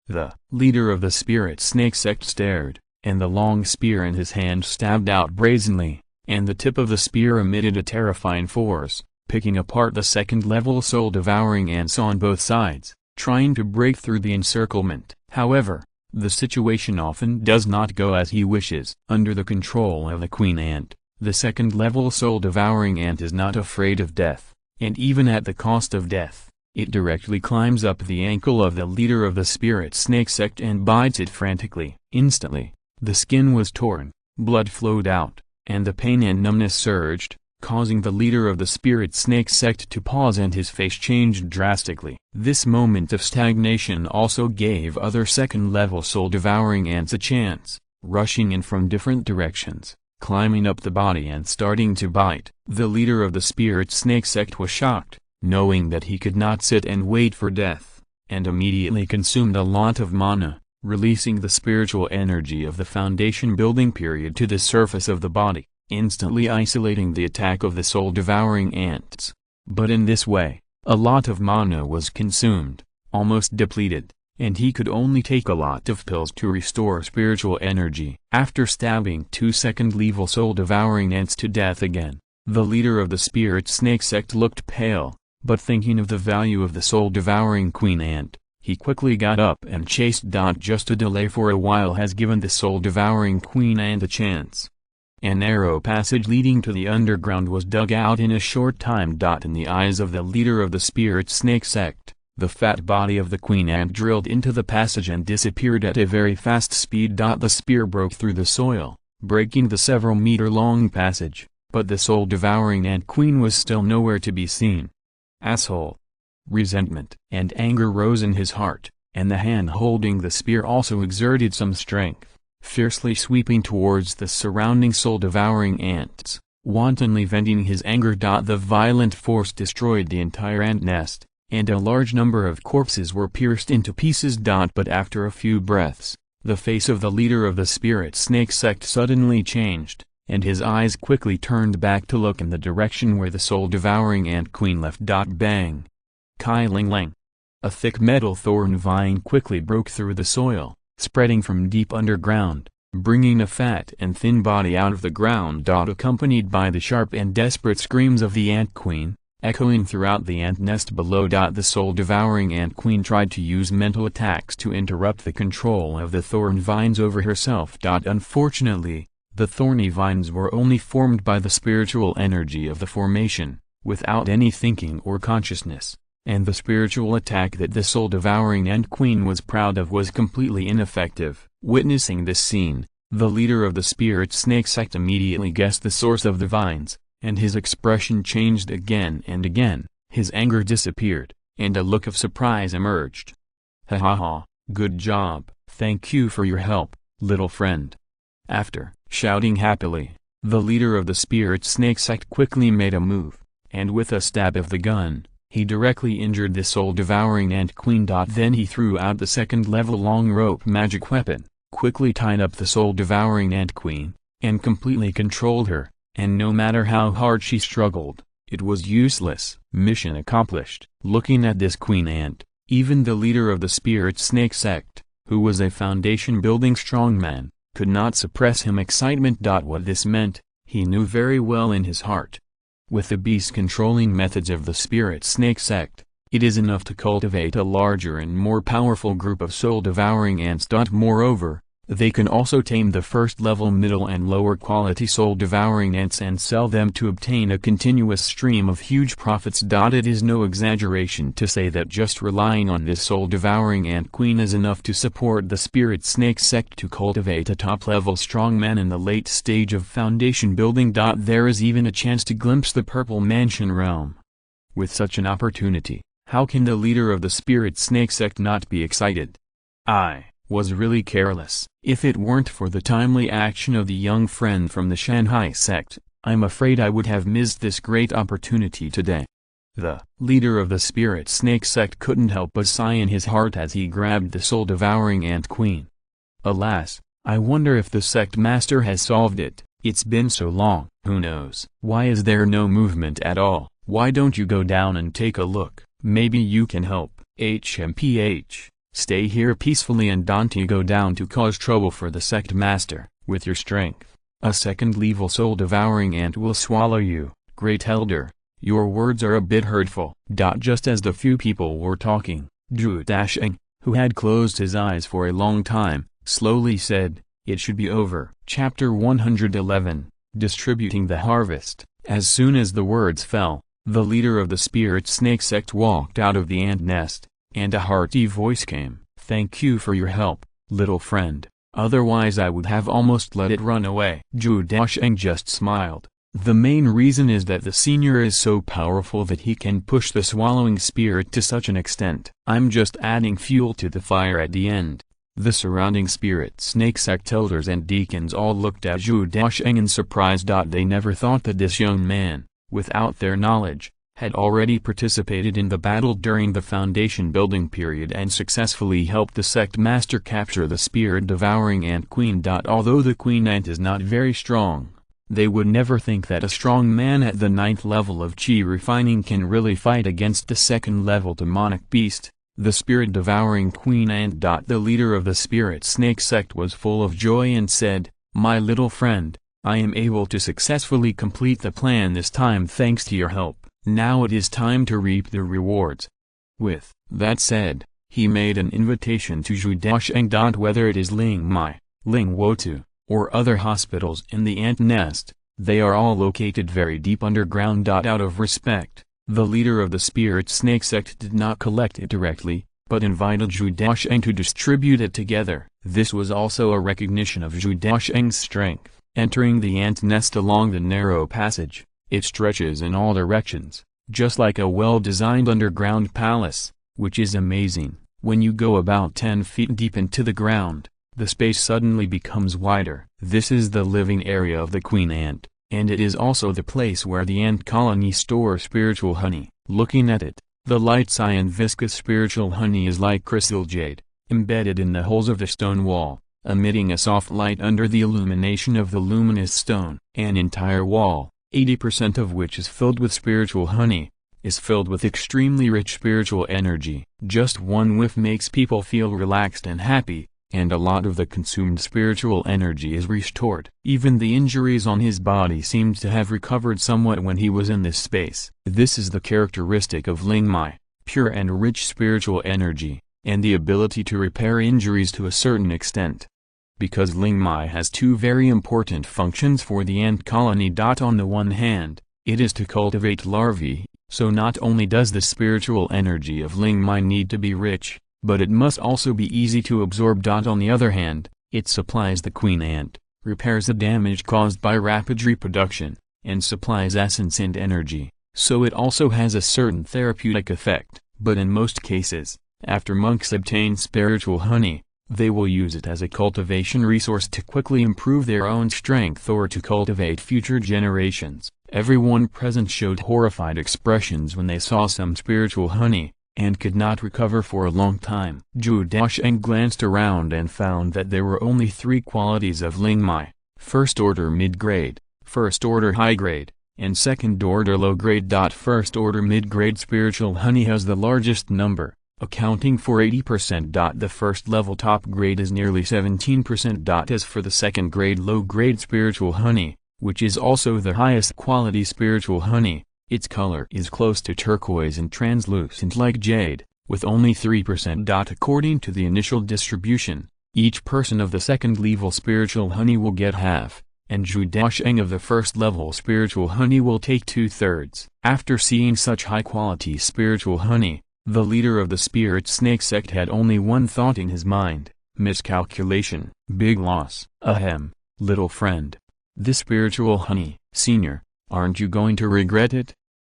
The leader of the spirit snake sect stared, and the long spear in his hand stabbed out brazenly, and the tip of the spear emitted a terrifying force, picking apart the second-level soul-devouring ants on both sides, trying to break through the encirclement. However, the situation often does not go as he wishes. Under the control of the queen ant, the second-level soul-devouring ant is not afraid of death, and even at the cost of death, it directly climbs up the ankle of the leader of the spirit snake sect and bites it frantically. Instantly, the skin was torn, blood flowed out, and the pain and numbness surged, causing the leader of the spirit snake sect to pause, and his face changed drastically. This moment of stagnation also gave other second-level soul-devouring ants a chance, rushing in from different directions, climbing up the body and starting to bite. The leader of the spirit snake sect was shocked, knowing that he could not sit and wait for death, and immediately consumed a lot of mana, releasing the spiritual energy of the Foundation building period to the surface of the body, instantly isolating the attack of the soul-devouring ants. But in this way, a lot of mana was consumed, almost depleted, and he could only take a lot of pills to restore spiritual energy. After stabbing 2 second-level soul-devouring ants to death again, the leader of the spirit snake sect looked pale, but thinking of the value of the soul-devouring queen ant, he quickly got up and chased. Just a delay for a while has given the soul-devouring queen ant a chance. An narrow passage leading to the underground was dug out in a short time. In the eyes of the leader of the spirit snake sect, the fat body of the queen ant drilled into the passage and disappeared at a very fast speed. The spear broke through the soil, breaking the several-meter-long passage, but the soul-devouring ant queen was still nowhere to be seen. Asshole! Resentment and anger rose in his heart, and the hand holding the spear also exerted some strength, fiercely sweeping towards the surrounding soul-devouring ants, wantonly venting his anger. The violent force destroyed the entire ant nest, and a large number of corpses were pierced into pieces. But after a few breaths, the face of the leader of the spirit snake sect suddenly changed, and his eyes quickly turned back to look in the direction where the soul-devouring ant queen left. Bang! Kai Ling Lang. A thick metal thorn vine quickly broke through the soil, spreading from deep underground, bringing a fat and thin body out of the ground. Accompanied by the sharp and desperate screams of the ant queen, echoing throughout the ant nest below. The soul-devouring ant queen tried to use mental attacks to interrupt the control of the thorn vines over herself. Unfortunately, The thorny vines were only formed by the spiritual energy of the formation, without any thinking or consciousness, and the spiritual attack that the soul-devouring Ant Queen was proud of was completely ineffective. Witnessing this scene, the leader of the spirit snake sect immediately guessed the source of the vines, and his expression changed again and again. His anger disappeared, and a look of surprise emerged. "Ha ha ha, good job, thank you for your help, little friend." After shouting happily, the leader of the spirit snake sect quickly made a move, and with a stab of the gun, he directly injured the soul-devouring Ant Queen. Then he threw out the second-level long rope magic weapon, quickly tied up the soul-devouring Ant Queen, and completely controlled her, and no matter how hard she struggled, it was useless. Mission accomplished. Looking at this queen ant, even the leader of the spirit snake sect, who was a foundation-building strongman, could not suppress his excitement. What this meant, he knew very well in his heart. With the beast-controlling methods of the spirit snake sect, it is enough to cultivate a larger and more powerful group of soul-devouring ants. Moreover, they can also tame the first-level, middle and lower-quality soul-devouring ants and sell them to obtain a continuous stream of huge profits. It is no exaggeration to say that just relying on this soul-devouring ant queen is enough to support the spirit snake sect to cultivate a top-level strongman in the late stage of foundation building. There is even a chance to glimpse the purple mansion realm. With such an opportunity, how can the leader of the spirit snake sect not be excited? I was really careless. If it weren't for the timely action of the young friend from the Shanghai sect, I'm afraid I would have missed this great opportunity today. The leader of the spirit snake sect couldn't help but sigh in his heart as he grabbed the soul-devouring ant queen. Alas, I wonder if the sect master has solved it. It's been so long. Who knows? Why is there no movement at all? Why don't you go down and take a look? Maybe you can help. HMPH. Stay here peacefully and don't go down to cause trouble for the sect master. With your strength, a second-level soul-devouring ant will swallow you. Great Elder, your words are a bit hurtful. Just as the few people were talking, Zhou Daocheng, who had closed his eyes for a long time, slowly said, "It should be over." Chapter 111, Distributing the Harvest. As soon as the words fell, the leader of the spirit snake sect walked out of the ant nest, and a hearty voice came. "Thank you for your help, little friend, otherwise I would have almost let it run away." Zhou Daocheng just smiled. The main reason is that the senior is so powerful that he can push the swallowing spirit to such an extent. I'm just adding fuel to the fire at the end. The surrounding spirit snake sect elders and deacons all looked at Zhou Daocheng in surprise. They never thought that this young man, without their knowledge, had already participated in the battle during the foundation building period and successfully helped the sect master capture the spirit-devouring ant queen. Although the queen ant is not very strong, they would never think that a strong man at the 9th level of chi refining can really fight against the 2nd-level demonic beast, the spirit-devouring queen ant. The leader of the spirit snake sect was full of joy and said, "My little friend, I am able to successfully complete the plan this time thanks to your help. Now it is time to reap the rewards." With that said, he made an invitation to Zhou Daocheng. Whether it is Ling Mai, Ling Wotu, or other hospitals in the ant nest, they are all located very deep underground. Out of respect, the leader of the spirit snake sect did not collect it directly, but invited Zhou Daocheng to distribute it together. This was also a recognition of Zhou Daocheng's strength. Entering the ant nest along the narrow passage, it stretches in all directions, just like a well-designed underground palace, which is amazing. When you go about 10 feet deep into the ground, the space suddenly becomes wider. This is the living area of the queen ant, and it is also the place where the ant colony store spiritual honey. Looking at it, the light cyan viscous spiritual honey is like crystal jade, embedded in the holes of the stone wall, emitting a soft light under the illumination of the luminous stone. An entire wall, 80% of which is filled with spiritual honey, is filled with extremely rich spiritual energy. Just one whiff makes people feel relaxed and happy, and a lot of the consumed spiritual energy is restored. Even the injuries on his body seemed to have recovered somewhat when he was in this space. This is the characteristic of Ling Mai, pure and rich spiritual energy, and the ability to repair injuries to a certain extent. because Lingmai has two very important functions for the ant colony. On the one hand, it is to cultivate larvae, so not only does the spiritual energy of Lingmai need to be rich, but it must also be easy to absorb. On the other hand, it supplies the queen ant, repairs the damage caused by rapid reproduction, and supplies essence and energy, so it also has a certain therapeutic effect. But in most cases, after monks obtain spiritual honey, they will use it as a cultivation resource to quickly improve their own strength or to cultivate future generations. Everyone present showed horrified expressions when they saw some spiritual honey, and could not recover for a long time. Zhou Daocheng glanced around and found that there were only three qualities of Lingmai: first order mid-grade, first order high-grade, and second order low-grade. First order mid-grade spiritual honey has the largest number, accounting for 80%. The first level top grade is nearly 17%. As for the second grade low-grade spiritual honey, which is also the highest quality spiritual honey, its color is close to turquoise and translucent like jade, with only 3%. According to the initial distribution, each person of the second level spiritual honey will get half, and Zhou Daocheng of the first level spiritual honey will take 2/3. After seeing such high-quality spiritual honey, the leader of the spirit snake sect had only one thought in his mind: miscalculation, big loss. Ahem, little friend. This spiritual honey, senior, aren't you going to regret it?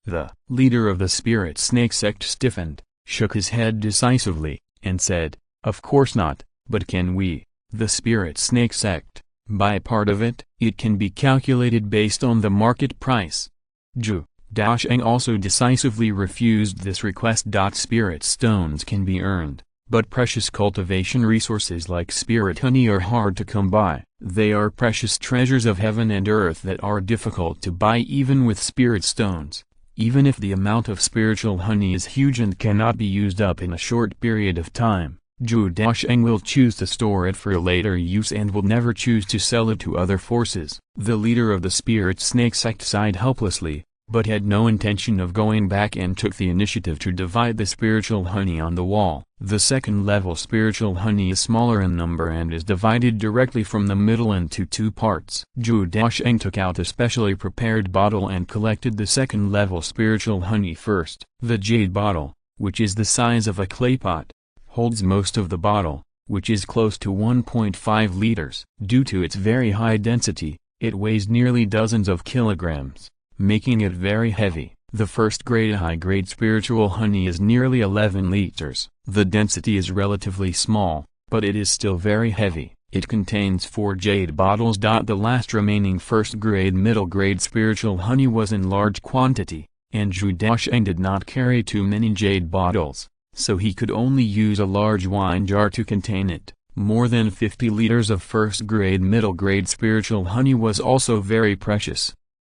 The leader of the spirit snake sect stiffened, shook his head decisively, and said, of course not, but can we, the spirit snake sect, buy part of it? It can be calculated based on the market price. Zhou Daocheng also decisively refused this request. Spirit stones can be earned, but precious cultivation resources like spirit honey are hard to come by. They are precious treasures of heaven and earth that are difficult to buy even with spirit stones, even if the amount of spiritual honey is huge and cannot be used up in a short period of time. Zhou Daocheng will choose to store it for later use and will never choose to sell it to other forces. The leader of the spirit snake sect sighed helplessly, but had no intention of going back and took the initiative to divide the spiritual honey on the wall. The second level spiritual honey is smaller in number and is divided directly from the middle into two parts. Zhou Daocheng took out a specially prepared bottle and collected the second level spiritual honey first. The jade bottle, which is the size of a clay pot, holds most of the bottle, which is close to 1.5 liters. Due to its very high density, it weighs nearly dozens of kilograms, making it very heavy. The first grade high-grade spiritual honey is nearly 11 liters. The density is relatively small, but it is still very heavy. It contains 4 jade bottles. The last remaining first-grade middle-grade spiritual honey was in large quantity, and Zhou Daocheng did not carry too many jade bottles, so he could only use a large wine jar to contain it. More than 50 liters of first-grade middle-grade spiritual honey was also very precious.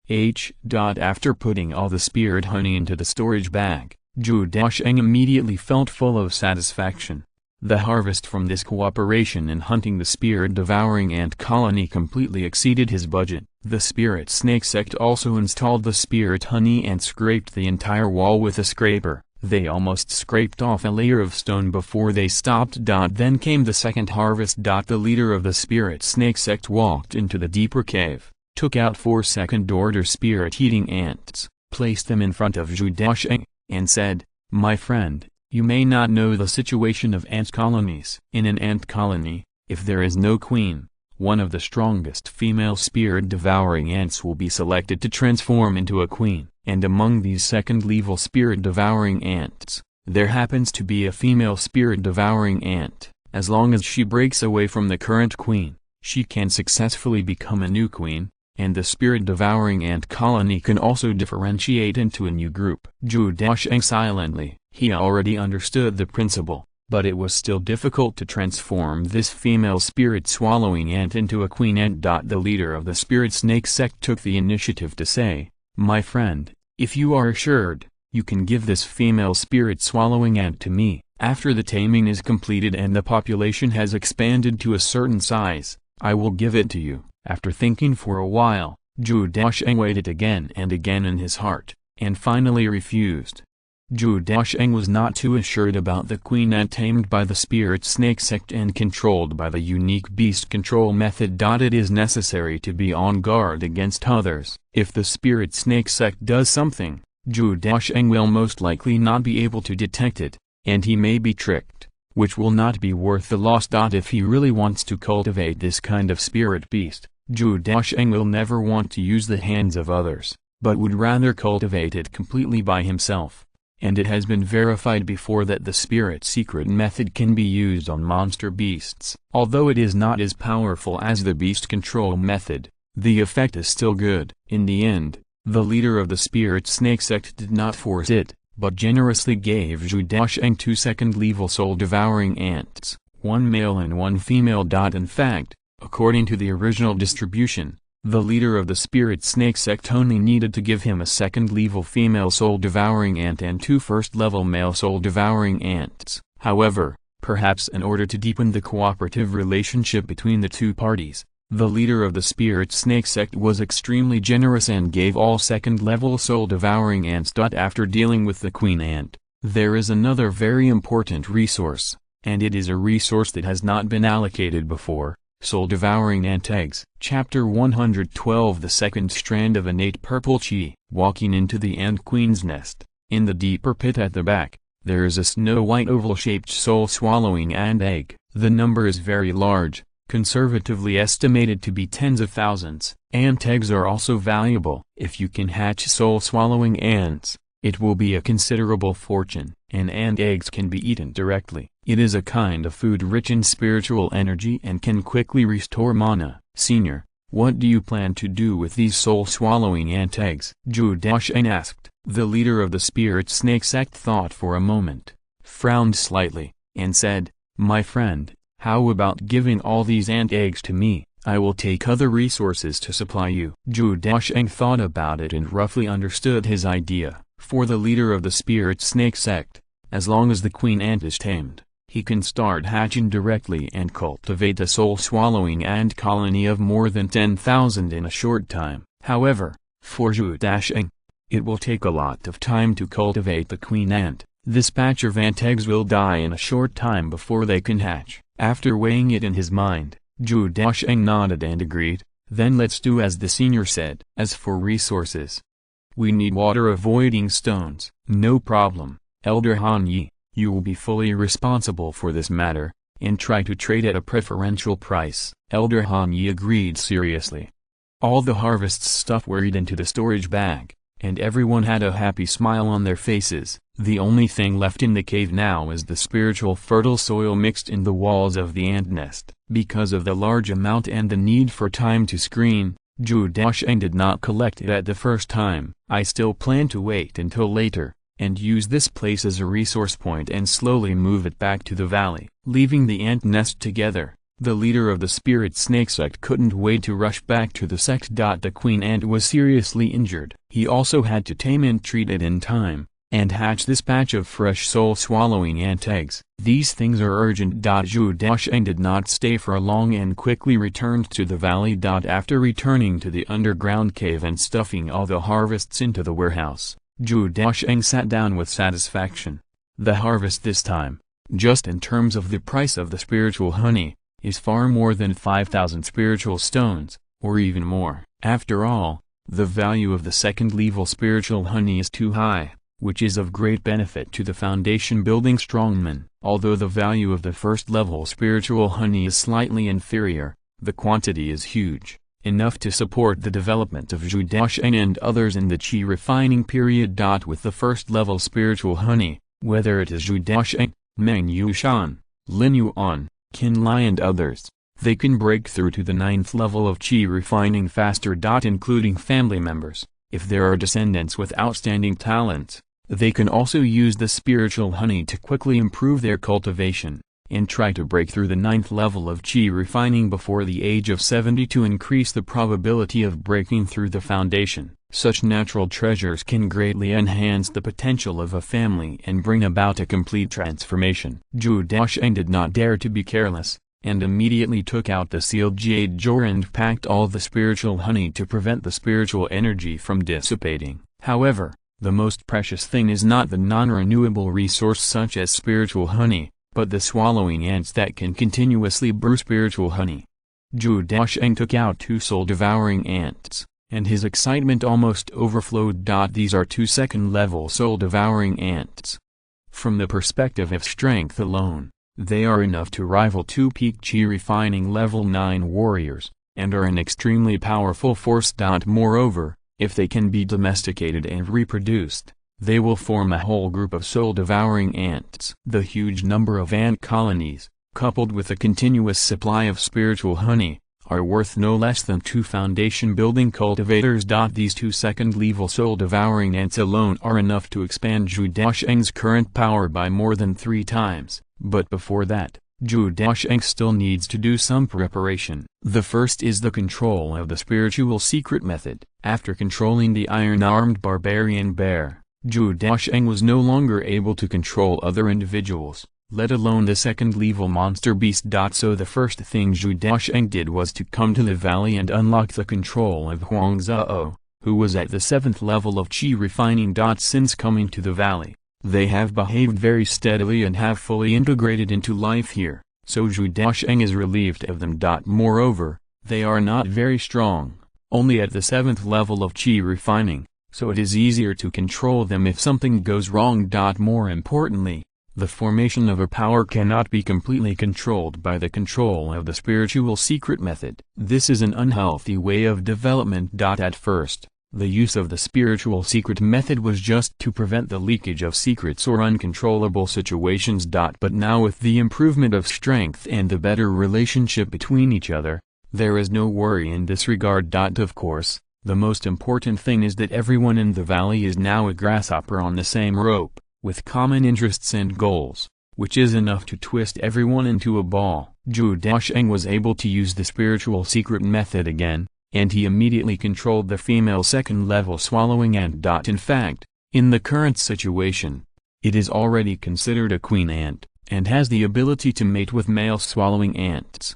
After putting all the spirit honey into the storage bag, Zhou Daocheng immediately felt full of satisfaction. The harvest from this cooperation in hunting the spirit-devouring ant colony completely exceeded his budget. The spirit snake sect also installed the spirit honey and scraped the entire wall with a scraper. They almost scraped off a layer of stone before they stopped. Then came the second harvest. The leader of the spirit snake sect walked into the deeper cave, took out 4 second-order spirit-eating ants, placed them in front of Zhou Daocheng, and said, my friend, you may not know the situation of ant colonies. In an ant colony, if there is no queen, one of the strongest female spirit-devouring ants will be selected to transform into a queen. And among these second-level spirit-devouring ants, there happens to be a female spirit-devouring ant. As long as she breaks away from the current queen, she can successfully become a new queen, and the spirit-devouring ant colony can also differentiate into a new group. Zhou Daocheng silently, he already understood the principle, but it was still difficult to transform this female spirit-swallowing ant into a queen ant. The leader of the spirit snake sect took the initiative to say, my friend, if you are assured, you can give this female spirit-swallowing ant to me. After the taming is completed and the population has expanded to a certain size, I will give it to you. After thinking for a while, Zhou Daocheng weighed it again and again in his heart, and finally refused. Zhou Daocheng was not too assured about the queen ant tamed by the spirit snake sect and controlled by the unique beast control method. It is necessary to be on guard against others. If the spirit snake sect does something, Zhou Daocheng will most likely not be able to detect it, and he may be tricked, which will not be worth the loss. If he really wants to cultivate this kind of spirit beast, Zhou Daocheng will never want to use the hands of others, but would rather cultivate it completely by himself. And it has been verified before that the spirit secret method can be used on monster beasts. Although it is not as powerful as the beast control method, the effect is still good. In the end, the leader of the spirit snake sect did not force it, but generously gave Zhou Daocheng 2 second-level soul-devouring ants, 1 male and 1 female. In fact, according to the original distribution, the leader of the spirit snake sect only needed to give him a second-level female soul-devouring ant and 2 first-level male soul-devouring ants. However, perhaps in order to deepen the cooperative relationship between the two parties, the leader of the spirit snake sect was extremely generous and gave all second-level soul-devouring ants. After dealing with the queen ant, there is another very important resource, and it is a resource that has not been allocated before. Soul-devouring ant eggs. Chapter 112. The second strand of innate purple chi. Walking into the ant queen's nest, in the deeper pit at the back, there is a snow-white oval-shaped soul-swallowing ant egg. The number is very large, conservatively estimated to be tens of thousands. Ant eggs are also valuable. If you can hatch soul-swallowing ants, it will be a considerable fortune. And ant eggs can be eaten directly. It is a kind of food rich in spiritual energy and can quickly restore mana. Senior, what do you plan to do with these soul-swallowing ant eggs? Zhou Daocheng asked. The leader of the spirit snake sect thought for a moment, frowned slightly, and said, "My friend, how about giving all these ant eggs to me? I will take other resources to supply you." Zhou Daocheng thought about it and roughly understood his idea. For the leader of the spirit snake sect, as long as the queen ant is tamed, he can start hatching directly and cultivate a soul-swallowing ant colony of more than 10,000 in a short time. However, for Zhou Daocheng, it will take a lot of time to cultivate the queen ant. This batch of ant eggs will die in a short time before they can hatch. After weighing it in his mind, Zhou Daocheng nodded and agreed. Then let's do as the senior said. As for resources, we need water-avoiding stones. No problem, Elder Han Yi, you will be fully responsible for this matter, and try to trade at a preferential price. Elder Han Yi agreed seriously. All the harvest stuff worried into the storage bag, and everyone had a happy smile on their faces. The only thing left in the cave now is the spiritual fertile soil mixed in the walls of the ant nest. Because of the large amount and the need for time to screen, Zhou Daocheng did not collect it at the first time. I still plan to wait until later, and use this place as a resource point and slowly move it back to the valley. Leaving the ant nest together, the leader of the spirit snake sect couldn't wait to rush back to the sect. The queen ant was seriously injured. He also had to tame and treat it in time, and hatch this batch of fresh soul-swallowing ant eggs. These things are urgent. Zhou Daocheng did not stay for long and quickly returned to the valley. After returning to the underground cave and stuffing all the harvests into the warehouse, Zhou Daocheng sat down with satisfaction. The harvest this time, just in terms of the price of the spiritual honey, is far more than 5,000 spiritual stones, or even more. After all, the value of the second-level spiritual honey is too high, which is of great benefit to the foundation-building strongman. Although the value of the first-level spiritual honey is slightly inferior, the quantity is huge, enough to support the development of Zhou Daocheng and others in the qi refining period. With the first-level spiritual honey, whether it is Zhou Daocheng, Meng Yushan, Lin Yuan, Qin Lai and others, they can break through to the 9th level of qi refining faster. Including family members, if there are descendants with outstanding talents, they can also use the spiritual honey to quickly improve their cultivation, and try to break through the 9th level of qi refining before the age of 70 to increase the probability of breaking through the foundation. Such natural treasures can greatly enhance the potential of a family and bring about a complete transformation. Zhou Daocheng did not dare to be careless, and immediately took out the sealed jade jar and packed all the spiritual honey to prevent the spiritual energy from dissipating. However, The most precious thing is not the non-renewable resource such as spiritual honey, but the swallowing ants that can continuously brew spiritual honey. Zhou Daocheng took out 2 soul-devouring ants, and his excitement almost overflowed. These are 2 second-level soul-devouring ants. From the perspective of strength alone, they are enough to rival 2 peak chi-refining level 9 warriors, and are an extremely powerful force. Moreover, if they can be domesticated and reproduced, they will form a whole group of soul-devouring ants. The huge number of ant colonies, coupled with a continuous supply of spiritual honey, are worth no less than 2 foundation-building cultivators. These 2 second-level soul-devouring ants alone are enough to expand Zhou Daocheng's current power by more than 3 times, but before that, Zhou Daocheng still needs to do some preparation. The first is the control of the spiritual secret method. After controlling the iron-armed barbarian bear, Zhou Daocheng was no longer able to control other individuals, let alone the second-level monster beast. So the first thing Zhou Daocheng did was to come to the valley and unlock the control of Huang Zhao, who was at the 7th level of Qi refining. Since coming to the valley, they have behaved very steadily and have fully integrated into life here, so Zhou Daocheng is relieved of them. Moreover, they are not very strong, only at the 7th level of Qi refining, so it is easier to control them if something goes wrong. More importantly, the formation of a power cannot be completely controlled by the control of the spiritual secret method. This is an unhealthy way of development. At first, the use of the spiritual secret method was just to prevent the leakage of secrets or uncontrollable situations. But now with the improvement of strength and the better relationship between each other, there is no worry in this regard. Of course, the most important thing is that everyone in the valley is now a grasshopper on the same rope, with common interests and goals, which is enough to twist everyone into a ball. Zhou Daocheng was able to use the spiritual secret method again, and he immediately controlled the female second-level swallowing ant. In fact, in the current situation, it is already considered a queen ant, and has the ability to mate with male swallowing ants.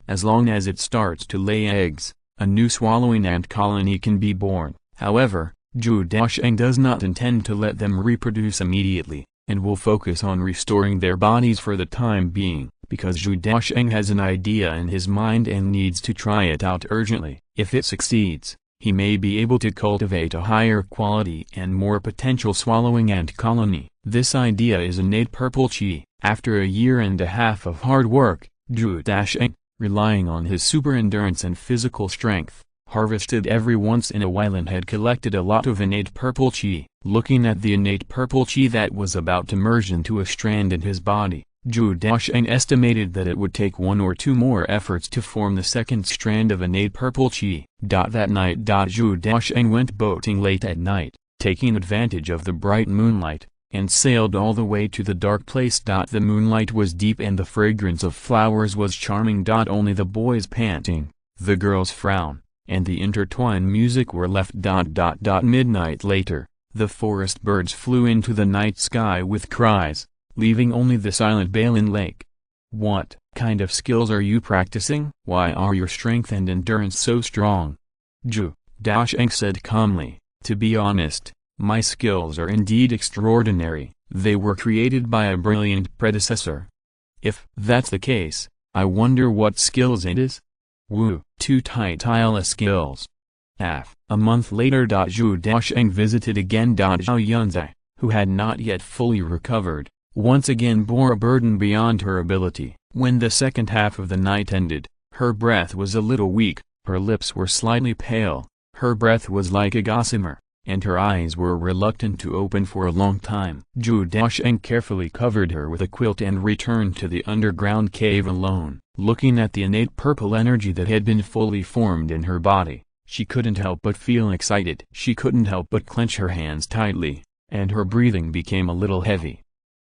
As long as it starts to lay eggs, a new swallowing ant colony can be born. However, Zhou Daocheng does not intend to let them reproduce immediately, and will focus on restoring their bodies for the time being, because Zhou Daocheng has an idea in his mind and needs to try it out urgently. If it succeeds, he may be able to cultivate a higher quality and more potential swallowing ant colony. This idea is innate purple qi. After a year and a half of hard work, Zhou Daocheng, relying on his super endurance and physical strength, harvested every once in a while and had collected a lot of innate purple qi. Looking at the innate purple qi that was about to merge into a strand in his body, Zhou Daocheng estimated that it would take 1 or 2 more efforts to form the second strand of innate purple qi. That night, Zhou Daocheng went boating late at night, taking advantage of the bright moonlight, and sailed all the way to the dark place. The moonlight was deep and the fragrance of flowers was charming. Only the boys panting, the girls frown, and the intertwined music were left. Midnight later, the forest birds flew into the night sky with cries, leaving only the silent Balin Lake. What kind of skills are you practicing? Why are your strength and endurance so strong? Zhou Daocheng said calmly, to be honest, my skills are indeed extraordinary. They were created by a brilliant predecessor. If that's the case, I wonder what skills it is? Wu, 2 Taitila skills. A month later, Zhou Daocheng visited again. Zhao Yunzhi, who had not yet fully recovered, once again bore a burden beyond her ability. When the second half of the night ended, her breath was a little weak, her lips were slightly pale, her breath was like a gossamer, and her eyes were reluctant to open for a long time. Zhou Daocheng carefully covered her with a quilt and returned to the underground cave alone. Looking at the innate purple energy that had been fully formed in her body, she couldn't help but feel excited. She couldn't help but clench her hands tightly, and her breathing became a little heavy.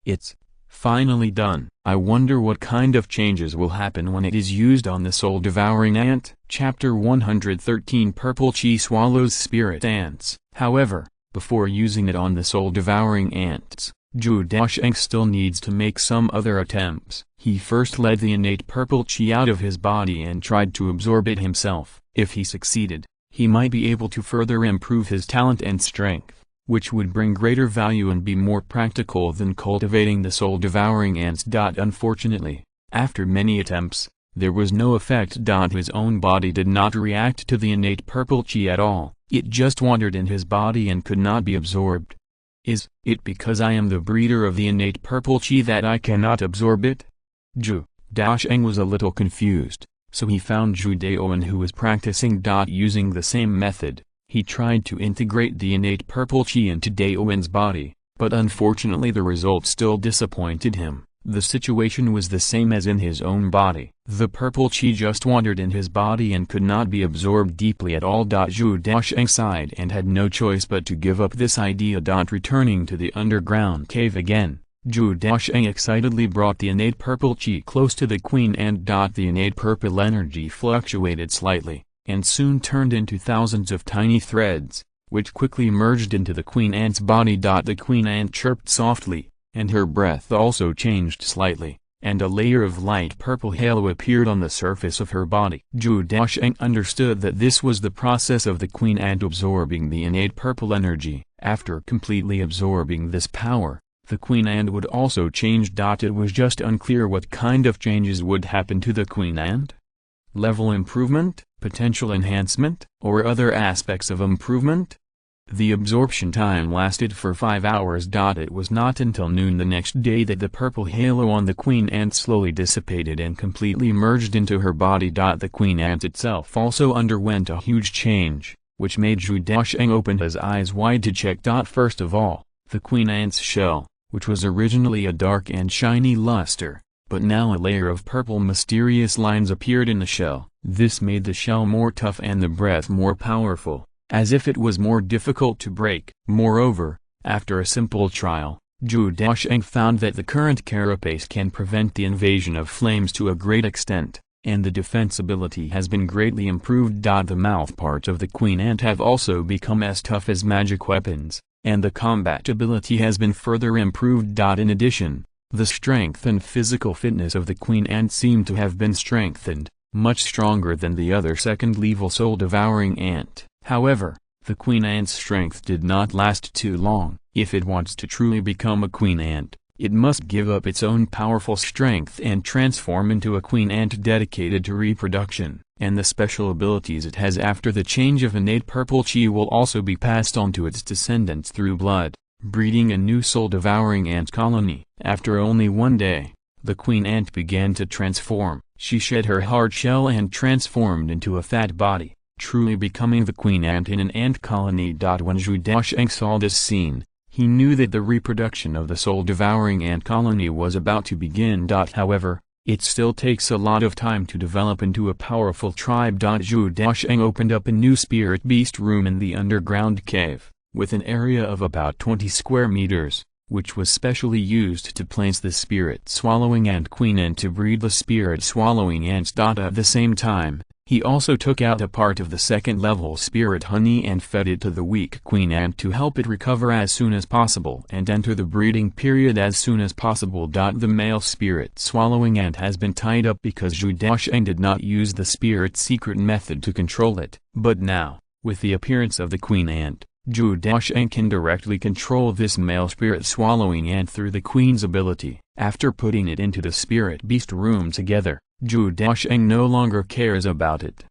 It's finally done. I wonder what kind of changes will happen when it is used on the soul-devouring ant. Chapter 113 Purple Qi swallows spirit ants. However, before using it on the soul-devouring ants, Zhou Daocheng still needs to make some other attempts. He first led the innate purple qi out of his body and tried to absorb it himself. If he succeeded, he might be able to further improve his talent and strength. which would bring greater value and be more practical than cultivating the soul-devouring ants. Unfortunately, after many attempts, there was no effect. His own body did not react to the innate purple chi at all, it just wandered in his body and could not be absorbed. Is it because I am the breeder of the innate purple chi that I cannot absorb it? Zhou Daocheng was a little confused, so he found Zhou Daocheng, who was practicing. Using the same method, he tried to integrate the innate purple chi into Daocheng's body, but unfortunately the result still disappointed him. The situation was the same as in his own body. The purple chi just wandered in his body and could not be absorbed deeply at all. Zhou Daocheng sighed and had no choice but to give up this idea. Returning to the underground cave again, Zhou Daocheng excitedly brought the innate purple chi close to the queen ant. The innate purple energy fluctuated slightly, and soon turned into thousands of tiny threads, which quickly merged into the queen ant's body. The queen ant chirped softly, and her breath also changed slightly, and a layer of light purple halo appeared on the surface of her body. Zhou Daocheng understood that this was the process of the queen ant absorbing the innate purple energy. After completely absorbing this power, the queen ant would also change. It was just unclear what kind of changes would happen to the queen ant. Level improvement, potential enhancement, or other aspects of improvement? The absorption time lasted for 5 hours. It was not until noon the next day that the purple halo on the queen ant slowly dissipated and completely merged into her body. The queen ant itself also underwent a huge change, which made Zhou Daocheng open his eyes wide to check. First of all, the queen ant's shell, which was originally a dark and shiny luster, but now a layer of purple mysterious lines appeared in the shell. This made the shell more tough and the breath more powerful, as if it was more difficult to break. Moreover, after a simple trial, Zhou Daocheng found that the current carapace can prevent the invasion of flames to a great extent, and the defensibility has been greatly improved. The mouth parts of the queen ant have also become as tough as magic weapons, and the combat ability has been further improved. In addition, the strength and physical fitness of the queen ant seem to have been strengthened, much stronger than the other second-level soul-devouring ant. However, the queen ant's strength did not last too long. If it wants to truly become a queen ant, it must give up its own powerful strength and transform into a queen ant dedicated to reproduction, and the special abilities it has after the change of innate purple chi will also be passed on to its descendants through blood, breeding a new soul-devouring ant colony. After only 1 day, the queen ant began to transform. She shed her hard shell and transformed into a fat body, truly becoming the queen ant in an ant colony. When Zhou Daocheng saw this scene, he knew that the reproduction of the soul-devouring ant colony was about to begin. However, it still takes a lot of time to develop into a powerful tribe. Zhou Daocheng opened up a new spirit beast room in the underground cave, with an area of about 20 square meters, which was specially used to place the spirit-swallowing ant queen and to breed the spirit-swallowing ants. At the same time, he also took out a part of the second-level spirit honey and fed it to the weak queen ant to help it recover as soon as possible and enter the breeding period as soon as possible. The male spirit-swallowing ant has been tied up because Zhou Daocheng did not use the spirit secret method to control it. But now, with the appearance of the queen ant, Zhou Daocheng can directly control this male spirit-swallowing ant through the queen's ability. After putting it into the spirit beast room together, Zhou Daocheng no longer cares about it.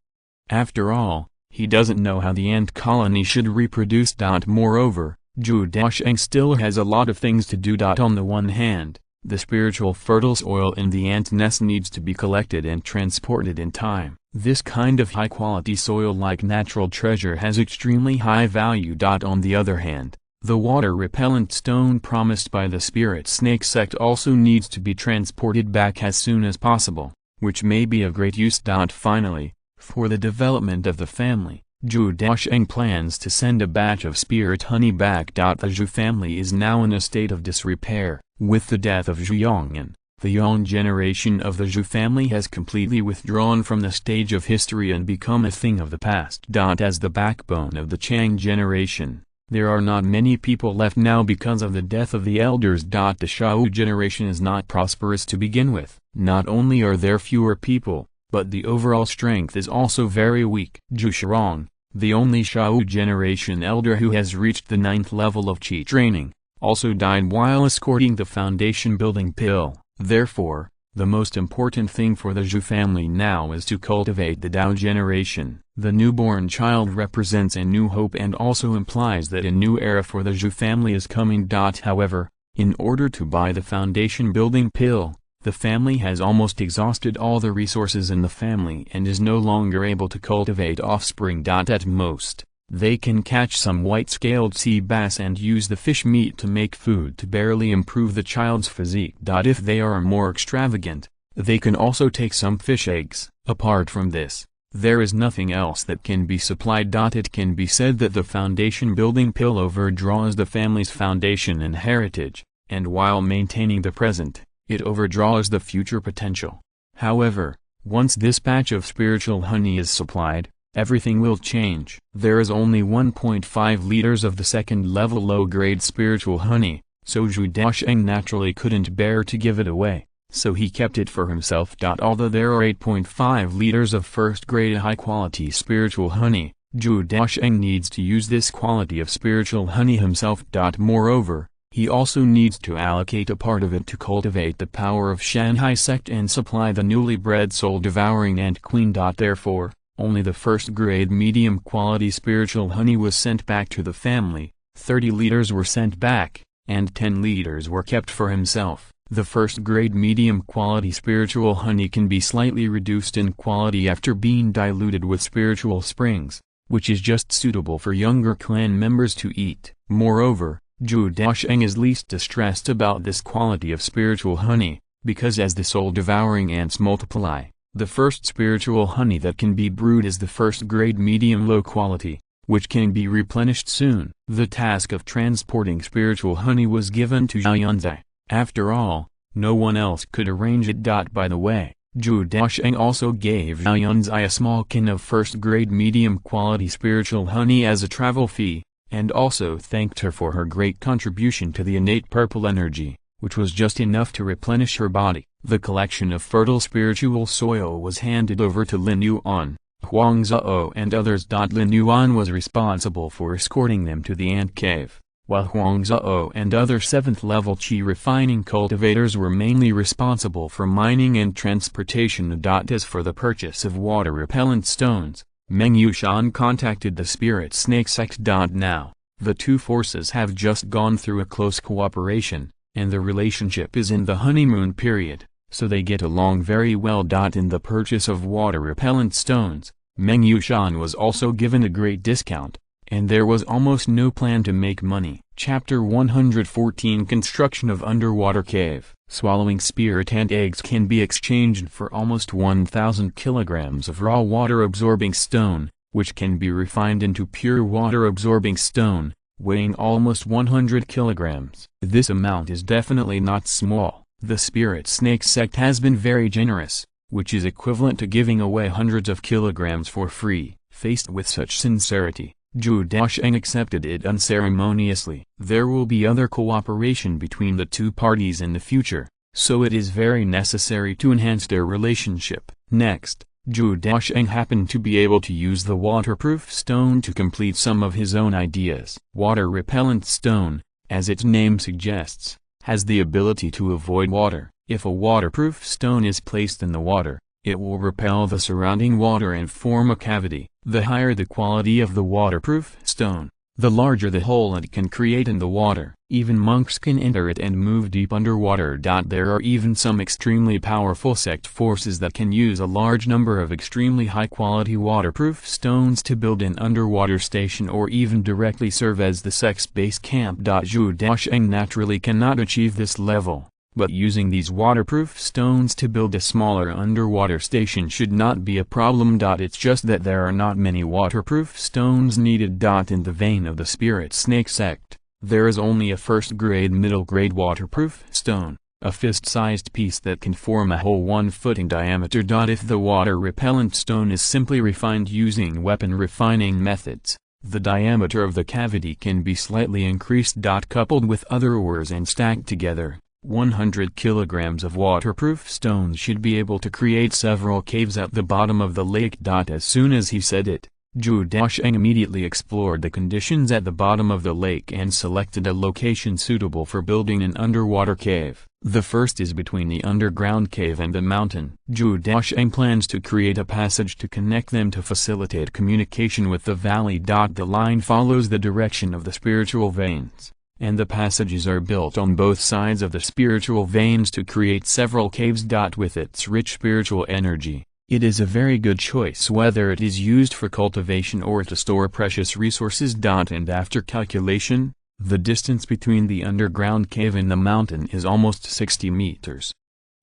After all, he doesn't know how the ant colony should reproduce. Moreover, Zhou Daocheng still has a lot of things to do. On the one hand, the spiritual fertile soil in the ant nest needs to be collected and transported in time. This kind of high-quality soil-like natural treasure has extremely high value. On the other hand, the water-repellent stone promised by the spirit snake sect also needs to be transported back as soon as possible, which may be of great use. Finally, for the development of the family, Zhou Daocheng plans to send a batch of spirit honey back. The Zhou family is now in a state of disrepair. With the death of Zhou Yongyan, the young generation of the Zhou family has completely withdrawn from the stage of history and become a thing of the past. As the backbone of the Chang generation, there are not many people left now because of the death of the elders. The Shao generation is not prosperous to begin with. Not only are there fewer people, but the overall strength is also very weak. Zhou Shirong, the only Zhao generation elder who has reached the 9th level of Qi training, also died while escorting the foundation building pill. Therefore, the most important thing for the Zhou family now is to cultivate the Dao generation. The newborn child represents a new hope and also implies that a new era for the Zhou family is coming. However, in order to buy the foundation building pill, the family has almost exhausted all the resources in the family and is no longer able to cultivate offspring. At most, they can catch some white-scaled sea bass and use the fish meat to make food to barely improve the child's physique. If they are more extravagant, they can also take some fish eggs. Apart from this, there is nothing else that can be supplied. It can be said that the foundation building pill overdraws the family's foundation and heritage, and while maintaining the present, it overdraws the future potential. However, once this batch of spiritual honey is supplied, everything will change. There is only 1.5 liters of the second-level low-grade spiritual honey, so Zhou Daocheng naturally couldn't bear to give it away, so he kept it for himself. Although there are 8.5 liters of first-grade high-quality spiritual honey, Zhou Daocheng needs to use this quality of spiritual honey himself. Moreover, he also needs to allocate a part of it to cultivate the power of Shanghai sect and supply the newly bred soul-devouring ant queen. Therefore, only the first-grade medium-quality spiritual honey was sent back to the family, 30 liters were sent back, and 10 liters were kept for himself. The first-grade medium-quality spiritual honey can be slightly reduced in quality after being diluted with spiritual springs, which is just suitable for younger clan members to eat. Moreover, Zhou Daocheng is least distressed about this quality of spiritual honey, because as the soul-devouring ants multiply, the first spiritual honey that can be brewed is the first-grade medium-low quality, which can be replenished soon. The task of transporting spiritual honey was given to Zhao Yunzhi. After all, no one else could arrange it. By the way, Zhou Daocheng also gave Zhao Yunzhi a small can of first-grade medium-quality spiritual honey as a travel fee, and also thanked her for her great contribution to the innate purple energy, which was just enough to replenish her body. The collection of fertile spiritual soil was handed over to Lin Yuan, Huang Zhao and others. Lin Yuan was responsible for escorting them to the ant cave, while Huang Zhao and other 7th-level Qi refining cultivators were mainly responsible for mining and transportation. As for the purchase of water-repellent stones, Meng Yushan contacted the spirit snake sect. Now, the two forces have just gone through a close cooperation, and the relationship is in the honeymoon period, so they get along very well. In the purchase of water-repellent stones, Meng Yushan was also given a great discount, and there was almost no plan to make money. Chapter 114 Construction of Underwater Cave. Swallowing spirit ant eggs can be exchanged for almost 1,000 kilograms of raw water-absorbing stone, which can be refined into pure water-absorbing stone, weighing almost 100 kilograms. This amount is definitely not small. The spirit snake sect has been very generous, which is equivalent to giving away hundreds of kilograms for free. Faced with such sincerity, Zhou Daocheng accepted it unceremoniously. There will be other cooperation between the two parties in the future, so it is very necessary to enhance their relationship. Next, Zhou Daocheng happened to be able to use the waterproof stone to complete some of his own ideas. Water-repellent stone, as its name suggests, has the ability to avoid water. If a waterproof stone is placed in the water, it will repel the surrounding water and form a cavity. The higher the quality of the waterproof stone, the larger the hole it can create in the water. Even monks can enter it and move deep underwater. There are even some extremely powerful sect forces that can use a large number of extremely high-quality waterproof stones to build an underwater station or even directly serve as the sect's base camp. Zhou Daocheng naturally cannot achieve this level, but using these waterproof stones to build a smaller underwater station should not be a problem. It's just that there are not many waterproof stones needed. In the vein of the spirit snake sect, there is only a first-grade middle-grade waterproof stone, a fist-sized piece that can form a hole 1 foot in diameter. If the water-repellent stone is simply refined using weapon refining methods, the diameter of the cavity can be slightly increased. Coupled with other ores and stacked together, 100 kilograms of waterproof stones should be able to create several caves at the bottom of the lake. As soon as he said it, Zhou Daocheng immediately explored the conditions at the bottom of the lake and selected a location suitable for building an underwater cave. The first is between the underground cave and the mountain. Zhou Daocheng plans to create a passage to connect them to facilitate communication with the valley. The line follows the direction of the spiritual veins, and the passages are built on both sides of the spiritual veins to create several caves. With its rich spiritual energy, it is a very good choice whether it is used for cultivation or to store precious resources. And after calculation, the distance between the underground cave and the mountain is almost 60 meters.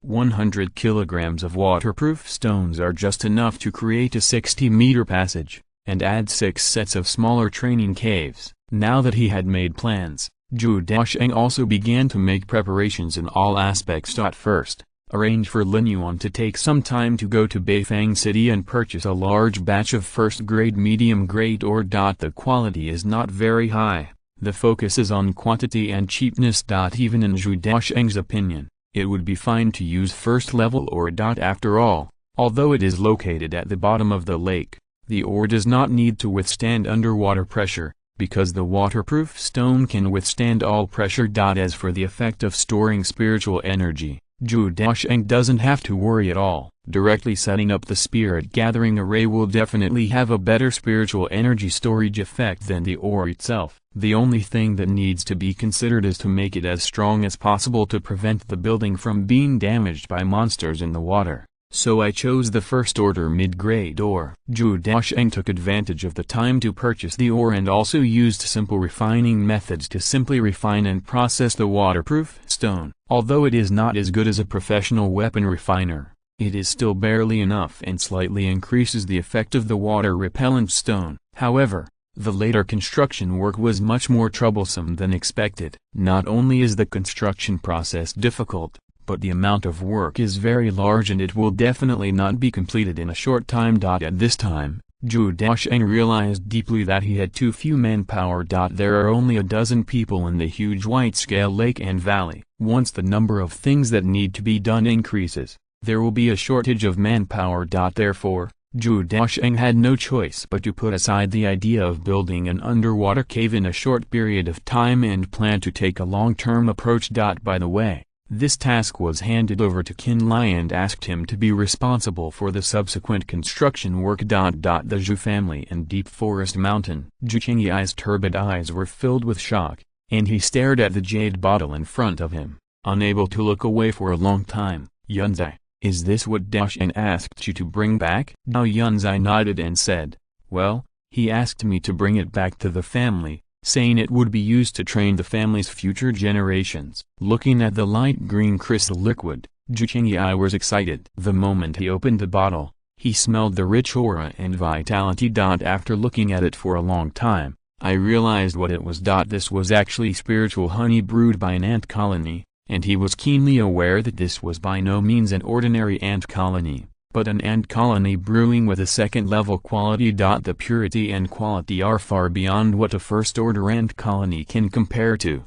100 kilograms of waterproof stones are just enough to create a 60-meter passage, and add 6 sets of smaller training caves. Now that he had made plans, Zhou Daocheng also began to make preparations in all aspects. First, arrange for Lin Yuan to take some time to go to Beifang City and purchase a large batch of first-grade medium-grade ore. The quality is not very high, the focus is on quantity and cheapness. Even in Zhou Daocheng's opinion, it would be fine to use first-level ore. After all, although it is located at the bottom of the lake, the ore does not need to withstand underwater pressure, because the waterproof stone can withstand all pressure. As for the effect of storing spiritual energy, Zhou Daocheng doesn't have to worry at all. Directly setting up the spirit gathering array will definitely have a better spiritual energy storage effect than the ore itself. The only thing that needs to be considered is to make it as strong as possible to prevent the building from being damaged by monsters in the water. So I chose the first order mid-grade ore. Zhou Daocheng took advantage of the time to purchase the ore and also used simple refining methods to simply refine and process the waterproof stone. Although it is not as good as a professional weapon refiner, it is still barely enough and slightly increases the effect of the water-repellent stone. However, the later construction work was much more troublesome than expected. Not only is the construction process difficult, but the amount of work is very large and it will definitely not be completed in a short time. At this time, Zhou Daocheng realized deeply that he had too few manpower. There are only a dozen people in the huge wide-scale lake and valley. Once the number of things that need to be done increases, there will be a shortage of manpower. Therefore, Zhou Daocheng had no choice but to put aside the idea of building an underwater cave in a short period of time and plan to take a long-term approach. By the way, this task was handed over to Qin Lai and asked him to be responsible for the subsequent construction work. The Zhou family and Deep Forest Mountain. Zhu Qingyai's turbid eyes were filled with shock, and he stared at the jade bottle in front of him, unable to look away for a long time. Yunzhi, is this what Daocheng asked you to bring back? Zhao Yunzhi nodded and said, well, he asked me to bring it back to the family, saying it would be used to train the family's future generations. Looking at the light green crystal liquid, Zhu Qingyai was excited. The moment he opened the bottle, he smelled the rich aura and vitality. After looking at it for a long time, I realized what it was. This was actually spiritual honey brewed by an ant colony, and he was keenly aware that this was by no means an ordinary ant colony, but an ant colony brewing with a second-level quality. The purity and quality are far beyond what a first-order ant colony can compare to.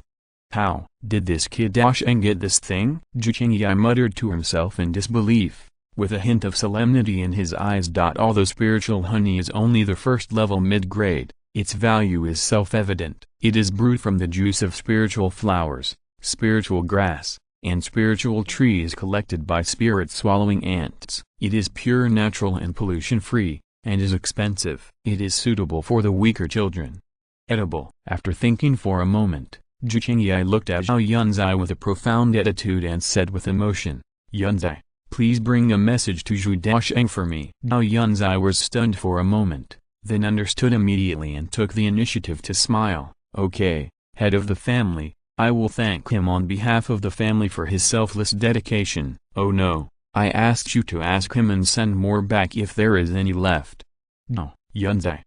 How did this kid Daocheng get this thing? Zhu Qingyai muttered to himself in disbelief, with a hint of solemnity in his eyes. Although spiritual honey is only the first-level mid-grade, its value is self-evident. It is brewed from the juice of spiritual flowers, spiritual grass, and spiritual trees collected by spirit-swallowing ants. It is pure, natural and pollution-free, and is expensive. It is suitable for the weaker children. Edible. After thinking for a moment, Zhu Qingyai looked at Zhao Yunzhi with a profound attitude and said with emotion, Yunzhi, please bring a message to Zhou Daocheng for me. Zhao Yunzhi was stunned for a moment, then understood immediately and took the initiative to smile. Okay, head of the family, I will thank him on behalf of the family for his selfless dedication. Oh no, I asked you to ask him and send more back if there is any left. No, Yunzhi.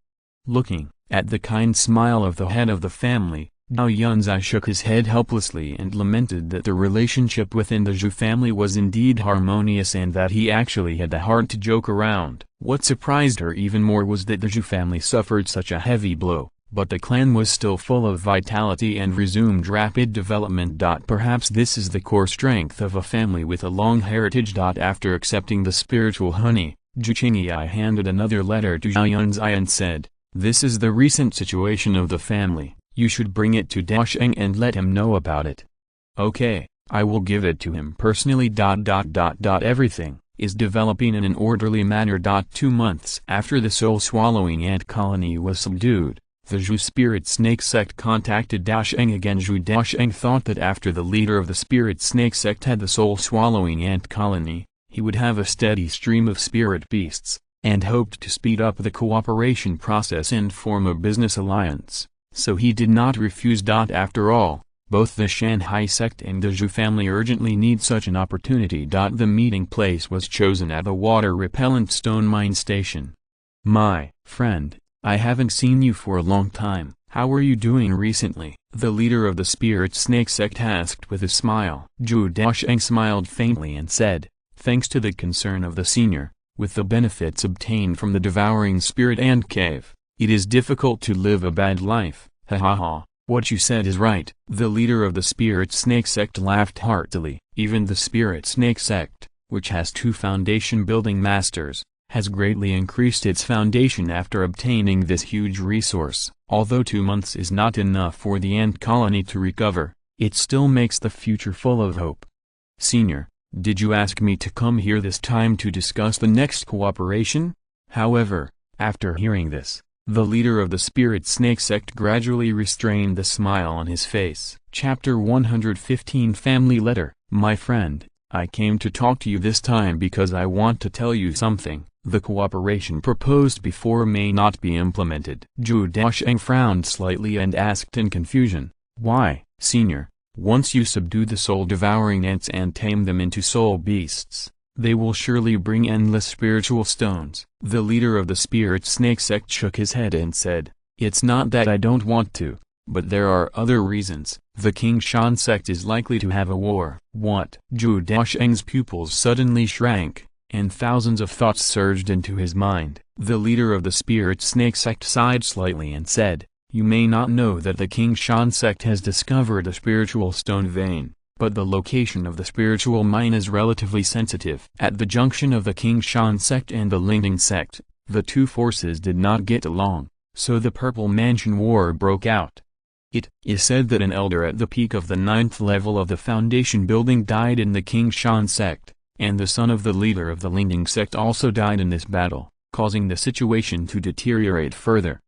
Looking at the kind smile of the head of the family, Zhao Yunzhi shook his head helplessly and lamented that the relationship within the Zhou family was indeed harmonious and that he actually had the heart to joke around. What surprised her even more was that the Zhou family suffered such a heavy blow, but the clan was still full of vitality and resumed rapid development. Perhaps this is the core strength of a family with a long heritage. After accepting the spiritual honey, Zhou Daocheng handed another letter to Zhao Yunzhi and said, "This is the recent situation of the family. You should bring it to Daocheng and let him know about it." "Okay, I will give it to him personally. Everything is developing in an orderly manner. 2 months after the soul-swallowing ant colony was subdued, the Zhou spirit snake sect contacted Daocheng again. Zhou Daocheng thought that after the leader of the spirit snake sect had the soul-swallowing ant colony, he would have a steady stream of spirit beasts, and hoped to speed up the cooperation process and form a business alliance, so he did not refuse. After all, both the Shanghai sect and the Zhou family urgently need such an opportunity. The meeting place was chosen at the water-repellent stone mine station. "My friend, I haven't seen you for a long time. How are you doing recently?" the leader of the spirit snake sect asked with a smile. Zhou Daocheng smiled faintly and said, "Thanks to the concern of the senior, with the benefits obtained from the devouring spirit ant cave, it is difficult to live a bad life. Ha ha ha. What you said is right." The leader of the spirit snake sect laughed heartily. Even the spirit snake sect, which has 2 foundation building masters, has greatly increased its foundation after obtaining this huge resource. Although 2 months is not enough for the ant colony to recover, it still makes the future full of hope. "Senior, did you ask me to come here this time to discuss the next cooperation?" However, after hearing this, the leader of the spirit snake sect gradually restrained the smile on his face. Chapter 115 Family Letter. "My friend, I came to talk to you this time because I want to tell you something. The cooperation proposed before may not be implemented." Zhou Daocheng frowned slightly and asked in confusion, "Why, senior? Once you subdue the soul-devouring ants and tame them into soul beasts, they will surely bring endless spiritual stones." The leader of the spirit snake sect shook his head and said, "It's not that I don't want to, but there are other reasons. The King Shan sect is likely to have a war." "What?" Zhou Daocheng's pupils suddenly shrank, and thousands of thoughts surged into his mind. The leader of the spirit snake sect sighed slightly and said, "You may not know that the King Shan sect has discovered a spiritual stone vein, but the location of the spiritual mine is relatively sensitive." At the junction of the King Shan sect and the Lingding sect, the 2 forces did not get along, so the Purple Mansion War broke out. It is said that an elder at the peak of the 9th level of the foundation building died in the King Shan sect, and the son of the leader of the Lingding sect also died in this battle, causing the situation to deteriorate further.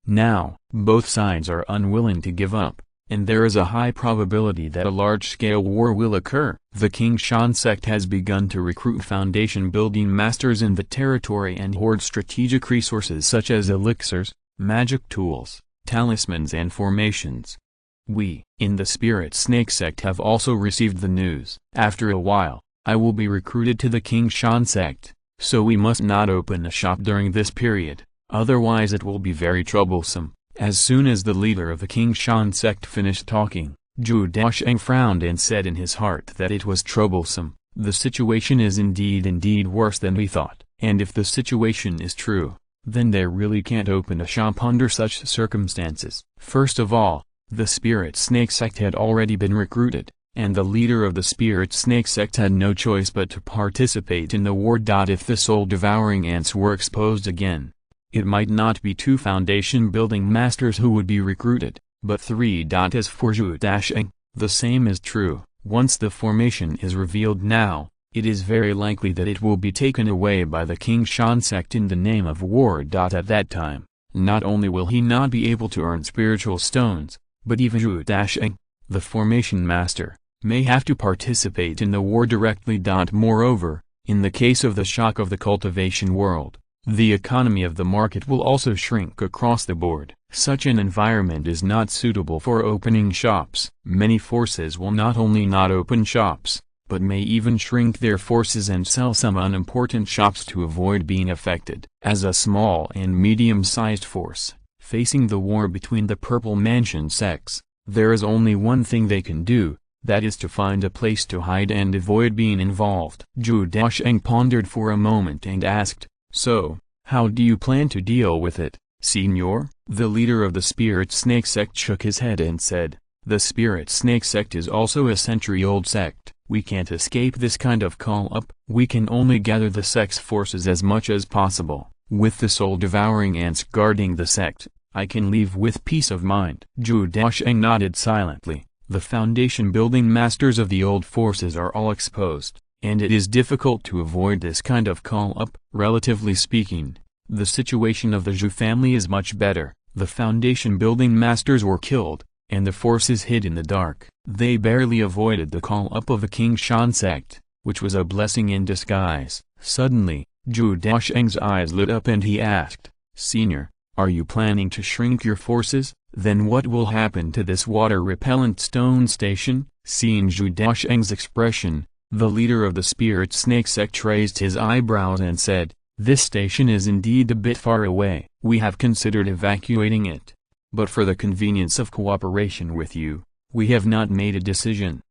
Now, both sides are unwilling to give up, and there is a high probability that a large-scale war will occur. The King Shan sect has begun to recruit foundation-building masters in the territory and hoard strategic resources such as elixirs, magic tools, talismans and formations. We, in the Spirit Snake sect, have also received the news. After a while, I will be recruited to the King Shan sect, so we must not open a shop during this period, otherwise it will be very troublesome. As soon as the leader of the King Shan sect finished talking, Zhou Daocheng frowned and said in his heart that it was troublesome. The situation is indeed worse than we thought, and if the situation is true, then they really can't open a shop under such circumstances. First of all, the Spirit Snake sect had already been recruited, and the leader of the Spirit Snake sect had no choice but to participate in the war. If the soul-devouring ants were exposed again, it might not be 2 foundation-building masters who would be recruited, but 3. As for Zhou Daocheng, the same is true. Once the formation is revealed now, it is very likely that it will be taken away by the King Shan sect in the name of war. At that time, not only will he not be able to earn spiritual stones, but even Zhou Daocheng, the formation master, may have to participate in the war directly. Moreover, in the case of the shock of the cultivation world, the economy of the market will also shrink across the board. Such an environment is not suitable for opening shops. Many forces will not only not open shops, but may even shrink their forces and sell some unimportant shops to avoid being affected. As a small and medium-sized force, facing the war between the Purple Mansion sects, there is only one thing they can do, that is to find a place to hide and avoid being involved. Zhou Daocheng pondered for a moment and asked, "So, how do you plan to deal with it, Signor?" The leader of the Spirit Snake sect shook his head and said, "The Spirit Snake sect is also a century-old sect, We can't escape this kind of call-up. We can only gather the sect's forces as much as possible. With the soul-devouring ants guarding the sect, I can leave with peace of mind." Zhou Daocheng nodded silently. The foundation-building masters of the old forces are all exposed, and it is difficult to avoid this kind of call-up. Relatively speaking, the situation of the Zhou family is much better. The foundation-building masters were killed, and the forces hid in the dark. They barely avoided the call-up of the King Shan sect, which was a blessing in disguise. Suddenly, Zhou Daocheng's eyes lit up and he asked, "Senior, are you planning to shrink your forces? Then what will happen to this water-repellent stone station?" Seeing Zhou Daocheng's expression, the leader of the Spirit Snake sect raised his eyebrows and said, "This station is indeed a bit far away. We have considered evacuating it. But for the convenience of cooperation with you, we have not made a decision.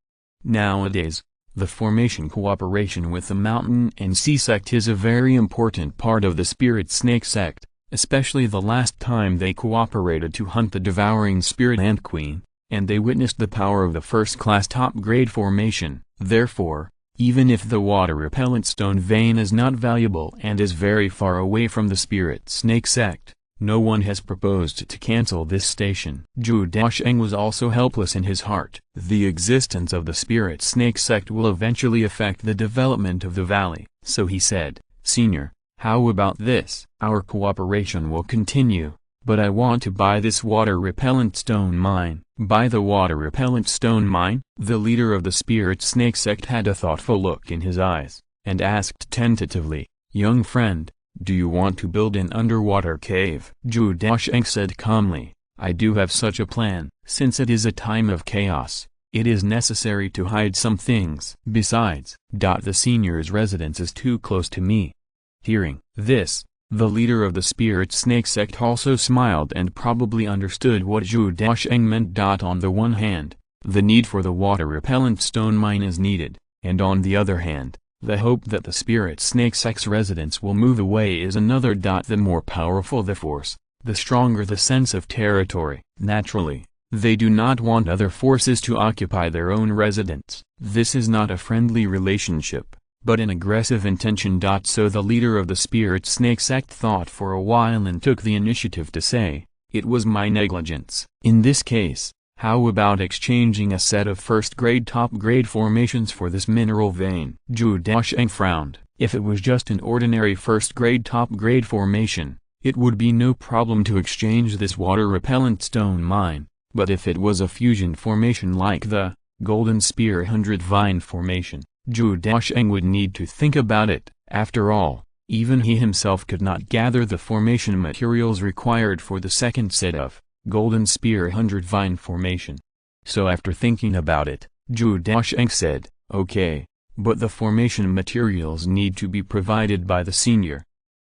Nowadays, the formation cooperation with the Mountain and Sea sect is a very important part of the Spirit Snake sect, especially the last time they cooperated to hunt the devouring Spirit Ant Queen, and they witnessed the power of the first-class top-grade formation. Therefore, even if the water-repellent stone vein is not valuable and is very far away from the Spirit Snake sect, no one has proposed to cancel this station." Zhou Daocheng was also helpless in his heart. The existence of the Spirit Snake sect will eventually affect the development of the valley. So he said, "Senior, how about this? Our cooperation will continue, but I want to buy this water-repellent stone mine." "Buy the water-repellent stone mine?" The leader of the Spirit Snake sect had a thoughtful look in his eyes, and asked tentatively, "Young friend, do you want to build an underwater cave?" Zhou Daocheng said calmly, "I do have such a plan. Since it is a time of chaos, it is necessary to hide some things. Besides, the senior's residence is too close to me." Hearing this, the leader of the Spirit Snake sect also smiled and probably understood what Zhou Daocheng meant. On the one hand, the need for the water-repellent stone mine is needed, and on the other hand, the hope that the Spirit Snake sect's residence will move away is another. The more powerful the force, the stronger the sense of territory. Naturally, they do not want other forces to occupy their own residence. This is not a friendly relationship, but an aggressive intention. So the leader of the Spirit Snake sect thought for a while and took the initiative to say, "It was my negligence. In this case, how about exchanging a set of first-grade top-grade formations for this mineral vein?" Zhou Daocheng frowned. If it was just an ordinary first-grade top-grade formation, it would be no problem to exchange this water-repellent stone mine, but if it was a fusion formation like the Golden Spear 100 Vine formation, Zhou Daocheng would need to think about it. After all, even he himself could not gather the formation materials required for the second set of Golden Spear 100 Vine formation. So after thinking about it, Zhou Daocheng said, "Okay, but the formation materials need to be provided by the senior.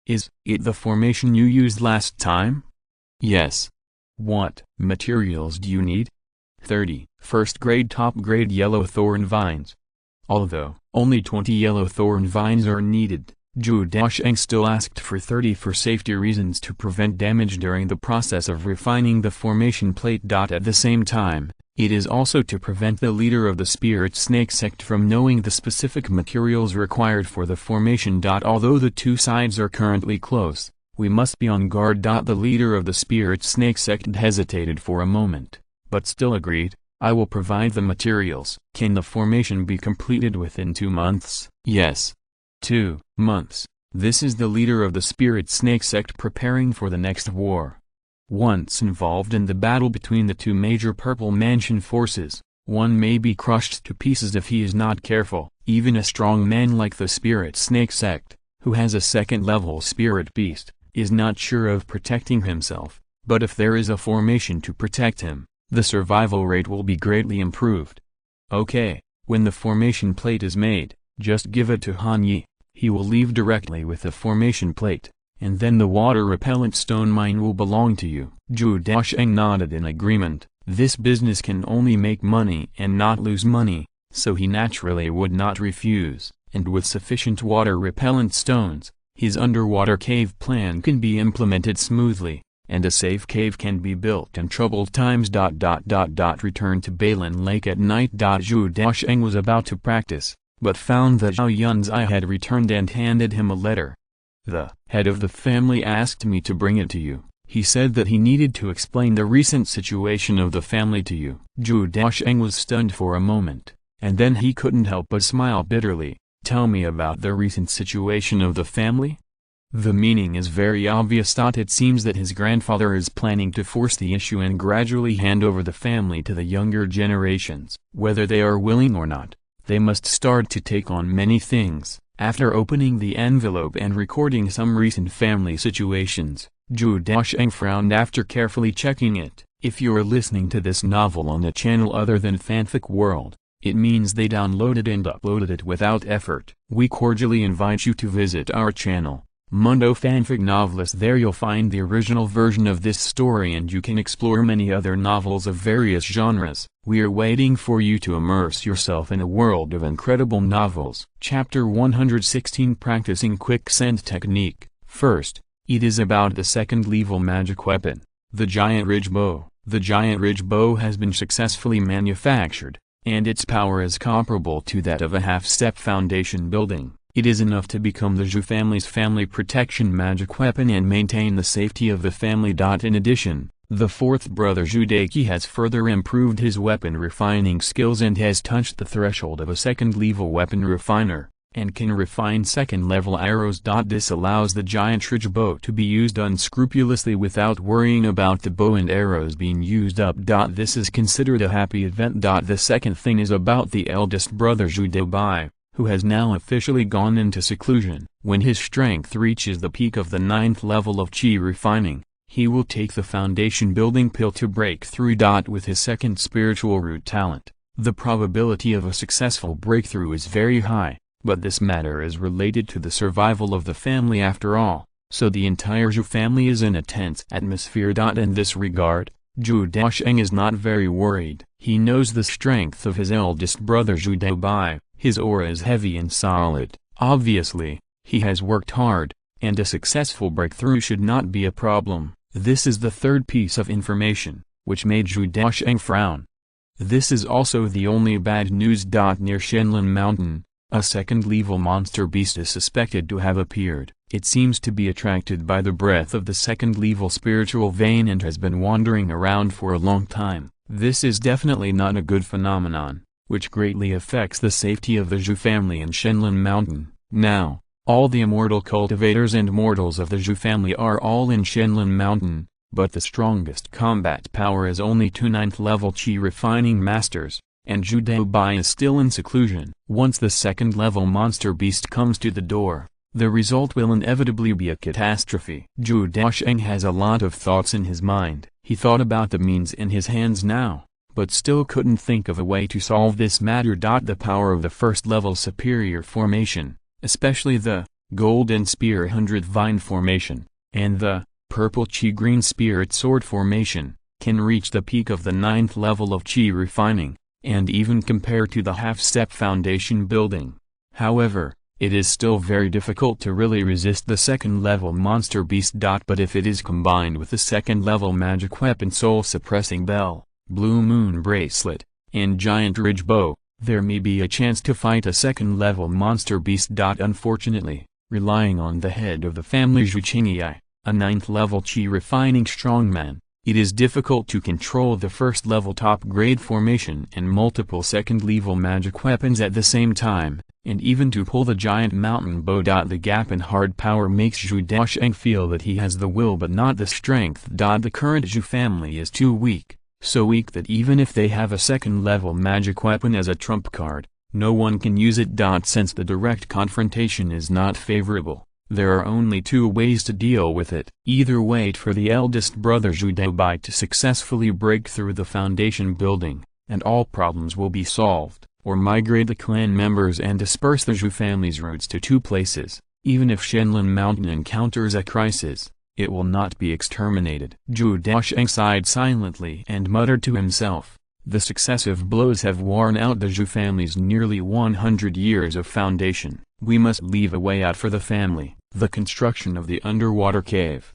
Is it the formation you used last time?" "Yes." "What materials do you need?" 30 first-grade top-grade yellow thorn vines. Although only 20 yellow thorn vines are needed, Zhou Daocheng still asked for 30 for safety reasons to prevent damage during the process of refining the formation plate. At the same time, it is also to prevent the leader of the Spirit Snake sect from knowing the specific materials required for the formation. Although the two sides are currently close, we must be on guard. The leader of the Spirit Snake sect hesitated for a moment, but still agreed, "I will provide the materials." "Can the formation be completed within 2 months?" "Yes." 2 months. This is the leader of the Spirit Snake sect preparing for the next war. Once involved in the battle between the two major Purple Mansion forces, one may be crushed to pieces if he is not careful. Even a strong man like the Spirit Snake sect, who has a second-level spirit beast, is not sure of protecting himself, but if there is a formation to protect him, the survival rate will be greatly improved. Okay, when the formation plate is made, just give it to Han Yi. He will leave directly with the formation plate, and then the water-repellent stone mine will belong to you. Zhou Daocheng nodded in agreement. This business can only make money and not lose money, so he naturally would not refuse, and with sufficient water-repellent stones, his underwater cave plan can be implemented smoothly, and a safe cave can be built in troubled times. Returned to Balan Lake at night. Zhou Daocheng was about to practice, but found that Zhao Yunzhi had returned and handed him a letter. The head of the family asked me to bring it to you. He said that he needed to explain the recent situation of the family to you. Zhou Daocheng was stunned for a moment, and then he couldn't help but smile bitterly. Tell me about the recent situation of the family? The meaning is very obvious. It seems that his grandfather is planning to force the issue and gradually hand over the family to the younger generations. Whether they are willing or not, they must start to take on many things. After opening the envelope and recording some recent family situations, Zhou Daocheng frowned after carefully checking it. If you're listening to this novel on a channel other than Fanfic World, it means they downloaded and uploaded it without effort. We cordially invite you to visit our channel, Mundo Fanfic Novelist. There you'll find the original version of this story and you can explore many other novels of various genres. We are waiting for you to immerse yourself in a world of incredible novels. Chapter 116, Practicing Quicksand Technique. First, it is about the second level magic weapon, the Giant Ridge Bow. The Giant Ridge Bow has been successfully manufactured, and its power is comparable to that of a half-step foundation building. It is enough to become the Zhou family's family protection magic weapon and maintain the safety of the family. In addition, the fourth brother Zhou Daocheng has further improved his weapon refining skills and has touched the threshold of a second-level weapon refiner, and can refine second-level arrows. This allows the Giant Ridge Bow to be used unscrupulously without worrying about the bow and arrows being used up. This is considered a happy event. The second thing is about the eldest brother Zhou Daocheng, who has now officially gone into seclusion. When his strength reaches the peak of the 9th level of Qi refining, he will take the foundation building pill to break through. With his second spiritual root talent, the probability of a successful breakthrough is very high. But this matter is related to the survival of the family after all, so the entire Zhou family is in a tense atmosphere. In this regard, Zhou Daocheng is not very worried. He knows the strength of his eldest brother Zhou Daocheng. His aura is heavy and solid. Obviously, he has worked hard, and a successful breakthrough should not be a problem. This is the third piece of information, which made Zhou Daocheng frown. This is also the only bad news. Near Shenlin Mountain, a second-level monster beast is suspected to have appeared. It seems to be attracted by the breath of the second-level spiritual vein and has been wandering around for a long time. This is definitely not a good phenomenon, which greatly affects the safety of the Zhou family in Shenlin Mountain. Now, all the immortal cultivators and mortals of the Zhou family are all in Shenlin Mountain, but the strongest combat power is only 2 9th-level Qi refining masters, and Zhou Daocheng is still in seclusion. Once the second-level monster beast comes to the door, the result will inevitably be a catastrophe. Zhou Daocheng has a lot of thoughts in his mind. He thought about the means in his hands now, but still couldn't think of a way to solve this matter. The power of the first-level superior formation, especially the Golden Spear 100 Vine formation, and the Purple Qi Green Spirit Sword formation, can reach the peak of the 9th level of Qi refining, and even compare to the half-step foundation building. However, it is still very difficult to really resist the second-level monster beast. But if it is combined with the second-level magic weapon Soul-Suppressing Bell, Blue Moon Bracelet, and Giant Ridge Bow, there may be a chance to fight a second-level monster beast. Unfortunately, relying on the head of the family Zhou Qingyai, a 9th-level Qi refining strongman, it is difficult to control the first-level top-grade formation and multiple second-level magic weapons at the same time, and even to pull the giant mountain bow. The gap in hard power makes Zhou Daocheng feel that he has the will but not the strength. The current Zhou family is too weak, so weak that even if they have a second-level magic weapon as a trump card, no one can use it. Since the direct confrontation is not favorable, there are only 2 ways to deal with it. Either wait for the eldest brother Zhou Daocheng to successfully break through the foundation building, and all problems will be solved, or migrate the clan members and disperse the Zhou family's roots to 2 places. Even if Shenlin Mountain encounters a crisis, it will not be exterminated. Zhou Daocheng sighed silently and muttered to himself, the successive blows have worn out the Zhou family's nearly 100 years of foundation. We must leave a way out for the family. The construction of the underwater cave.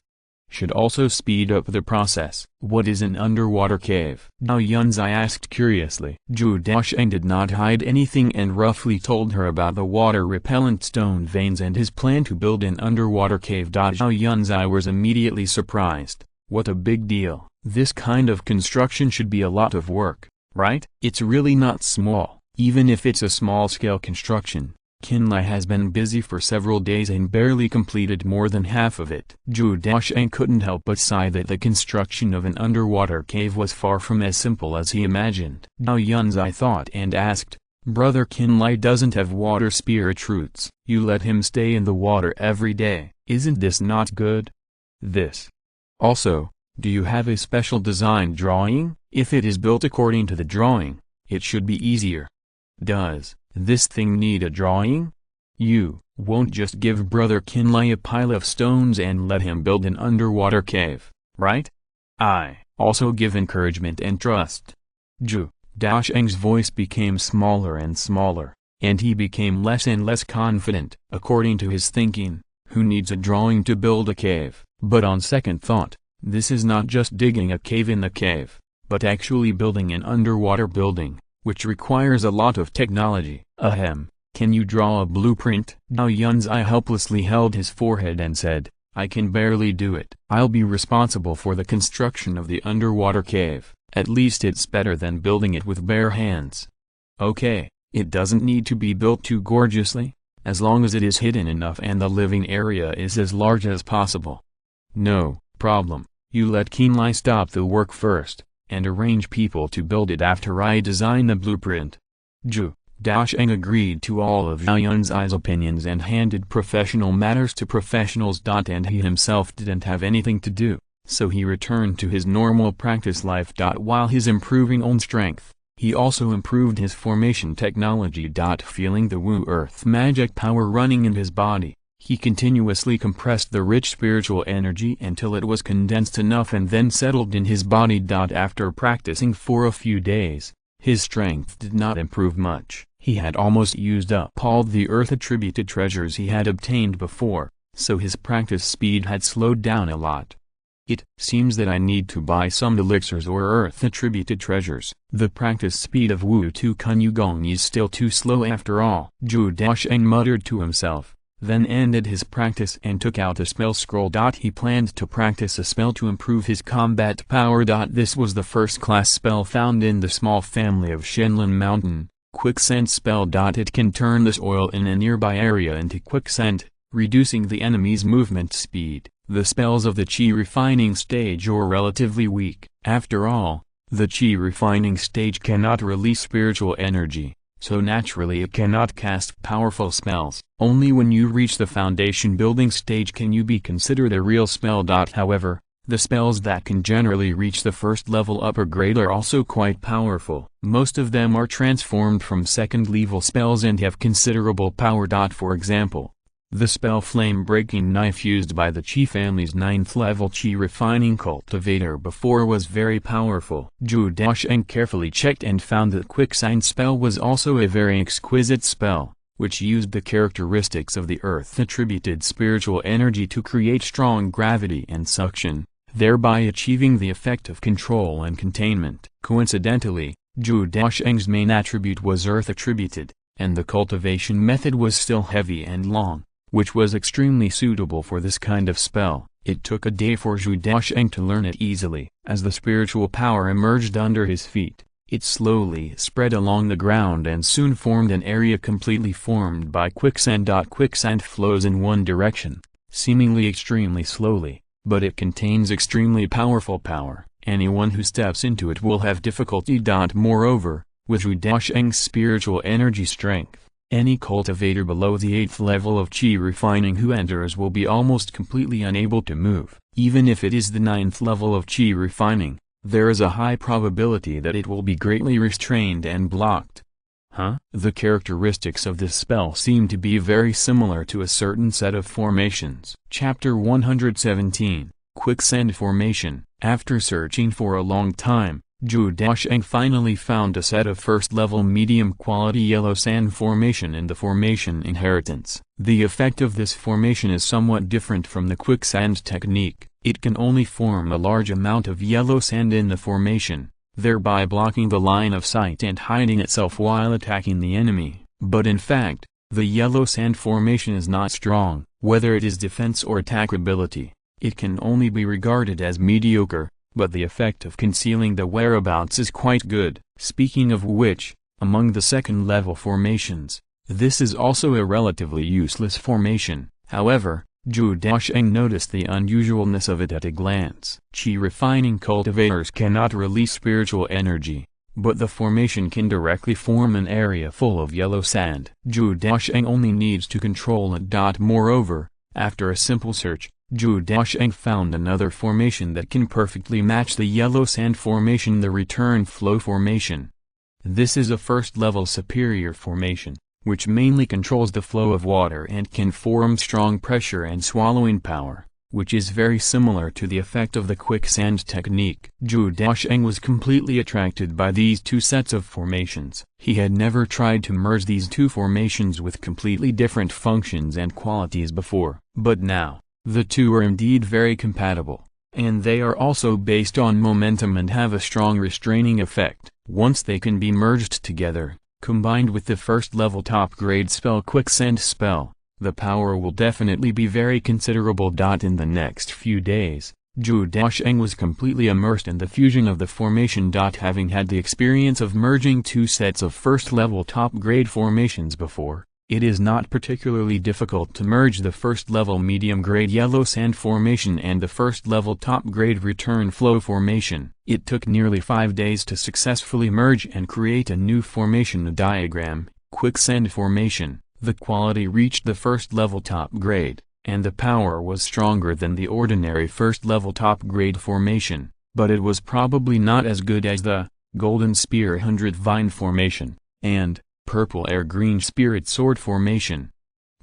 should also speed up the process. What is an underwater cave? Zhao Yunzhi asked curiously. Zhou Daocheng did not hide anything and roughly told her about the water-repellent stone veins and his plan to build an underwater cave. Zhao Yunzhi was immediately surprised. What a big deal. This kind of construction should be a lot of work, right? It's really not small. Even if it's a small-scale construction, Qinlai has been busy for several days and barely completed more than half of it. Zhou Daocheng couldn't help but sigh that the construction of an underwater cave was far from as simple as he imagined. Zhao Yunzhi thought and asked, "Brother Qinlai doesn't have water spirit roots. You let him stay in the water every day. Isn't this not good?" This. Also, do you have a special design drawing? If it is built according to the drawing, it should be easier. Does this thing need a drawing? You won't just give Brother Qinlai a pile of stones and let him build an underwater cave, right? I also give encouragement and trust. Zhou Daocheng's voice became smaller and smaller, and he became less and less confident. According to his thinking, who needs a drawing to build a cave? But on second thought, this is not just digging a cave in the cave, but actually building an underwater building, which requires a lot of technology. Ahem, can you draw a blueprint? Zhao Yunzhi helplessly held his forehead and said, I can barely do it. I'll be responsible for the construction of the underwater cave. At least it's better than building it with bare hands. Okay, it doesn't need to be built too gorgeously, as long as it is hidden enough and the living area is as large as possible. No problem, you let Qinlai stop the work first, and arrange people to build it after I design the blueprint. Zhou Daocheng agreed to all of Zhao Yunzhi's opinions and handed professional matters to professionals. And he himself didn't have anything to do, so he returned to his normal practice life. While his improving own strength, he also improved his formation technology. Feeling the Wu Earth magic power running in his body, he continuously compressed the rich spiritual energy until it was condensed enough and then settled in his body. After practicing for a few days, his strength did not improve much. He had almost used up all the earth-attributed treasures he had obtained before, so his practice speed had slowed down a lot. It seems that I need to buy some elixirs or earth-attributed treasures. The practice speed of Wu Tu Kunyugong is still too slow after all. Zhou Daocheng muttered to himself, then ended his practice and took out a spell scroll. He planned to practice a spell to improve his combat power. This was the first-class spell found in the small family of Shenlin Mountain, Quicksand spell. It can turn the soil in a nearby area into quicksand, reducing the enemy's movement speed. The spells of the Qi refining stage are relatively weak. After all, the Qi refining stage cannot release spiritual energy, so naturally it cannot cast powerful spells. Only when you reach the foundation building stage can you be considered a real spell. However, the spells that can generally reach the first level upper grade are also quite powerful. Most of them are transformed from second level spells and have considerable power. For example, the spell Flame Breaking Knife used by the Qi family's 9th level Qi refining cultivator before was very powerful. Zhou Daocheng carefully checked and found that Quicksand spell was also a very exquisite spell, which used the characteristics of the earth-attributed spiritual energy to create strong gravity and suction, thereby achieving the effect of control and containment. Coincidentally, Zhou Daocheng's main attribute was earth-attributed, and the cultivation method was still heavy and long, which was extremely suitable for this kind of spell. It took a day for Zhou Daocheng to learn it easily. As the spiritual power emerged under his feet, it slowly spread along the ground and soon formed an area completely formed by quicksand. Quicksand flows in one direction, seemingly extremely slowly, but it contains extremely powerful power. Anyone who steps into it will have difficulty. Moreover, with Zhou Daocheng's spiritual energy strength, any cultivator below the 8th level of Qi refining who enters will be almost completely unable to move. Even if it is the 9th level of Qi refining, there is a high probability that it will be greatly restrained and blocked. The characteristics of this spell seem to be very similar to a certain set of formations. Chapter 117, Quicksand Formation. After searching for a long time, Zhou Daocheng finally found a set of first-level medium-quality yellow sand formation in the formation inheritance. The effect of this formation is somewhat different from the quicksand technique. it can only form a large amount of yellow sand in the formation, thereby blocking the line of sight and hiding itself while attacking the enemy. But in fact, the yellow sand formation is not strong. Whether it is defense or attack ability, it can only be regarded as mediocre, but the effect of concealing the whereabouts is quite good. Speaking of which, among the second-level formations, this is also a relatively useless formation. However, Zhou Daocheng noticed the unusualness of it at a glance. Qi-refining cultivators cannot release spiritual energy, but the formation can directly form an area full of yellow sand. Zhou Daocheng only needs to control it. Moreover, after a simple search, Zhou Daocheng found another formation that can perfectly match the yellow sand formation, the return flow formation. This is a first-level superior formation, which mainly controls the flow of water and can form strong pressure and swallowing power, which is very similar to the effect of the quicksand technique. Zhou Daocheng was completely attracted by these two sets of formations. He had never tried to merge these two formations with completely different functions and qualities before. But now, the two are indeed very compatible, and they are also based on momentum and have a strong restraining effect. Once they can be merged together, combined with the first-level top-grade spell Quicksand spell, the power will definitely be very considerable. In the next few days, Zhou Daocheng was completely immersed in the fusion of the formation. Having had the experience of merging two sets of first-level top-grade formations before, it is not particularly difficult to merge the first-level medium-grade yellow sand formation and the first-level top-grade return flow formation. It took nearly 5 days to successfully merge and create a new formation diagram, Quicksand formation. The quality reached the first-level top-grade, and the power was stronger than the ordinary first-level top-grade formation, but it was probably not as good as the Golden Spear 100 Vine formation, and Purple Air Green Spirit Sword formation.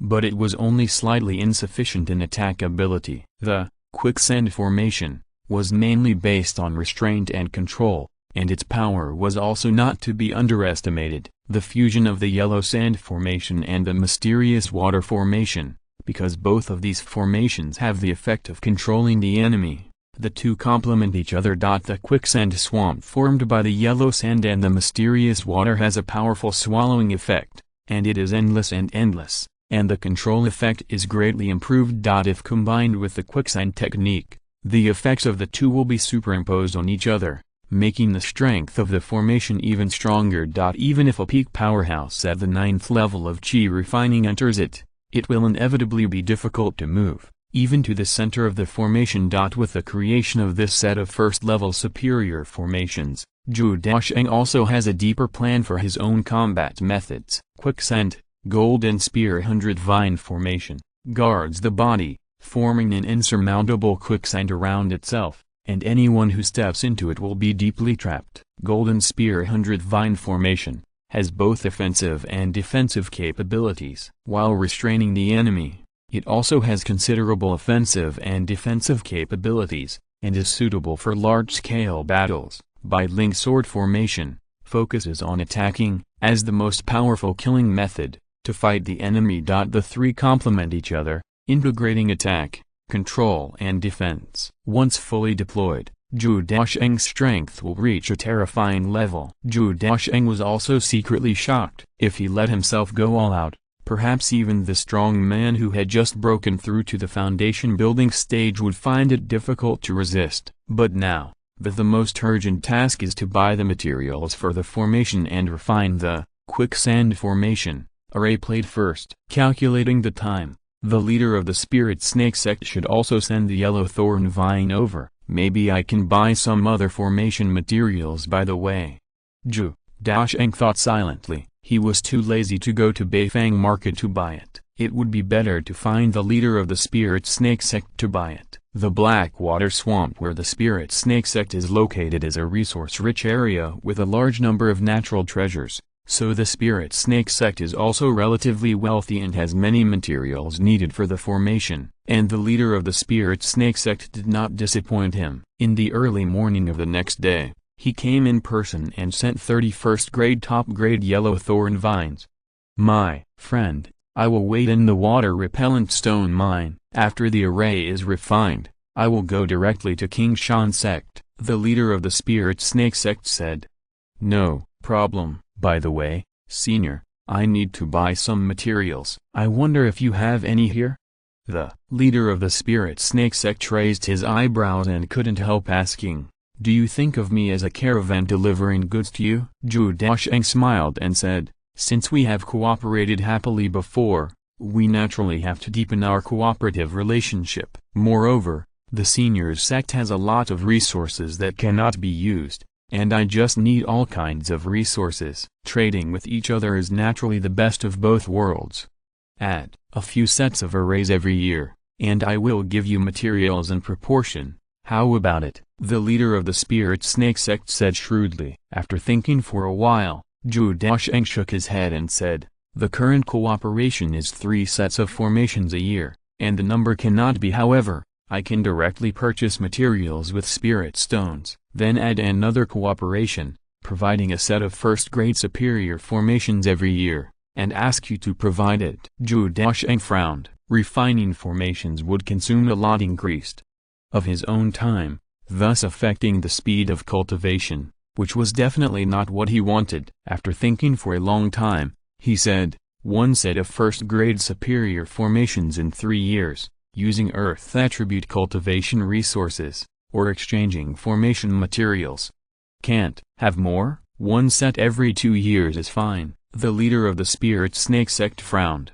But it was only slightly insufficient in attack ability. The Quicksand formation was mainly based on restraint and control, and its power was also not to be underestimated. The fusion of the yellow sand formation and the mysterious water formation, because both of these formations have the effect of controlling the enemy, the two complement each other. The quicksand swamp formed by the yellow sand and the mysterious water has a powerful swallowing effect, and it is endless, and the control effect is greatly improved. If combined with the quicksand technique, the effects of the two will be superimposed on each other, making the strength of the formation even stronger. Even if a peak powerhouse at the 9th level of Qi refining enters it, it will inevitably be difficult to move, even to the center of the formation. With the creation of this set of first-level superior formations, Zhou Daocheng also has a deeper plan for his own combat methods. Quicksand, Golden Spear 100 Vine formation, guards the body, forming an insurmountable quicksand around itself, and anyone who steps into it will be deeply trapped. Golden Spear 100 Vine formation has both offensive and defensive capabilities. While restraining the enemy, it also has considerable offensive and defensive capabilities, and is suitable for large-scale battles. Bidling Sword formation focuses on attacking, as the most powerful killing method, to fight the enemy. The three complement each other, integrating attack, control and defense. Once fully deployed, Zhou Daocheng's strength will reach a terrifying level. Zhou Daocheng was also secretly shocked. If he let himself go all out, perhaps even the strong man who had just broken through to the foundation building stage would find it difficult to resist. But now, the most urgent task is to buy the materials for the formation and refine the quicksand formation. Array played first. Calculating the time, the leader of the Spirit Snake sect should also send the yellow thorn vine over. Maybe I can buy some other formation materials by the way. Zhou Daocheng thought silently. He was too lazy to go to Beifang Market to buy it. It would be better to find the leader of the Spirit Snake sect to buy it. The Blackwater Swamp where the Spirit Snake sect is located is a resource-rich area with a large number of natural treasures, so the Spirit Snake sect is also relatively wealthy and has many materials needed for the formation, and the leader of the Spirit Snake sect did not disappoint him. In the early morning of the next day, he came in person and sent 31st grade top-grade yellow thorn vines. My friend, I will wait in the water-repellent stone mine. After the array is refined, I will go directly to King Shan sect, the leader of the Spirit Snake sect said. No problem. By the way, Senior, I need to buy some materials. I wonder if you have any here? The leader of the Spirit Snake sect raised his eyebrows and couldn't help asking, do you think of me as a caravan delivering goods to you? Zhou Daocheng smiled and said, since we have cooperated happily before, we naturally have to deepen our cooperative relationship. Moreover, the senior's sect has a lot of resources that cannot be used, and I just need all kinds of resources. Trading with each other is naturally the best of both worlds. Add a few sets of arrays every year, and I will give you materials in proportion. How about it? The leader of the Spirit Snake sect said shrewdly. After thinking for a while, Zhou Daocheng shook his head and said, the current cooperation is 3 sets of formations a year, and the number cannot be. However, I can directly purchase materials with spirit stones, then add another cooperation, providing a set of first-grade superior formations every year, and ask you to provide it. Zhou Daocheng frowned. Refining formations would consume a lot increased of his own time, thus affecting the speed of cultivation, which was definitely not what he wanted. After thinking for a long time, he said, 1 set of first-grade superior formations in 3 years, using earth attribute cultivation resources, or exchanging formation materials. Can't have more? 1 set every 2 years is fine. The leader of the Spirit Snake sect frowned.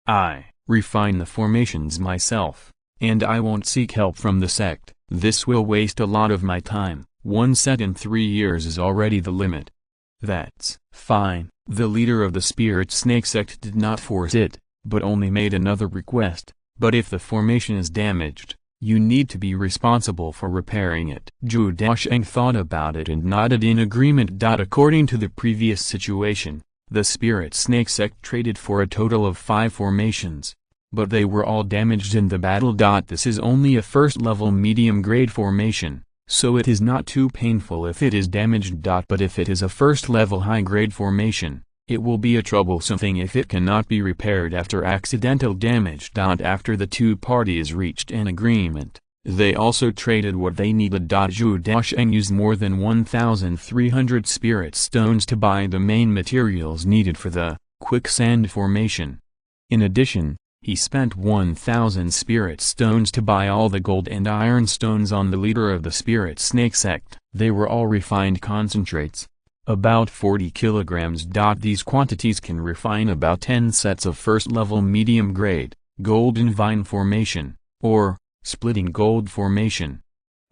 I refine the formations myself, and I won't seek help from the sect. This will waste a lot of my time. 1 set in 3 years is already the limit. That's fine. The leader of the Spirit Snake sect did not force it, but only made another request. But if the formation is damaged, you need to be responsible for repairing it. Zhou Daocheng thought about it and nodded in agreement. According to the previous situation, the Spirit Snake sect traded for a total of 5 formations, but they were all damaged in the battle. This is only a first-level medium-grade formation, so it is not too painful if it is damaged. But if it is a first-level high-grade formation, it will be a troublesome thing if it cannot be repaired after accidental damage. After the 2 parties reached an agreement, they also traded what they needed. Zhou Daocheng used more than 1,300 spirit stones to buy the main materials needed for the quicksand formation. In addition, he spent 1,000 spirit stones to buy all the gold and iron stones on the leader of the Spirit Snake sect. They were all refined concentrates, about 40 kilograms. These quantities can refine about 10 sets of first-level medium-grade, golden vine formation, or splitting gold formation.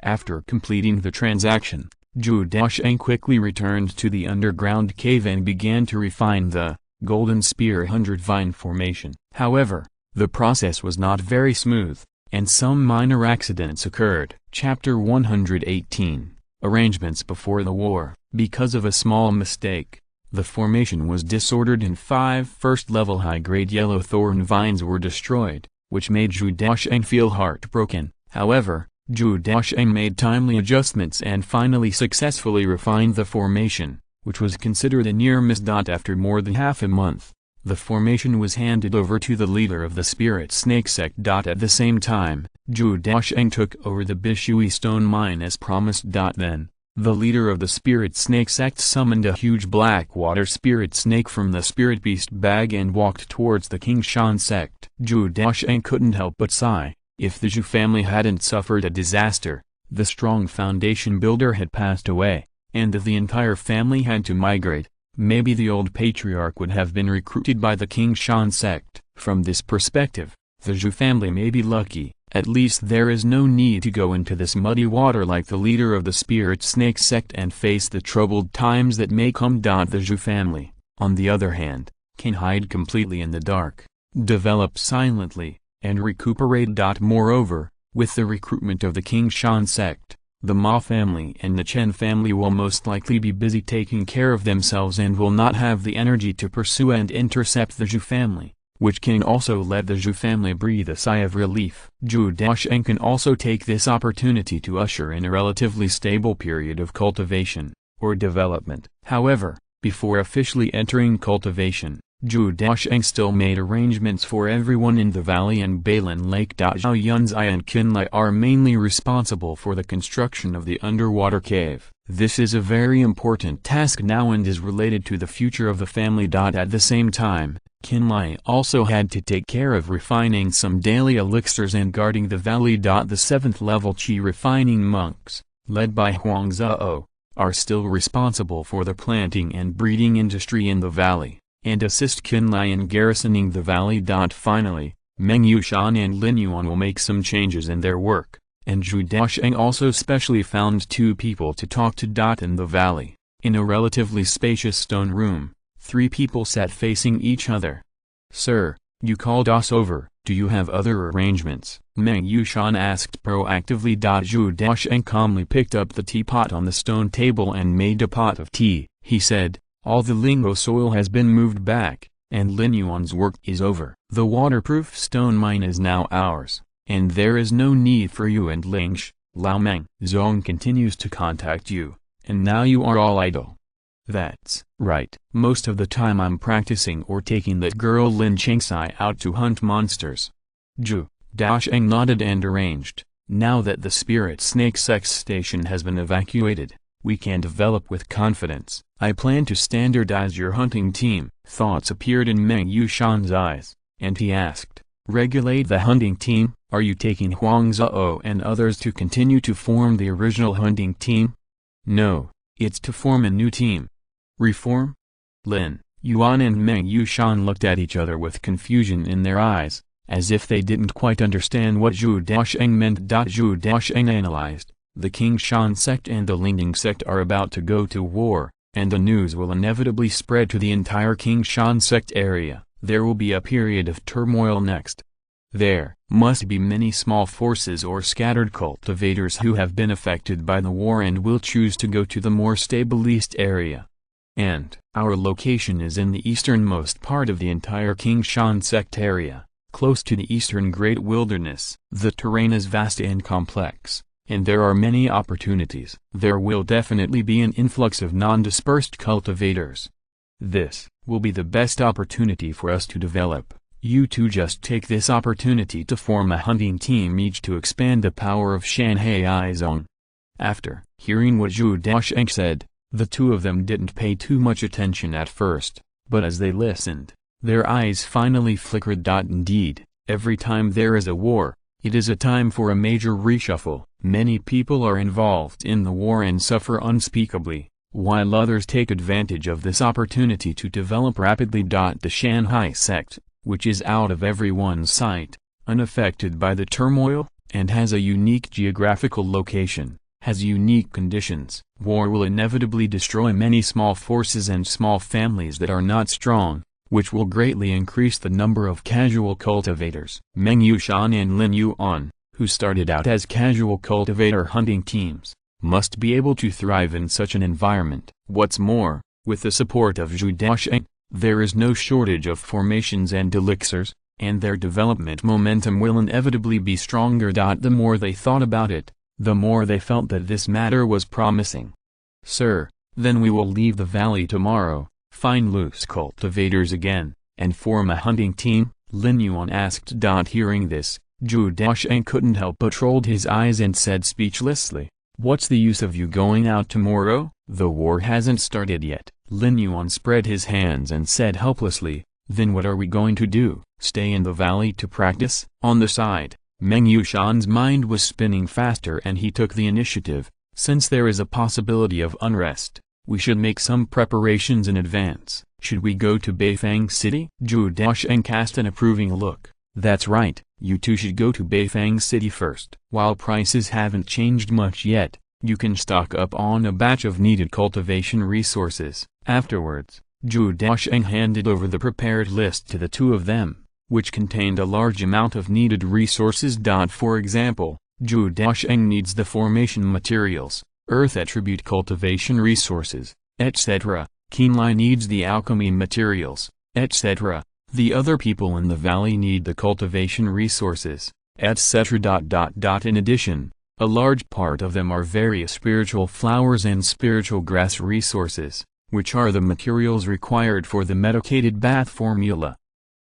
After completing the transaction, Zhou Daocheng quickly returned to the underground cave and began to refine the golden spear 100 vine formation. However, the process was not very smooth, and some minor accidents occurred. Chapter 118, Arrangements before the war. Because of a small mistake, the formation was disordered and 5 first-level high-grade yellow thorn vines were destroyed, which made Zhou Daocheng feel heartbroken. However, Zhou Daocheng made timely adjustments and finally successfully refined the formation, which was considered a near miss. After more than half a month, the formation was handed over to the leader of the Spirit Snake sect. At the same time, Zhou Daocheng took over the Bishui stone mine as promised. Then, the leader of the Spirit Snake sect summoned a huge black water spirit snake from the spirit beast bag and walked towards the King Shan sect. Zhou Daocheng couldn't help but sigh. If the Zhou family hadn't suffered a disaster, the strong foundation builder had passed away, and if the entire family had to migrate, maybe the old patriarch would have been recruited by the King Shan sect. From this perspective, the Zhou family may be lucky. At least there is no need to go into this muddy water like the leader of the Spirit Snake sect and face the troubled times that may come. The Zhou family, on the other hand, can hide completely in the dark, develop silently, and recuperate. Moreover, with the recruitment of the King Shan sect, the Ma family and the Chen family will most likely be busy taking care of themselves and will not have the energy to pursue and intercept the Zhou family, which can also let the Zhou family breathe a sigh of relief. Zhou Daocheng can also take this opportunity to usher in a relatively stable period of cultivation, or development. However, before officially entering cultivation, Zhou Daocheng still made arrangements for everyone in the valley, and Balan Lake. Zhao Yunzhi and Qinlai are mainly responsible for the construction of the underwater cave. This is a very important task now and is related to the future of the family. At the same time, Qinlai also had to take care of refining some daily elixirs and guarding the valley. The 7th level qi refining monks, led by Huang Zhao, are still responsible for the planting and breeding industry in the valley, and assist Qinlai in garrisoning the valley. Finally, Meng Yushan and Lin Yuan will make some changes in their work, and Zhou Daocheng also specially found 2 people to talk to. In the valley, in a relatively spacious stone room, 3 people sat facing each other. "Sir, you called us over, do you have other arrangements?" Meng Yushan asked proactively. Zhou Daocheng calmly picked up the teapot on the stone table and made a pot of tea. He said, "All the lingo soil has been moved back, and Lin Yuan's work is over. The waterproof stone mine is now ours, and there is no need for you and Lingsh, Lao Meng. Zhong continues to contact you, and now you are all idle." "That's right. Most of the time I'm practicing or taking that girl Lin Chengxi out to hunt monsters." Zhou Daocheng nodded and arranged, "Now that the Spirit Snake Sex Station has been evacuated, we can develop with confidence. I plan to standardize your hunting team." Thoughts appeared in Meng Yushan's eyes, and he asked, "Regulate the hunting team? Are you taking Huang Zhao and others to continue to form the original hunting team?" "No, it's to form a new team." "Reform?" Lin Yuan and Meng Yushan looked at each other with confusion in their eyes, as if they didn't quite understand what Zhou Daocheng meant. Zhou Daocheng analyzed, "The King Shan sect and the Lingding sect are about to go to war, and the news will inevitably spread to the entire King Shan sect area. There will be a period of turmoil next. There must be many small forces or scattered cultivators who have been affected by the war and will choose to go to the more stable east area. And our location is in the easternmost part of the entire King Shan sect area, close to the eastern Great Wilderness. The terrain is vast and complex, and there are many opportunities. There will definitely be an influx of non-dispersed cultivators. This will be the best opportunity for us to develop. You two just take this opportunity to form a hunting team each to expand the power of Shanhai Zong." After hearing what Zhou Daocheng said, the 2 of them didn't pay too much attention at first, but as they listened, their eyes finally flickered. Indeed, every time there is a war, it is a time for a major reshuffle. Many people are involved in the war and suffer unspeakably, while others take advantage of this opportunity to develop rapidly. The Shanhai sect, which is out of everyone's sight, unaffected by the turmoil, and has a unique geographical location, has unique conditions. War will inevitably destroy many small forces and small families that are not strong, which will greatly increase the number of casual cultivators. Meng Yushan and Lin Yuan, who started out as casual cultivator hunting teams, must be able to thrive in such an environment. What's more, with the support of Zhou Daocheng, there is no shortage of formations and elixirs, and their development momentum will inevitably be stronger. The more they thought about it, the more they felt that this matter was promising. "Sir, then we will leave the valley tomorrow, find loose cultivators again, and form a hunting team?" Lin Yuan asked. Hearing this, Zhou Daocheng couldn't help but rolled his eyes and said speechlessly, "What's the use of you going out tomorrow? The war hasn't started yet." Lin Yuan spread his hands and said helplessly, "Then what are we going to do? Stay in the valley to practice?" On the side, Meng Yushan's mind was spinning faster and he took the initiative. "Since there is a possibility of unrest, we should make some preparations in advance. Should we go to Beifang City?" Zhou Daocheng cast an approving look. "That's right, you two should go to Beifang City first. While prices haven't changed much yet, you can stock up on a batch of needed cultivation resources." Afterwards, Zhou Daocheng handed over the prepared list to the 2 of them, which contained a large amount of needed resources. For example, Zhou Daocheng needs the formation materials, earth attribute cultivation resources, etc. Qinlai needs the alchemy materials, etc. The other people in the valley need the cultivation resources, etc. In addition, a large part of them are various spiritual flowers and spiritual grass resources. which are the materials required for the medicated bath formula.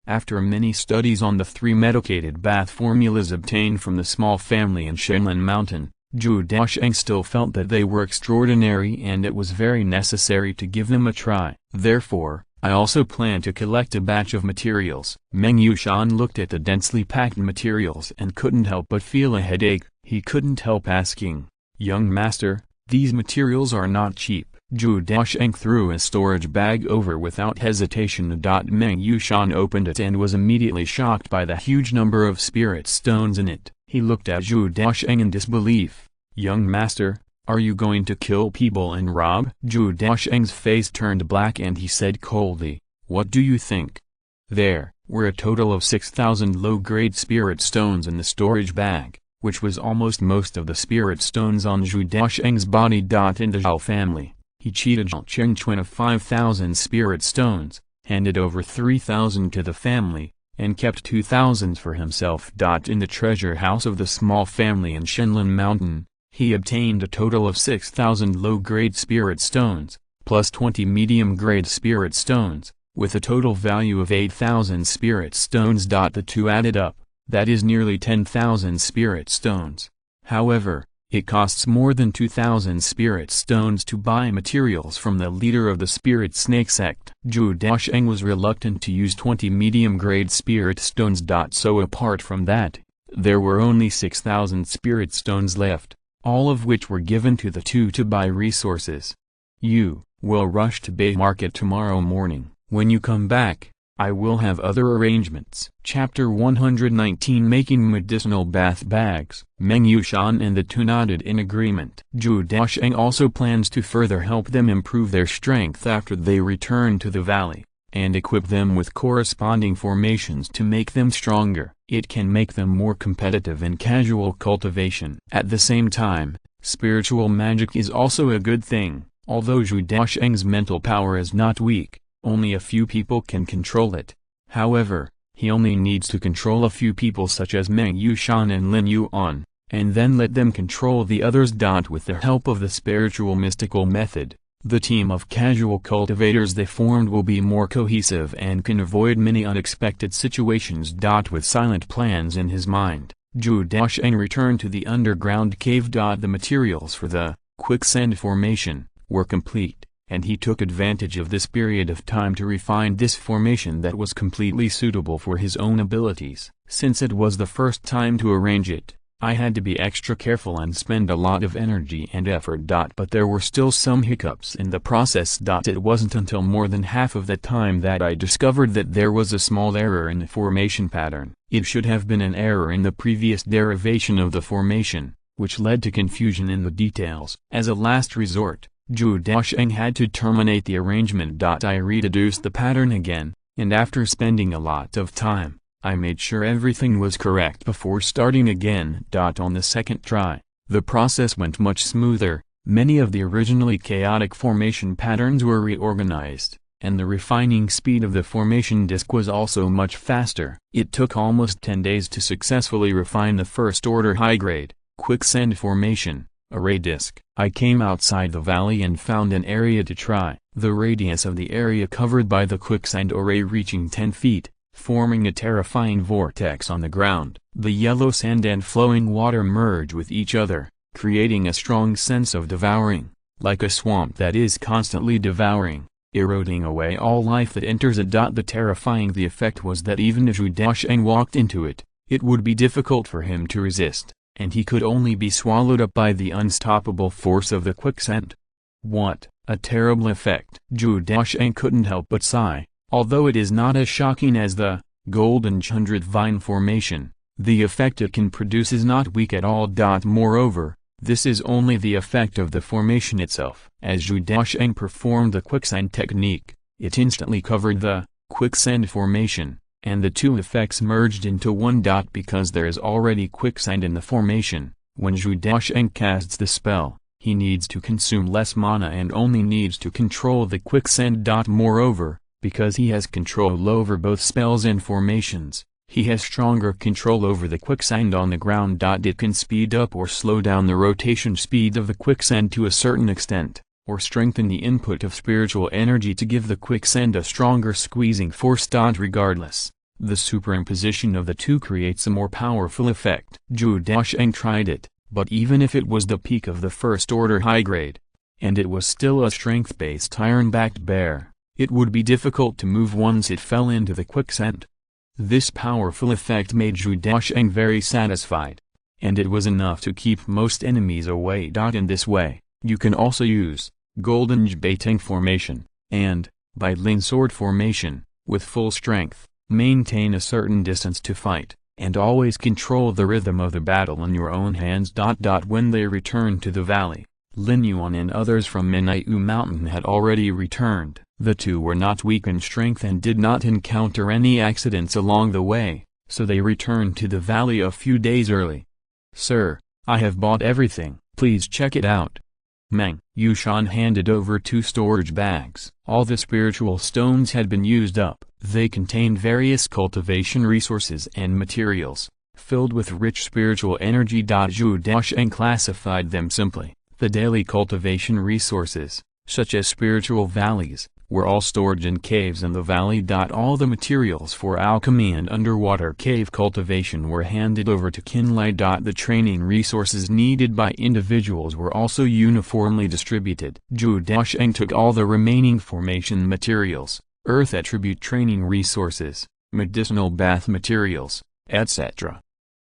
After many studies on the 3 medicated bath formulas obtained from the small family in Shenlin Mountain, Zhou Daocheng still felt that they were extraordinary and it was very necessary to give them a try. Therefore, I also plan to collect a batch of materials. Meng Yushan looked at the densely packed materials and couldn't help but feel a headache. He couldn't help asking, "Young master, these materials are not cheap." Zhou Daocheng threw a storage bag over without hesitation. Meng Yushan opened it and was immediately shocked by the huge number of spirit stones in it. He looked at Zhou Daocheng in disbelief. "Young master, are you going to kill people and rob?" Zhou Daocheng's face turned black and he said coldly, "What do you think?" There were a total of 6,000 low-grade spirit stones in the storage bag, which was almost most of the spirit stones on Zhou Daocheng's body. In the Zhao family, he cheated Zhao Chengquan of 5,000 spirit stones, handed over 3,000 to the family, and kept 2,000 for himself. In the treasure house of the small family in Shenlin Mountain, he obtained a total of 6,000 low-grade spirit stones, plus 20 medium-grade spirit stones, with a total value of 8,000 spirit stones. The two added up, that is nearly 10,000 spirit stones. However, it costs more than 2,000 spirit stones to buy materials from the leader of the spirit snake sect. Zhou Daocheng was reluctant to use 20 medium-grade spirit stones. So apart from that, there were only 6,000 spirit stones left, all of which were given to the two to buy resources. "You will rush to Bay Market tomorrow morning. When you come back, I will have other arrangements." Chapter 119 Making Medicinal Bath Bags. Meng Yushan and the two nodded in agreement. Zhou Daocheng also plans to further help them improve their strength after they return to the valley, and equip them with corresponding formations to make them stronger. It can make them more competitive in casual cultivation. At the same time, spiritual magic is also a good thing. Although Zhou Daocheng's mental power is not weak, only a few people can control it. However, he only needs to control a few people such as Meng Yushan and Lin Yuan, and then let them control the others. With the help of the spiritual mystical method, the team of casual cultivators they formed will be more cohesive and can avoid many unexpected situations. With silent plans in his mind, Zhou Daocheng returned to the underground cave. The materials for the quicksand formation were complete, and he took advantage of this period of time to refine this formation that was completely suitable for his own abilities. Since it was the first time to arrange it, I had to be extra careful and spend a lot of energy and effort. But there were still some hiccups in the process. It wasn't until more than half of the time that I discovered that there was a small error in the formation pattern. It should have been an error in the previous derivation of the formation, which led to confusion in the details. As a last resort, Zhou Daocheng had to terminate the arrangement. I rededuced the pattern again, and after spending a lot of time, I made sure everything was correct before starting again. On the second try, the process went much smoother. Many of the originally chaotic formation patterns were reorganized, and the refining speed of the formation disk was also much faster. It took almost 10 days to successfully refine the first-order high-grade quicksand formation array disk. I came outside the valley and found an area to try. The radius of the area covered by the quicksand array reaching 10 feet, forming a terrifying vortex on the ground. The yellow sand and flowing water merge with each other, creating a strong sense of devouring, like a swamp that is constantly devouring, eroding away all life that enters it. The terrifying the effect was that even if Zhou Daocheng walked into it, it would be difficult for him to resist, and he could only be swallowed up by the unstoppable force of the quicksand. What a terrible effect! Zhou Daocheng couldn't help but sigh. Although it is not as shocking as the golden 100 vine formation, the effect it can produce is not weak at all. Moreover, this is only the effect of the formation itself. As Zhou Daocheng performed the quicksand technique, it instantly covered the quicksand formation, and the two effects merged into one. Because there is already quicksand in the formation, when Zhou Daocheng casts the spell, he needs to consume less mana and only needs to control the quicksand. Moreover, because he has control over both spells and formations, he has stronger control over the quicksand on the ground. It can speed up or slow down the rotation speed of the quicksand to a certain extent, or strengthen the input of spiritual energy to give the quicksand a stronger squeezing force. Regardless, the superimposition of the two creates a more powerful effect. Zhou Daocheng tried it, but even if it was the peak of the first order high grade, and it was still a strength-based iron-backed bear, it would be difficult to move once it fell into the quicksand. This powerful effect made Zhou Daocheng very satisfied, and it was enough to keep most enemies away. In this way, you can also use Golden Jade formation, and, by Ling sword formation, with full strength, maintain a certain distance to fight, and always control the rhythm of the battle in your own hands. When they returned to the valley, Lin Yuan and others from Menaiu Mountain had already returned. The two were not weak in strength and did not encounter any accidents along the way, so they returned to the valley a few days early. "Sir, I have bought everything, please check it out." Meng Yushan handed over 2 storage bags. All the spiritual stones had been used up. They contained various cultivation resources and materials, filled with rich spiritual energy. Zhou Daocheng classified them simply. The daily cultivation resources, such as spiritual valleys, were all stored in caves in the valley. All the materials for alchemy and underwater cave cultivation were handed over to Qinlai. The training resources needed by individuals were also uniformly distributed. Zhou Daocheng took all the remaining formation materials, earth attribute training resources, medicinal bath materials, etc.,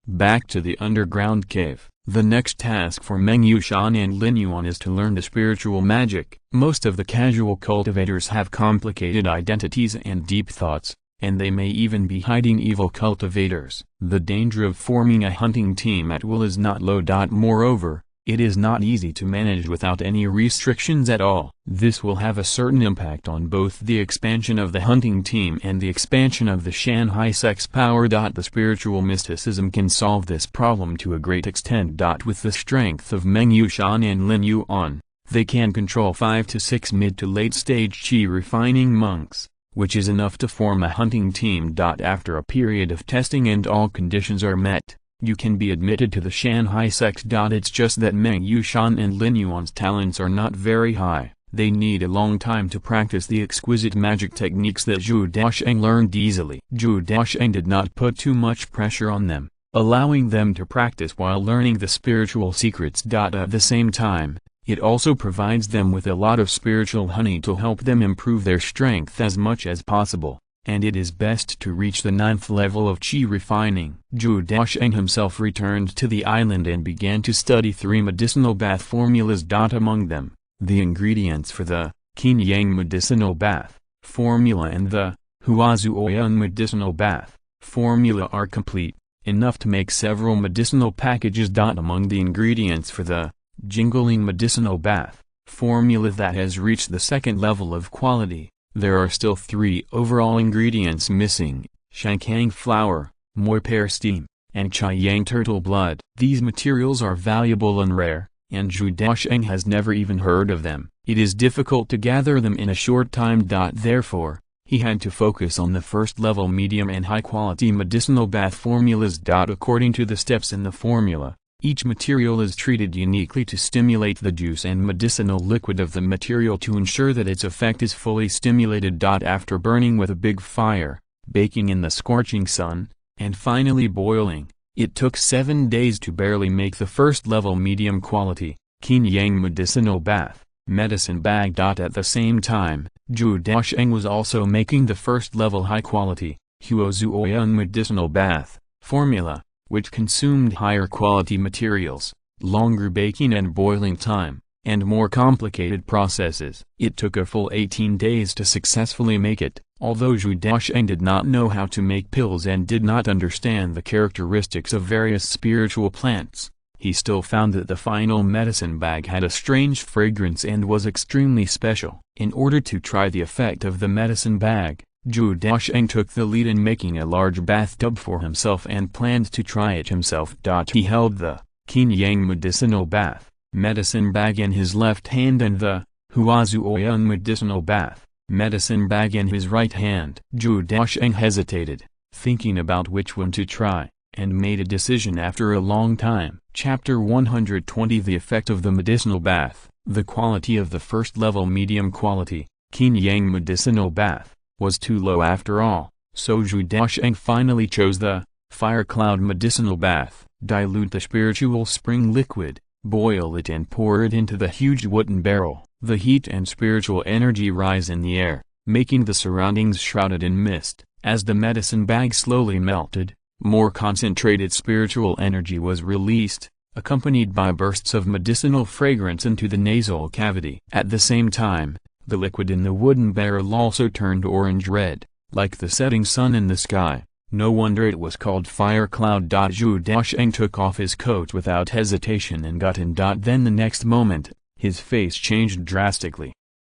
back to the underground cave. The next task for Meng Yushan and Lin Yuan is to learn the spiritual magic. Most of the casual cultivators have complicated identities and deep thoughts, and they may even be hiding evil cultivators. The danger of forming a hunting team at will is not low. Moreover, it is not easy to manage without any restrictions at all. This will have a certain impact on both the expansion of the hunting team and the expansion of the Shanghai sex power. The spiritual mysticism can solve this problem to a great extent. With the strength of Meng Yushan and Lin Yuan, they can control 5 to 6 mid to late stage qi refining monks, which is enough to form a hunting team. After a period of testing and all conditions are met, you can be admitted to the Shanghai sect. It's just that Meng Yushan and Lin Yuan's talents are not very high. They need a long time to practice the exquisite magic techniques that Zhou Daocheng learned easily. Zhou Daocheng did not put too much pressure on them, allowing them to practice while learning the spiritual secrets. At the same time, it also provides them with a lot of spiritual honey to help them improve their strength as much as possible, and it is best to reach the 9th level of qi refining. Zhou Daocheng himself returned to the island and began to study 3 medicinal bath formulas. Among them, the ingredients for the Qin Yang medicinal bath formula and the Huazuoyun medicinal bath formula are complete, enough to make several medicinal packages. Among the ingredients for the Jingling medicinal bath formula that has reached the 2nd level of quality, there are still 3 overall ingredients missing: Shankang flower, Moi pear steam, and Chaiyang turtle blood. These materials are valuable and rare, and Zhou Daocheng has never even heard of them. It is difficult to gather them in a short time. Therefore, he had to focus on the 1st level medium and high quality medicinal bath formulas. According to the steps in the formula, each material is treated uniquely to stimulate the juice and medicinal liquid of the material to ensure that its effect is fully stimulated. After burning with a big fire, baking in the scorching sun, and finally boiling, it took 7 days to barely make the 1st level medium quality Qin Yang medicinal bath medicine bag. At the same time, Zhou Daocheng was also making the 1st level high quality Huozuoyun medicinal bath formula, which consumed higher quality materials, longer baking and boiling time, and more complicated processes. It took a full 18 days to successfully make it. Although Zhou Daocheng did not know how to make pills and did not understand the characteristics of various spiritual plants, he still found that the final medicine bag had a strange fragrance and was extremely special. In order to try the effect of the medicine bag, Zhou Daocheng took the lead in making a large bathtub for himself and planned to try it himself. He held the Qin Yang medicinal bath medicine bag in his left hand and the Huazuoyun medicinal bath medicine bag in his right hand. Zhou Daocheng hesitated, thinking about which one to try, and made a decision after a long time. Chapter 120 The Effect of the Medicinal Bath. The quality of the first-level medium quality, Qin-Yang medicinal bath, was too low after all, so Zhou Daocheng finally chose the Fire Cloud medicinal bath. Dilute the spiritual spring liquid, boil it and pour it into the huge wooden barrel. The heat and spiritual energy rise in the air, making the surroundings shrouded in mist. As the medicine bag slowly melted, more concentrated spiritual energy was released, accompanied by bursts of medicinal fragrance into the nasal cavity. At the same time, the liquid in the wooden barrel also turned orange-red, like the setting sun in the sky. No wonder it was called Fire Cloud. Zhou Daocheng took off his coat without hesitation and got in. Then the next moment, his face changed drastically.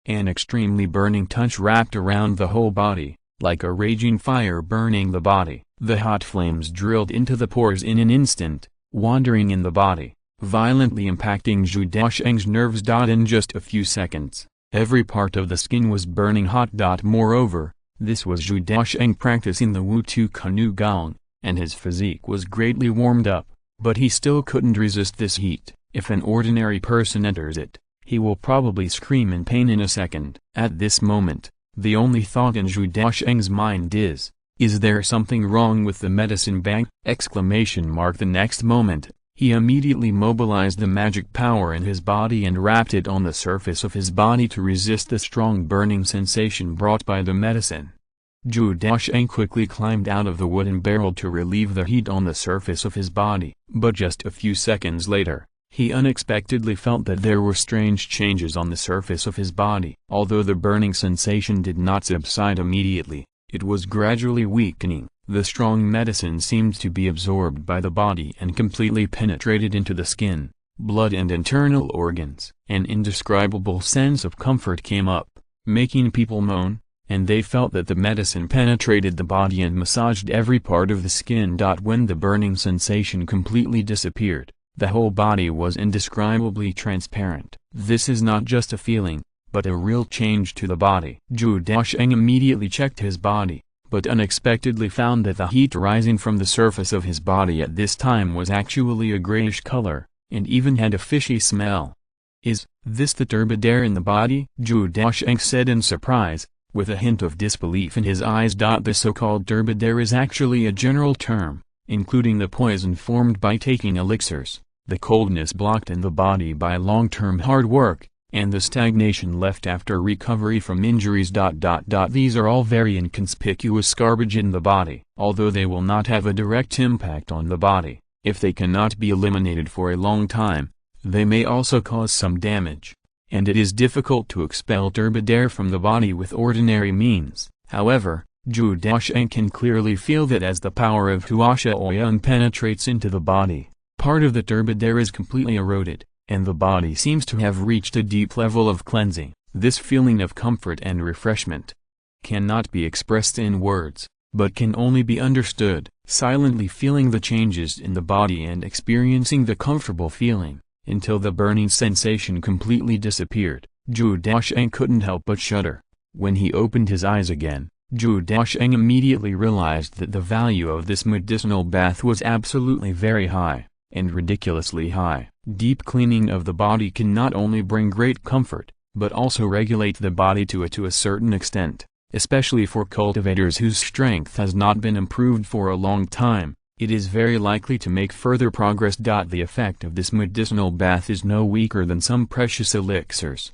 An extremely burning touch wrapped around the whole body, like a raging fire burning the body. The hot flames drilled into the pores in an instant, wandering in the body, violently impacting Zhou Daocheng's nerves. In just a few seconds, every part of the skin was burning hot. Moreover, this was Zhou Daocheng practicing the Wu-Tu Kanu Gong, and his physique was greatly warmed up, but he still couldn't resist this heat. If an ordinary person enters it, he will probably scream in pain in a second. At this moment, the only thought in Zhou Daocheng's mind is there something wrong with the medicine bag? The next moment, he immediately mobilized the magic power in his body and wrapped it on the surface of his body to resist the strong burning sensation brought by the medicine. Zhou Daocheng quickly climbed out of the wooden barrel to relieve the heat on the surface of his body. But just a few seconds later, he unexpectedly felt that there were strange changes on the surface of his body. Although the burning sensation did not subside immediately, it was gradually weakening. The strong medicine seemed to be absorbed by the body and completely penetrated into the skin, blood and internal organs. An indescribable sense of comfort came up, making people moan, and they felt that the medicine penetrated the body and massaged every part of the skin. When the burning sensation completely disappeared, the whole body was indescribably transparent. This is not just a feeling, but a real change to the body. Zhou Daocheng immediately checked his body, but unexpectedly found that the heat rising from the surface of his body at this time was actually a grayish color, and even had a fishy smell. Is this the turbid air in the body? Zhou Daocheng said in surprise, with a hint of disbelief in his eyes. The so-called turbid air is actually a general term, including the poison formed by taking elixirs, the coldness blocked in the body by long-term hard work, and the stagnation left after recovery from injuries. These are all very inconspicuous garbage in the body. Although they will not have a direct impact on the body, if they cannot be eliminated for a long time, they may also cause some damage, and it is difficult to expel turbid air from the body with ordinary means. However, Zhou Daocheng can clearly feel that as the power of Huasha Oyan penetrates into the body, part of the turbid air is completely eroded, and the body seems to have reached a deep level of cleansing. This feeling of comfort and refreshment cannot be expressed in words, but can only be understood. Silently feeling the changes in the body and experiencing the comfortable feeling, until the burning sensation completely disappeared, Zhou Daocheng couldn't help but shudder. When he opened his eyes again, Zhou Daocheng immediately realized that the value of this medicinal bath was absolutely very high, and ridiculously high. Deep cleaning of the body can not only bring great comfort, but also regulate the body to a certain extent, especially for cultivators whose strength has not been improved for a long time. It is very likely to make further progress. The effect of this medicinal bath is no weaker than some precious elixirs.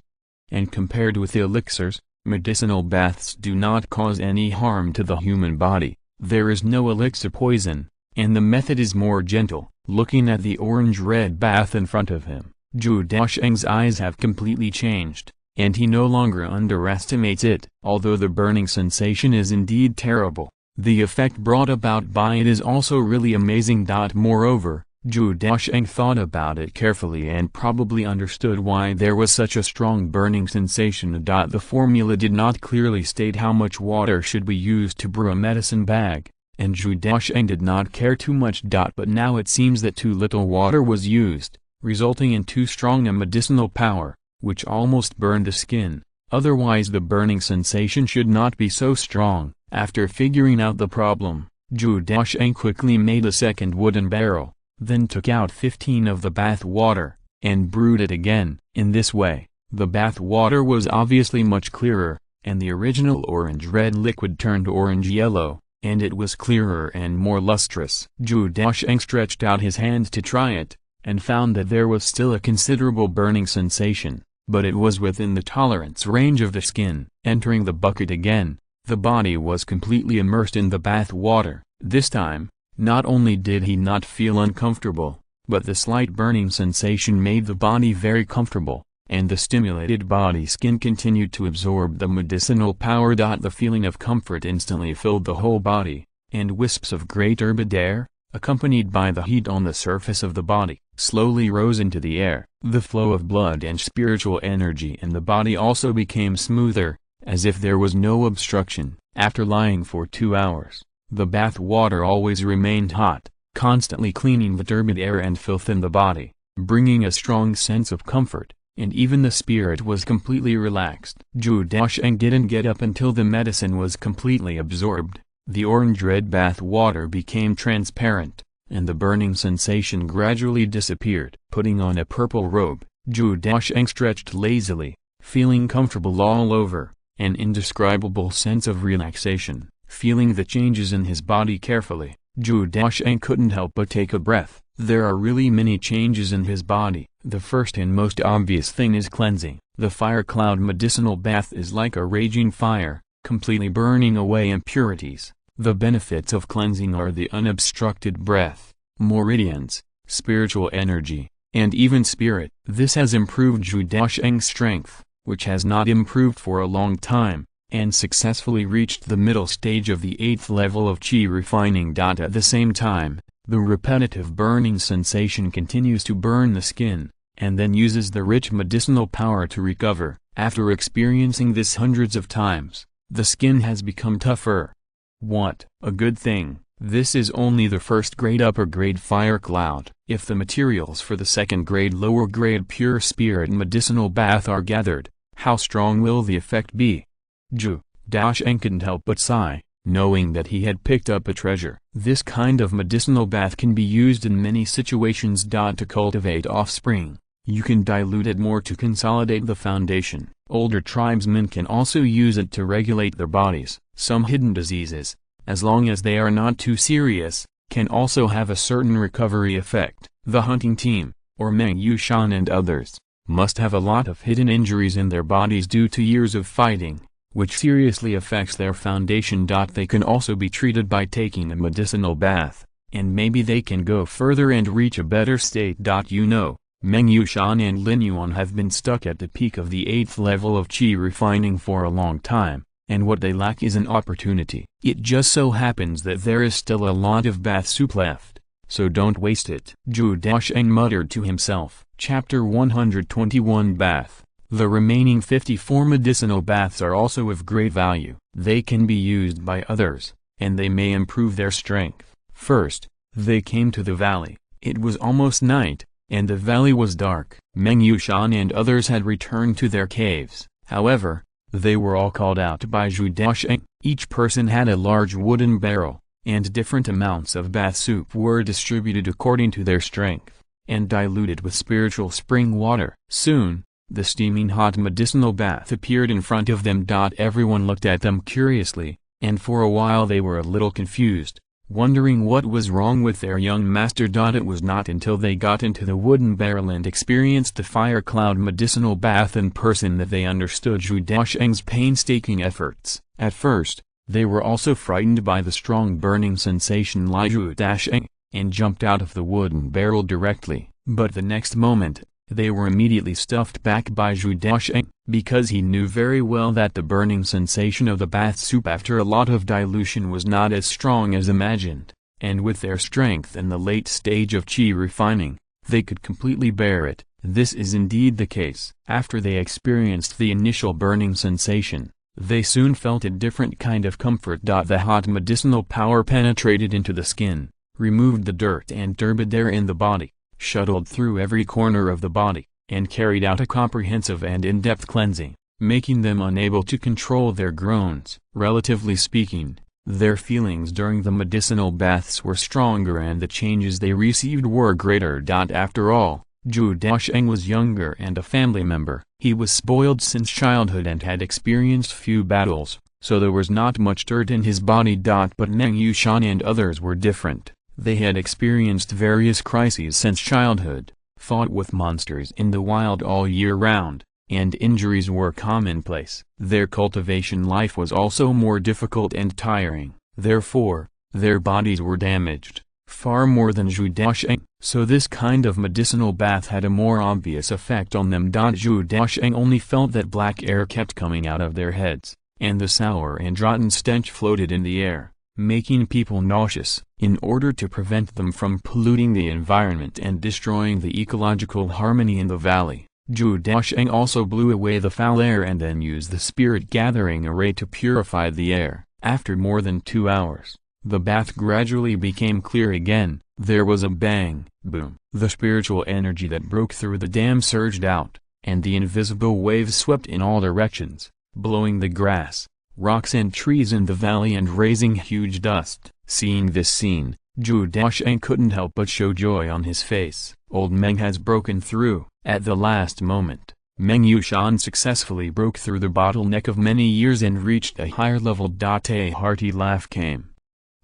And compared with elixirs, medicinal baths do not cause any harm to the human body. There is no elixir poison, and the method is more gentle. Looking at the orange-red bath in front of him, Zhou Daocheng's eyes have completely changed, and he no longer underestimates it. Although the burning sensation is indeed terrible, the effect brought about by it is also really amazing. Moreover, Zhou Daocheng thought about it carefully and probably understood why there was such a strong burning sensation. The formula did not clearly state how much water should be used to brew a medicine bag, and Zhou Daocheng did not care too much. But now it seems that too little water was used, resulting in too strong a medicinal power, which almost burned the skin. Otherwise the burning sensation should not be so strong. After figuring out the problem, Zhou Daocheng quickly made a second wooden barrel, then took out 15 of the bath water, and brewed it again. In this way, the bath water was obviously much clearer, and the original orange-red liquid turned orange-yellow, and it was clearer and more lustrous. Zhou Daocheng stretched out his hand to try it, and found that there was still a considerable burning sensation, but it was within the tolerance range of the skin. Entering the bucket again, the body was completely immersed in the bath water. This time, not only did he not feel uncomfortable, but the slight burning sensation made the body very comfortable, and the stimulated body skin continued to absorb the medicinal power. The feeling of comfort instantly filled the whole body, and wisps of great turbid air, accompanied by the heat on the surface of the body, slowly rose into the air. The flow of blood and spiritual energy in the body also became smoother, as if there was no obstruction. After lying for 2 hours, the bath water always remained hot, constantly cleaning the turbid air and filth in the body, bringing a strong sense of comfort, and even the spirit was completely relaxed. Zhou Daocheng didn't get up until the medicine was completely absorbed. The orange-red bath water became transparent, and the burning sensation gradually disappeared. Putting on a purple robe, Zhou Daocheng stretched lazily, feeling comfortable all over, an indescribable sense of relaxation. Feeling the changes in his body carefully, Zhou Daocheng couldn't help but take a breath. There are really many changes in his body. The first and most obvious thing is cleansing. The fire cloud medicinal bath is like a raging fire, completely burning away impurities. The benefits of cleansing are the unobstructed breath, meridians, spiritual energy, and even spirit. This has improved Zhou Daocheng's strength, which has not improved for a long time, and successfully reached the middle stage of the 8th level of qi refining. At the same time, the repetitive burning sensation continues to burn the skin, and then uses the rich medicinal power to recover. After experiencing this hundreds of times, the skin has become tougher. What a good thing! This is only the first grade upper grade fire cloud. If the materials for the second grade lower grade pure spirit medicinal bath are gathered, how strong will the effect be? Zhou Daocheng couldn't help but sigh, knowing that he had picked up a treasure. This kind of medicinal bath can be used in many situations. To cultivate offspring, you can dilute it more to consolidate the foundation. Older tribesmen can also use it to regulate their bodies. Some hidden diseases, as long as they are not too serious, can also have a certain recovery effect. The hunting team, or Meng Yushan and others, must have a lot of hidden injuries in their bodies due to years of fighting, which seriously affects their foundation. They can also be treated by taking a medicinal bath, and maybe they can go further and reach a better state. Meng Yushan and Lin Yuan have been stuck at the peak of the 8th level of qi refining for a long time, and what they lack is an opportunity. It just so happens that there is still a lot of bath soup left, so don't waste it. Zhou Daocheng muttered to himself. Chapter 121 Bath. The remaining 54 medicinal baths are also of great value. They can be used by others, and they may improve their strength. First, they came to the valley. It was almost night, and the valley was dark. Meng Yushan and others had returned to their caves. However, they were all called out by Zhou Daocheng. Each person had a large wooden barrel, and different amounts of bath soup were distributed according to their strength, and diluted with spiritual spring water. Soon, the steaming hot medicinal bath appeared in front of them. Everyone looked at them curiously, and for a while they were a little confused, wondering what was wrong with their young master. It was not until they got into the wooden barrel and experienced the fire cloud medicinal bath in person that they understood Zhou Daocheng's painstaking efforts. At first, they were also frightened by the strong burning sensation like Zhou Daocheng, and jumped out of the wooden barrel directly. But the next moment, they were immediately stuffed back by Zhou Daocheng, because he knew very well that the burning sensation of the bath soup after a lot of dilution was not as strong as imagined, and with their strength in the late stage of qi refining, they could completely bear it. This is indeed the case. After they experienced the initial burning sensation, they soon felt a different kind of comfort. The hot medicinal power penetrated into the skin, removed the dirt and turbid air in the body, shuttled through every corner of the body, and carried out a comprehensive and in-depth cleansing, making them unable to control their groans. Relatively speaking, Their feelings during the medicinal baths were stronger and the changes they received were greater. After all, Zhou Daocheng was younger and a family member. He was spoiled since childhood and had experienced few battles, so there was not much dirt in his body. But Meng Yushan and others were different. They had experienced various crises since childhood, fought with monsters in the wild all year round, and injuries were commonplace. Their cultivation life was also more difficult and tiring, therefore, their bodies were damaged, far more than Zhou Daocheng, so this kind of medicinal bath had a more obvious effect on them. Zhou Daocheng only felt that black air kept coming out of their heads, and the sour and rotten stench floated in the air, making people nauseous. In order to prevent them from polluting the environment and destroying the ecological harmony in the valley, Zhou Daocheng also blew away the foul air and then used the spirit-gathering array to purify the air. After more than 2 hours, the bath gradually became clear again. There was a bang, boom. The spiritual energy that broke through the dam surged out, and the invisible waves swept in all directions, blowing the grass, rocks and trees in the valley and raising huge dust. Seeing this scene, Zhou Daocheng couldn't help but show joy on his face. Old Meng has broken through. At the last moment, Meng Yushan successfully broke through the bottleneck of many years and reached a higher level. A hearty laugh came.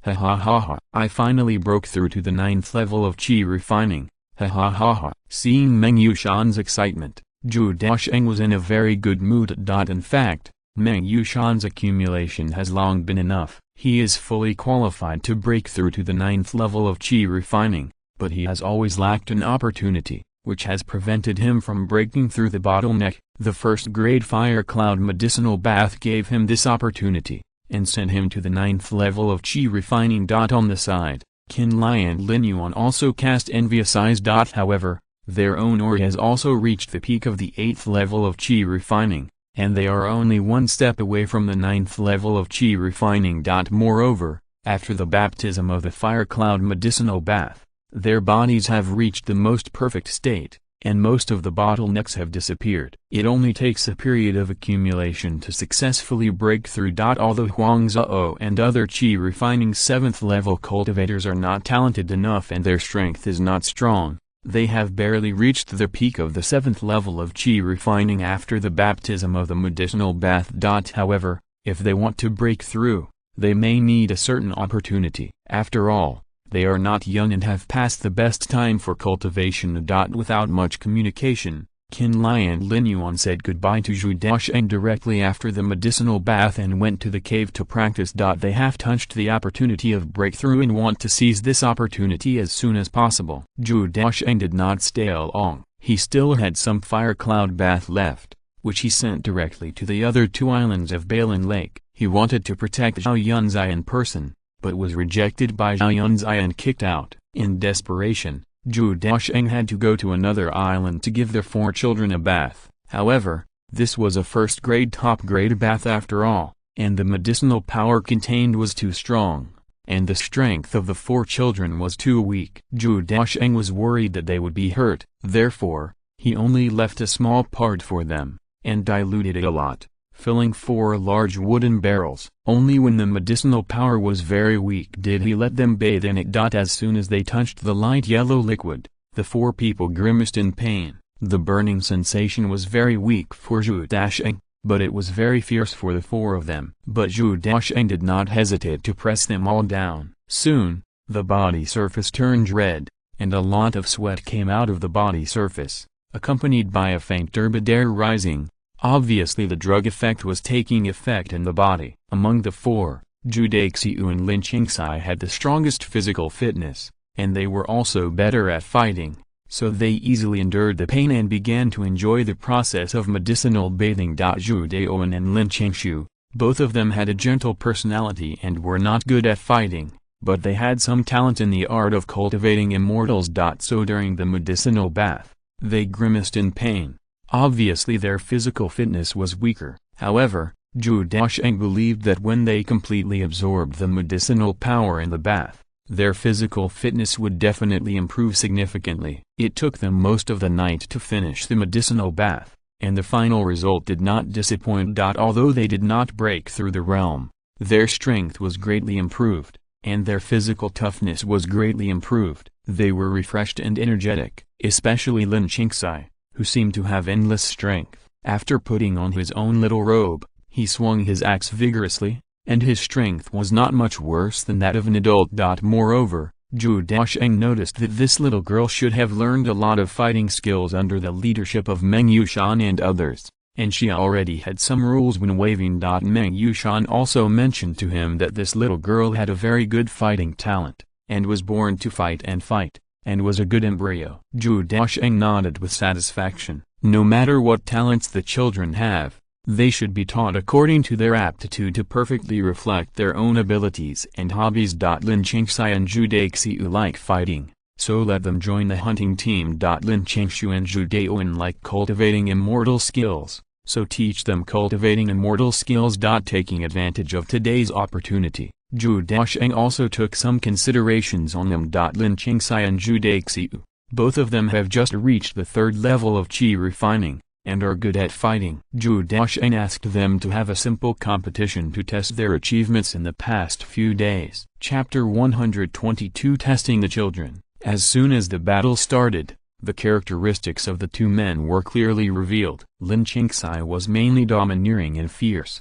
Ha ha ha ha, I finally broke through to the 9th level of qi refining. Ha ha ha ha. Seeing Meng Yushan's excitement, Zhou Daocheng was in a very good mood. In fact, Meng Yushan's accumulation has long been enough. He is fully qualified to break through to the 9th level of qi refining, but he has always lacked an opportunity, which has prevented him from breaking through the bottleneck. The first grade fire cloud medicinal bath gave him this opportunity, and sent him to the 9th level of qi refining. On the side, Qin Lai and Lin Yuan also cast envious eyes. However, their own aura has also reached the peak of the 8th level of qi refining, and they are only one step away from the 9th level of qi refining. Moreover, after the baptism of the fire cloud medicinal bath, their bodies have reached the most perfect state, and most of the bottlenecks have disappeared. It only takes a period of accumulation to successfully break through. Although Huang Zhao and other qi refining 7th level cultivators are not talented enough and their strength is not strong, they have barely reached the peak of the 7th level of qi refining after the baptism of the medicinal bath. However, if they want to break through, they may need a certain opportunity. After all, they are not young and have passed the best time for cultivation. Without much communication, Qin Lai and Lin Yuan said goodbye to Zhou Daocheng directly after the medicinal bath and went to the cave to practice. They have touched the opportunity of breakthrough and want to seize this opportunity as soon as possible. Zhou Daocheng did not stay long. He still had some fire cloud bath left, which he sent directly to the other 2 islands of Balin Lake. He wanted to protect Zhao Yunzhi in person, but was rejected by Zhao Yunzhi and kicked out. In desperation, Zhou Daocheng had to go to another island to give their 4 children a bath. However, this was a first-grade top-grade bath after all, and the medicinal power contained was too strong, and the strength of the 4 children was too weak. Zhou Daocheng was worried that they would be hurt, therefore, he only left a small part for them, and diluted it a lot, filling 4 large wooden barrels. Only when the medicinal power was very weak did he let them bathe in it. As soon as they touched the light yellow liquid, the 4 people grimaced in pain. The burning sensation was very weak for Zhou Daocheng, but it was very fierce for the 4 of them. But Zhou Daocheng did not hesitate to press them all down. Soon, the body surface turned red, and a lot of sweat came out of the body surface, accompanied by a faint turbid air rising. Obviously the drug effect was taking effect in the body. Among the 4, Zhu Daoxiu and Lin Qingxi had the strongest physical fitness, and they were also better at fighting, so they easily endured the pain and began to enjoy the process of medicinal bathing. Zhu Daowen and Lin Qingshu, both of them had a gentle personality and were not good at fighting, but they had some talent in the art of cultivating immortals. So during the medicinal bath, they grimaced in pain. Obviously their physical fitness was weaker. However, Zhou Daocheng believed that when they completely absorbed the medicinal power in the bath, their physical fitness would definitely improve significantly. It took them most of the night to finish the medicinal bath, and the final result did not disappoint. Although they did not break through the realm, Their strength was greatly improved, and their physical toughness was greatly improved. They were refreshed and energetic, especially Lin Qingxai, who seemed to have endless strength. After putting on his own little robe, he swung his axe vigorously, and his strength was not much worse than that of an adult. Moreover, Zhou Daocheng noticed that this little girl should have learned a lot of fighting skills under the leadership of Meng Yushan and others, and she already had some rules when waving. Meng Yushan also mentioned to him that this little girl had a very good fighting talent, and was born to fight, and was a good embryo. Zhou Daocheng nodded with satisfaction. No matter what talents the children have, they should be taught according to their aptitude to perfectly reflect their own abilities and hobbies. Lin Qingxai and Zhu Daoxiu like fighting, so let them join the hunting team. Lin Qingshu and Zhu Daocheng like cultivating immortal skills, so teach them cultivating immortal skills. Taking advantage of today's opportunity, Zhou Daocheng also took some considerations on them. Lin Qingxai and Zhu Daoxiu, both of them have just reached the 3rd level of qi refining, and are good at fighting. Zhou Daocheng asked them to have a simple competition to test their achievements in the past few days. Chapter 122 Testing the Children. As soon as the battle started, the characteristics of the two men were clearly revealed. Lin Qingxai was mainly domineering and fierce.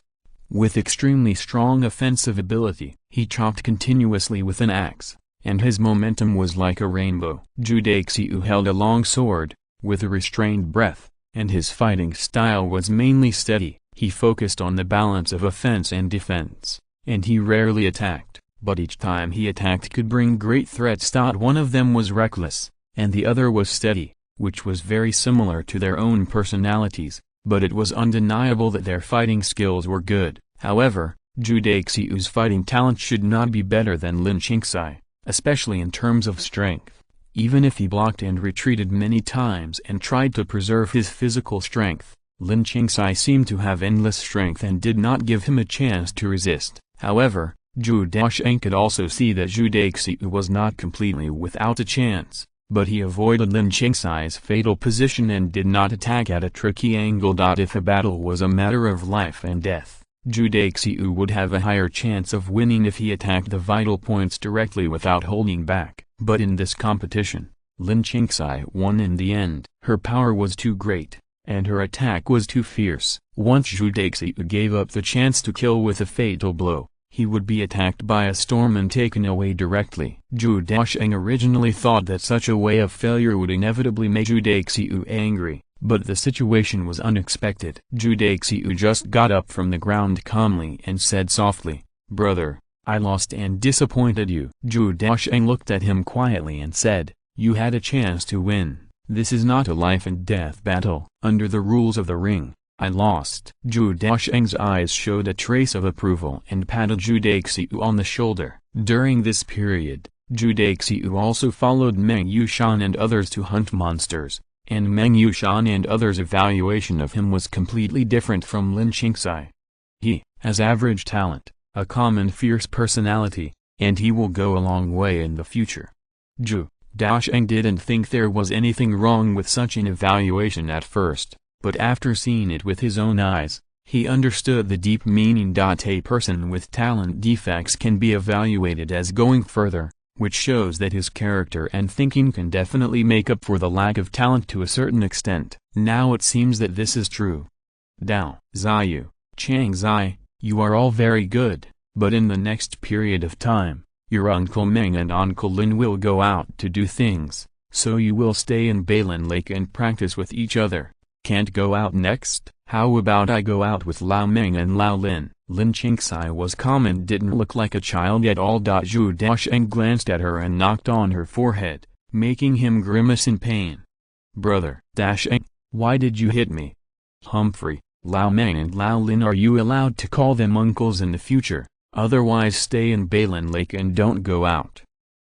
With extremely strong offensive ability, he chopped continuously with an axe, and his momentum was like a rainbow. Zhu Daoxiu held a long sword, with a restrained breath, and his fighting style was mainly steady. He focused on the balance of offense and defense, and he rarely attacked, but each time he attacked could bring great threats. One of them was reckless, and the other was steady, which was very similar to their own personalities, but it was undeniable that their fighting skills were good. However, Zhu Daoxiu's fighting talent should not be better than Lin Qingxai, especially in terms of strength. Even if he blocked and retreated many times and tried to preserve his physical strength, Lin Qingxai seemed to have endless strength and did not give him a chance to resist. However, Zhou Daocheng could also see that Zhu Daoxiu was not completely without a chance, but he avoided Lin Qingxai's fatal position and did not attack at a tricky angle. If a battle was a matter of life and death, Zhu Daoxiu would have a higher chance of winning if he attacked the vital points directly without holding back. But in this competition, Lin Qingxai won in the end. Her power was too great, and her attack was too fierce. Once Zhu Daoxiu gave up the chance to kill with a fatal blow, he would be attacked by a storm and taken away directly. Zhou Daocheng originally thought that such a way of failure would inevitably make Zhu Daoxiu angry, but the situation was unexpected. Zhu Daoxiu just got up from the ground calmly and said softly, "Brother, I lost and disappointed you." Zhou Daocheng looked at him quietly and said, "You had a chance to win. This is not a life and death battle. Under the rules of the ring, I lost." Zhou Daocheng's eyes showed a trace of approval and patted Zhu Daoxiu on the shoulder. During this period, Zhu Daoxiu also followed Meng Yushan and others to hunt monsters, and Meng Yushan and others' evaluation of him was completely different from Lin Qingxai. He has average talent, a common fierce personality, and he will go a long way in the future. Zhou Daocheng didn't think there was anything wrong with such an evaluation at first, but after seeing it with his own eyes, he understood the deep meaning. A person with talent defects can be evaluated as going further, which shows that his character and thinking can definitely make up for the lack of talent to a certain extent. Now it seems that this is true. Dao, Ziyu, Chang Zai, you are all very good, but in the next period of time, your Uncle Meng and Uncle Lin will go out to do things, so you will stay in Bailin Lake and practice with each other. Can't go out next? How about I go out with Lao Meng and Lao Lin? Lin Qingxai was calm and didn't look like a child at all. Zhu Daocheng glanced at her and knocked on her forehead, making him grimace in pain. Brother Daocheng, why did you hit me? Humphrey, Lao Meng and Lao Lin, are you allowed to call them uncles in the future? Otherwise stay in Bailin Lake and don't go out.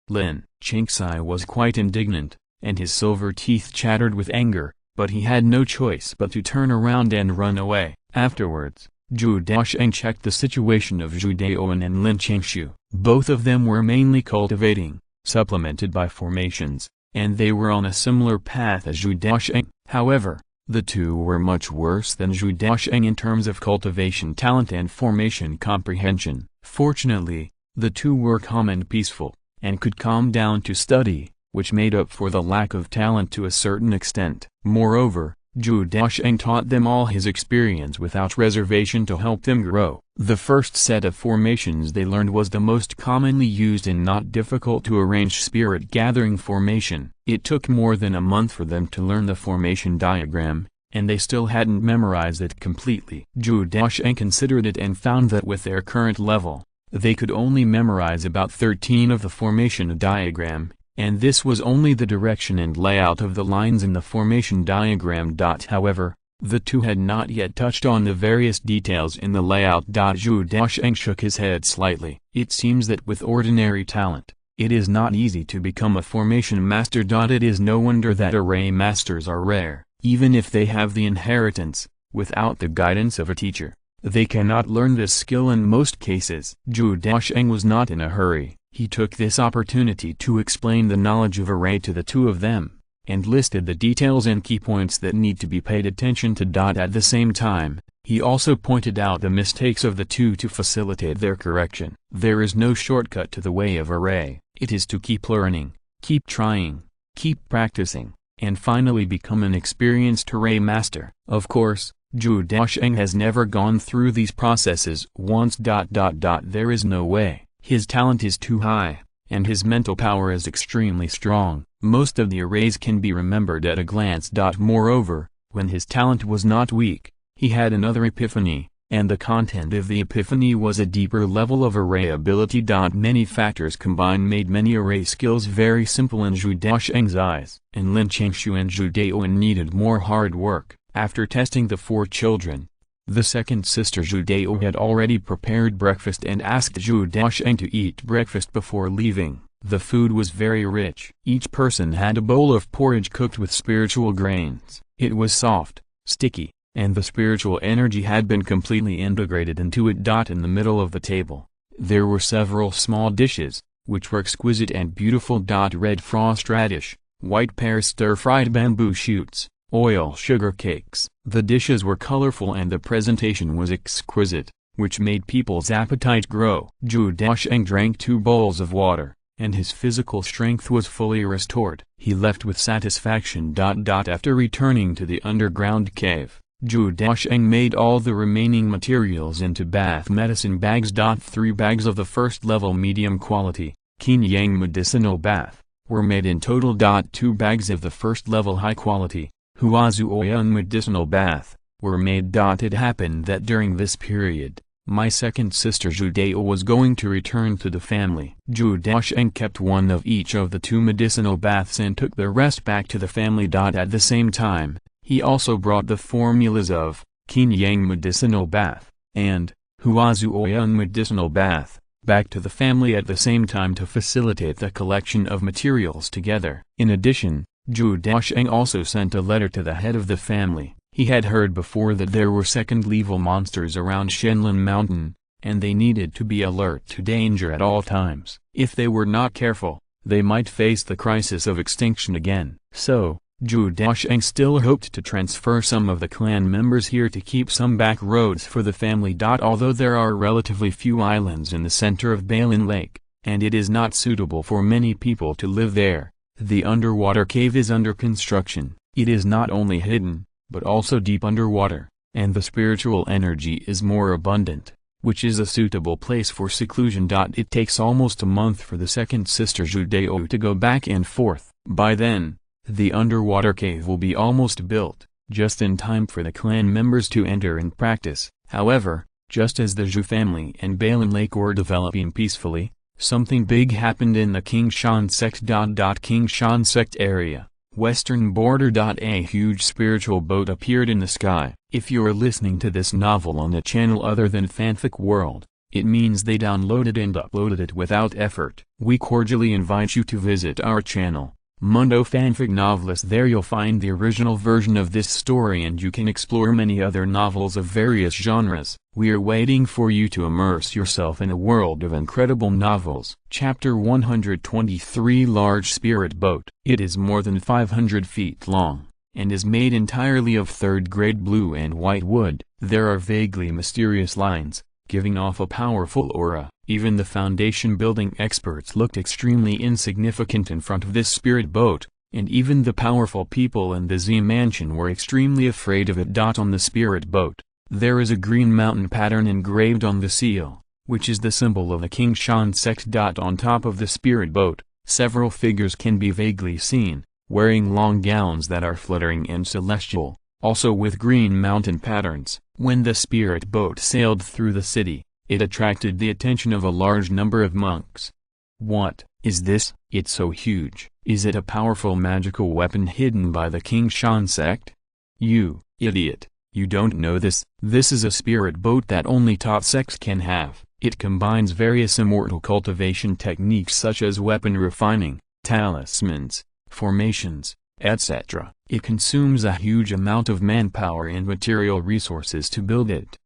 Lin Qingxai was quite indignant, and his silver teeth chattered with anger, but he had no choice but to turn around and run away. Afterwards, Zhu Daocheng checked the situation of Zhu Daocheng and Lin Qingshu. Both of them were mainly cultivating, supplemented by formations, and they were on a similar path as Zhu Daocheng. However, the two were much worse than Zhu Daocheng in terms of cultivation talent and formation comprehension. Fortunately, the two were calm and peaceful, and could calm down to study, which made up for the lack of talent to a certain extent. Moreover, Zhou Daocheng taught them all his experience without reservation to help them grow. The first set of formations they learned was the most commonly used and not difficult to arrange spirit gathering formation. It took more than a month for them to learn the formation diagram, and they still hadn't memorized it completely. Zhou Daocheng considered it and found that with their current level, they could only memorize about 13 of the formation diagram, and this was only the direction and layout of the lines in the formation diagram. However, the two had not yet touched on the various details in the layout. Zhou Daocheng shook his head slightly. It seems that with ordinary talent, it is not easy to become a formation master. It is no wonder that array masters are rare. Even if they have the inheritance, without the guidance of a teacher, they cannot learn this skill in most cases. Zhou Daocheng was not in a hurry. He took this opportunity to explain the knowledge of array to the two of them, and listed the details and key points that need to be paid attention to. At the same time, he also pointed out the mistakes of the two to facilitate their correction. There is no shortcut to the way of array. It is to keep learning, keep trying, keep practicing, and finally become an experienced array master. Of course, Zhou Daocheng has never gone through these processes once. There is no way. His talent is too high, and his mental power is extremely strong. Most of the arrays can be remembered at a glance. Moreover, when his talent was not weak, he had another epiphany, and the content of the epiphany was a deeper level of array ability. Many factors combined made many array skills very simple in Zhou Daocheng's eyes, and Lin Changshu and Zhou Daocheng needed more hard work. After testing the 4 children, the second sister Zhou Daocheng had already prepared breakfast and asked Zhou Daocheng to eat breakfast before leaving. The food was very rich. Each person had a bowl of porridge cooked with spiritual grains. It was soft, sticky, and the spiritual energy had been completely integrated into it. In the middle of the table, there were several small dishes, which were exquisite and beautiful. Red frost radish, white pear stir-fried bamboo shoots, oil sugar cakes. The dishes were colorful and the presentation was exquisite, which made people's appetite grow. Zhou Daocheng drank 2 bowls of water, and his physical strength was fully restored. He left with satisfaction. After returning to the underground cave, Zhou Daocheng made all the remaining materials into bath medicine bags. 3 bags of the first level medium quality, Qin Yang medicinal bath, were made in total. 2 bags of the first level high quality, Huazu Oyan medicinal bath, were made. It happened that during this period, my second sister Zhou Daocheng was going to return to the family. Zhou Daocheng kept one of each of the 2 medicinal baths and took the rest back to the family. At the same time, he also brought the formulas of Qin Yang medicinal bath and Huazu Oyan medicinal bath back to the family at the same time to facilitate the collection of materials together. In addition, Zhou Daocheng also sent a letter to the head of the family. He had heard before that there were second-level monsters around Shenlin Mountain, and they needed to be alert to danger at all times. If they were not careful, they might face the crisis of extinction again. So, Zhou Daocheng still hoped to transfer some of the clan members here to keep some back roads for the family. Although there are relatively few islands in the center of Bailin Lake, and it is not suitable for many people to live there, the underwater cave is under construction. It is not only hidden, but also deep underwater, and the spiritual energy is more abundant, which is a suitable place for seclusion. It takes almost a month for the second sister Zhou Daocheng to go back and forth. By then, the underwater cave will be almost built, just in time for the clan members to enter and practice. However, just as the Zhou family and Bailin Lake were developing peacefully, something big happened in the Qingshan sect. Qingshan sect area, western border. A huge spiritual boat appeared in the sky. If you're listening to this novel on a channel other than Fanfic World, it means they downloaded and uploaded it without effort. We cordially invite you to visit our channel, Mundo Fanfic Novelist. There you'll find the original version of this story and you can explore many other novels of various genres. We're waiting for you to immerse yourself in a world of incredible novels. Chapter 123 Large Spirit Boat. It is more than 500 feet long, and is made entirely of third-grade blue and white wood. There are vaguely mysterious lines, giving off a powerful aura. Even the foundation building experts looked extremely insignificant in front of this spirit boat, and even the powerful people in the Z mansion were extremely afraid of it. On the spirit boat, there is a green mountain pattern engraved on the seal, which is the symbol of the King Shan sect. On top of the spirit boat, several figures can be vaguely seen, wearing long gowns that are fluttering and celestial, also with green mountain patterns. When the spirit boat sailed through the city, it attracted the attention of a large number of monks. What is this? It's so huge. Is it a powerful magical weapon hidden by the King Shan sect? You idiot, you don't know this. This is a spirit boat that only top sects can have. It combines various immortal cultivation techniques such as weapon refining, talismans, formations, etc. It consumes a huge amount of manpower and material resources to build it.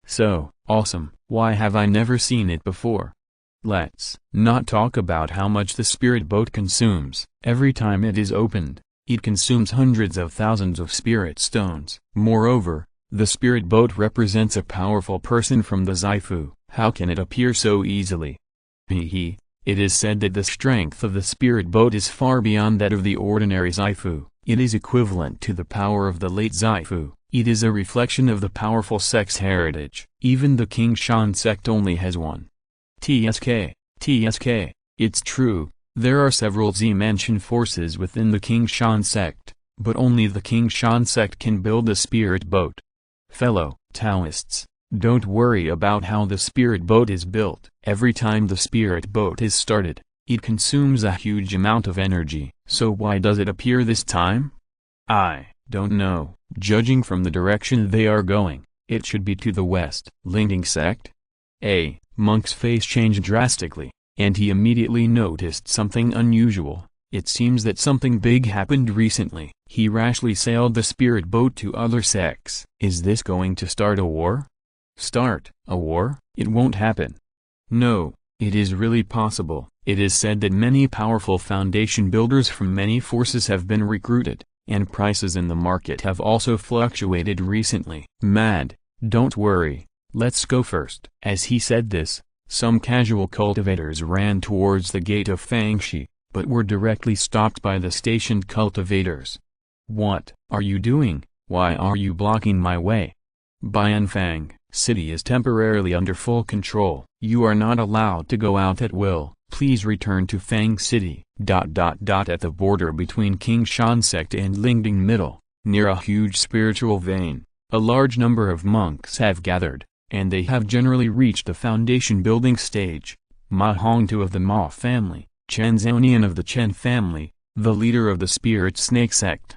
So awesome. Why have I never seen it before? Let's not talk about how much the spirit boat consumes. Every time it is opened, it consumes hundreds of thousands of spirit stones. Moreover, the spirit boat represents a powerful person from the Zaifu. How can it appear so easily? It is said that the strength of the spirit boat is far beyond that of the ordinary Zaifu. It is equivalent to the power of the late Zaifu. It is a reflection of the powerful sect's heritage. Even the King Shan sect only has one. TSK, it's true, there are several Z-Mansion forces within the King Shan sect, but only the King Shan sect can build a spirit boat. Fellow Taoists, don't worry about how the spirit boat is built. Every time the spirit boat is started, it consumes a huge amount of energy. So why does it appear this time? I don't know. Judging from the direction they are going, it should be to the west. Lingding sect? Monk's face changed drastically, and he immediately noticed something unusual. It seems that something big happened recently. He rashly sailed the spirit boat to other sects. Is this going to start a war? Start a war? It won't happen. No, it is really possible. It is said that many powerful foundation builders from many forces have been recruited, and prices in the market have also fluctuated recently. Mad, don't worry. Let's go first. As he said this, some casual cultivators ran towards the gate of Fangxi, but were directly stopped by the stationed cultivators. What are you doing? Why are you blocking my way? Bianfang City is temporarily under full control. You are not allowed to go out at will. Please return to Fang City. At the border between King Shan sect and Lingding Middle, near a huge spiritual vein, a large number of monks have gathered, and they have generally reached the foundation building stage. Ma Hongtu of the Ma family, Chen Zonian of the Chen family, the leader of the Spirit Snake sect.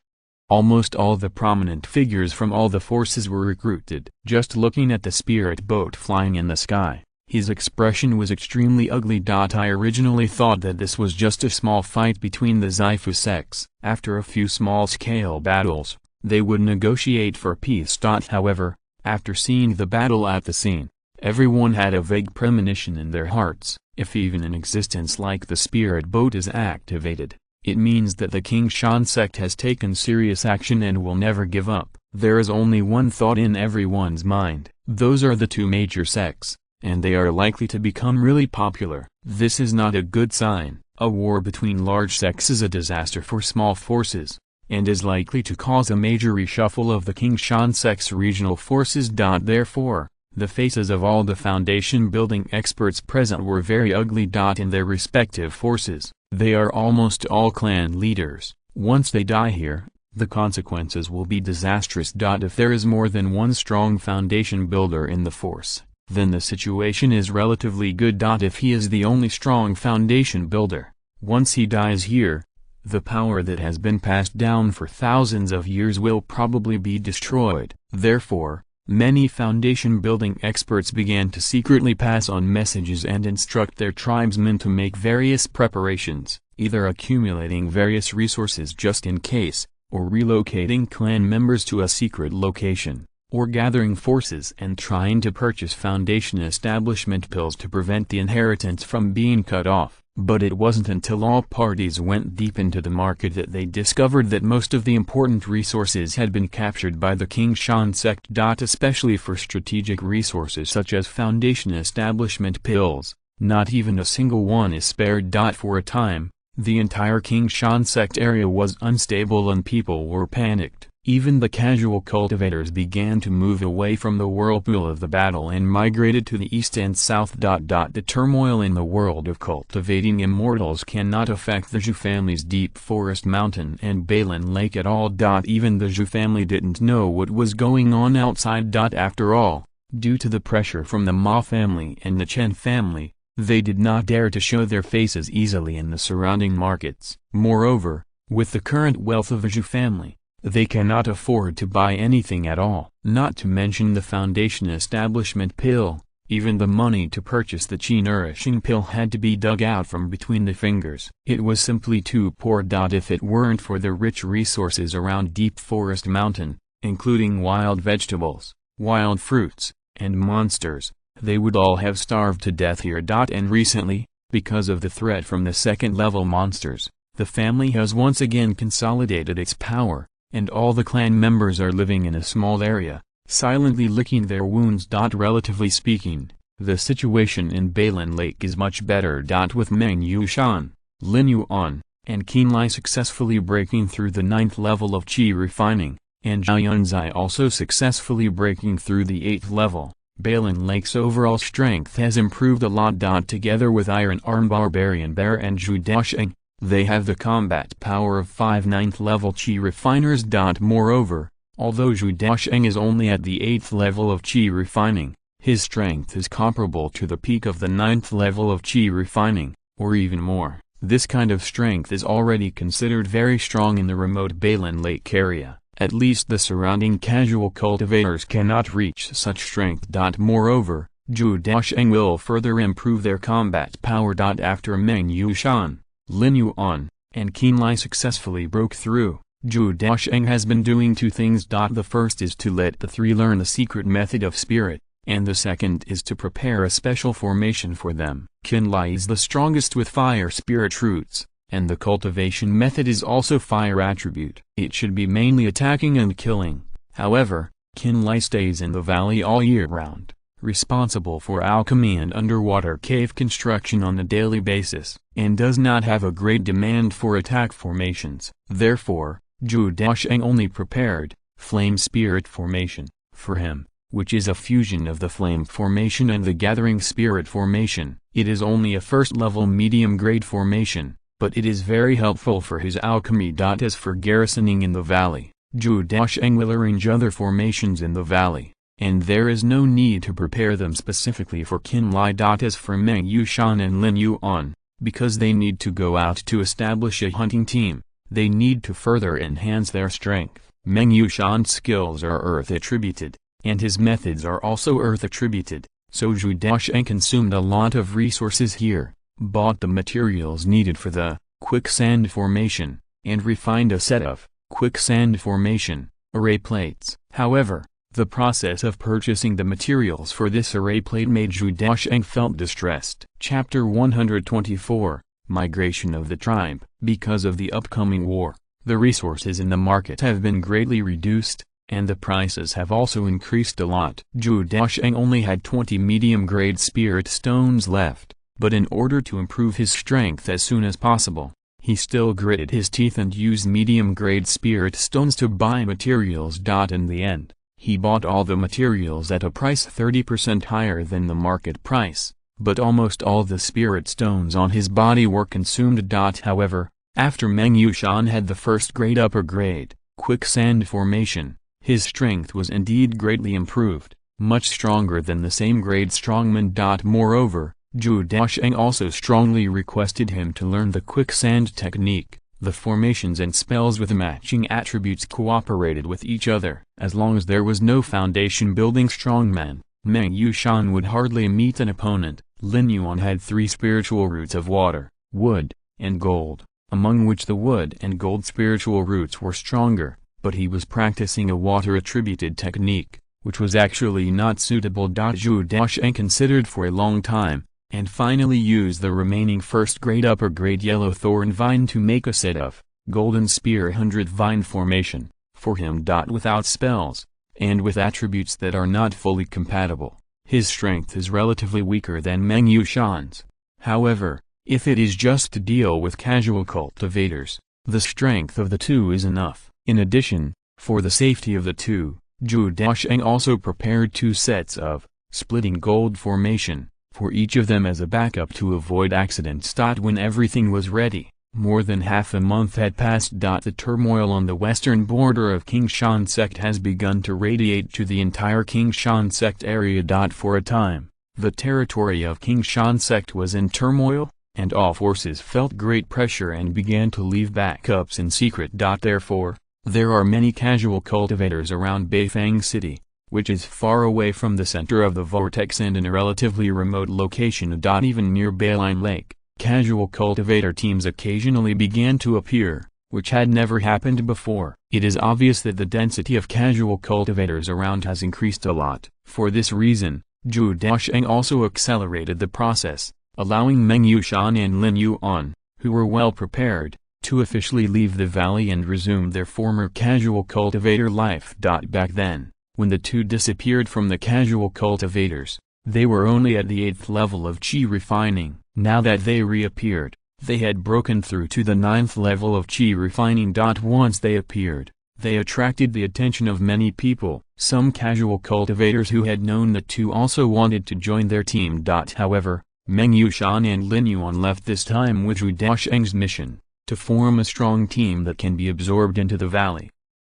Almost all the prominent figures from all the forces were recruited. Just looking at the spirit boat flying in the sky, his expression was extremely ugly. I originally thought that this was just a small fight between the Zaifu sects. After a few small-scale battles, they would negotiate for peace. However, after seeing the battle at the scene, everyone had a vague premonition in their hearts. If even an existence like the spirit boat is activated, it means that the King Shan sect has taken serious action and will never give up. There is only one thought in everyone's mind. Those are the two major sects, and they are likely to become really popular. This is not a good sign. A war between large sects is a disaster for small forces, and is likely to cause a major reshuffle of the King Shan sect's regional forces. Therefore, the faces of all the foundation building experts present were very ugly. In their respective forces, they are almost all clan leaders. Once they die here, the consequences will be disastrous. If there is more than one strong foundation builder in the force, then the situation is relatively good. If he is the only strong foundation builder, once he dies here, the power that has been passed down for thousands of years will probably be destroyed. Therefore, many foundation building experts began to secretly pass on messages and instruct their tribesmen to make various preparations, either accumulating various resources just in case, or relocating clan members to a secret location, or gathering forces and trying to purchase foundation establishment pills to prevent the inheritance from being cut off. But it wasn't until all parties went deep into the market that they discovered that most of the important resources had been captured by the King Shan sect. Especially for strategic resources such as foundation establishment pills, Not even a single one is spared. For a time, the entire King Shan sect area was unstable and people were panicked. Even the casual cultivators began to move away from the whirlpool of the battle and migrated to the east and south. The turmoil in the world of cultivating immortals cannot affect the Zhou family's deep forest mountain and Balan Lake at all. Even the Zhou family didn't know what was going on outside. After all, due to the pressure from the Ma family and the Chen family, they did not dare to show their faces easily in the surrounding markets. Moreover, with the current wealth of the Zhou family, they cannot afford to buy anything at all. Not to mention the foundation establishment pill, even the money to purchase the qi nourishing pill had to be dug out from between the fingers. It was simply too poor. If it weren't for the rich resources around Deep Forest Mountain, including wild vegetables, wild fruits, and monsters, they would all have starved to death here. And recently, because of the threat from the second-level monsters, the family has once again consolidated its power, and all the clan members are living in a small area, silently licking their wounds. Relatively speaking, the situation in Balan Lake is much better. With Meng Yushan, Lin Yuan, and Qin Lai successfully breaking through the 9th level of qi refining, and Zhao Yunzhi also successfully breaking through the 8th level, Balan Lake's overall strength has improved a lot. Together with Iron Arm Barbarian Bear and Zhou Daocheng, they have the combat power of 5 9th level qi refiners. Moreover, although Zhou Daocheng is only at the 8th level of qi refining, his strength is comparable to the peak of the 9th level of qi refining, or even more. This kind of strength is already considered very strong in the remote Balan Lake area. At least the surrounding casual cultivators cannot reach such strength. Moreover, Zhou Daocheng will further improve their combat power. After Meng Yushan, Lin Yuan, and Qin Lai successfully broke through, Zhou Daocheng has been doing two things. The first is to let the three learn the secret method of spirit, and the second is to prepare a special formation for them. Qin Lai is the strongest with fire spirit roots, and the cultivation method is also fire attribute. It should be mainly attacking and killing. However, Qin Lai stays in the valley all year round, responsible for alchemy and underwater cave construction on a daily basis, and does not have a great demand for attack formations. Therefore, Zhou Daocheng only prepared Flame Spirit Formation for him, which is a fusion of the Flame Formation and the Gathering Spirit Formation. It is only a first-level medium-grade formation, but it is very helpful for his alchemy. As for garrisoning in the valley, Zhou Daocheng will arrange other formations in the valley, and there is no need to prepare them specifically for Qin Lai. As for Meng Yushan and Lin Yuan, because they need to go out to establish a hunting team, they need to further enhance their strength. Meng Yushan's skills are earth attributed, and his methods are also earth attributed, so Zhou Daocheng consumed a lot of resources here, bought the materials needed for the quicksand formation, and refined a set of quicksand formation array plates. However, the process of purchasing the materials for this array plate made Zhou Daocheng felt distressed. Chapter 124, Migration of the Tribe. Because of the upcoming war, the resources in the market have been greatly reduced, and the prices have also increased a lot. Zhou Daocheng only had 20 medium-grade spirit stones left, but in order to improve his strength as soon as possible, he still gritted his teeth and used medium-grade spirit stones to buy materials. In the end, he bought all the materials at a price 30% higher than the market price, but almost all the spirit stones on his body were consumed. However, after Meng Yushan had the first-grade upper-grade quicksand formation, his strength was indeed greatly improved, much stronger than the same-grade strongman. Moreover, Zhou Daocheng also strongly requested him to learn the quicksand technique. The formations and spells with matching attributes cooperated with each other. As long as there was no foundation-building strongman, Meng Yushan would hardly meet an opponent. Lin Yuan had 3 spiritual roots of water, wood, and gold, among which the wood and gold spiritual roots were stronger, but he was practicing a water-attributed technique, which was actually not suitable. Zhou Daocheng considered for a long time, and finally used the remaining first-grade upper-grade yellow thorn vine to make a set of golden spear 100 vine formation for him. Without spells, and with attributes that are not fully compatible, his strength is relatively weaker than Meng Yushan's. However, if it is just to deal with casual cultivators, the strength of the two is enough. In addition, for the safety of the two, Zhou Daocheng also prepared 2 sets of splitting gold formation for each of them as a backup to avoid accidents. When everything was ready, more than half a month had passed. The turmoil on the western border of Qingshan sect has begun to radiate to the entire Qingshan sect area. For a time, the territory of Qingshan sect was in turmoil, and all forces felt great pressure and began to leave backups in secret. Therefore, there are many casual cultivators around Beifang City, which is far away from the center of the vortex and in a relatively remote location. Even near Beiline Lake, casual cultivator teams occasionally began to appear, which had never happened before. It is obvious that the density of casual cultivators around has increased a lot. For this reason, Zhou Daocheng also accelerated the process, allowing Meng Yushan and Lin Yuan, who were well prepared, to officially leave the valley and resume their former casual cultivator life. Back then, when the two disappeared from the casual cultivators, they were only at the 8th level of qi refining. Now that they reappeared, they had broken through to the 9th level of qi refining. Once they appeared, they attracted the attention of many people. Some casual cultivators who had known the two also wanted to join their team. However, Meng Yushan and Lin Yuan left this time with Zhou Daocheng's mission, to form a strong team that can be absorbed into the valley.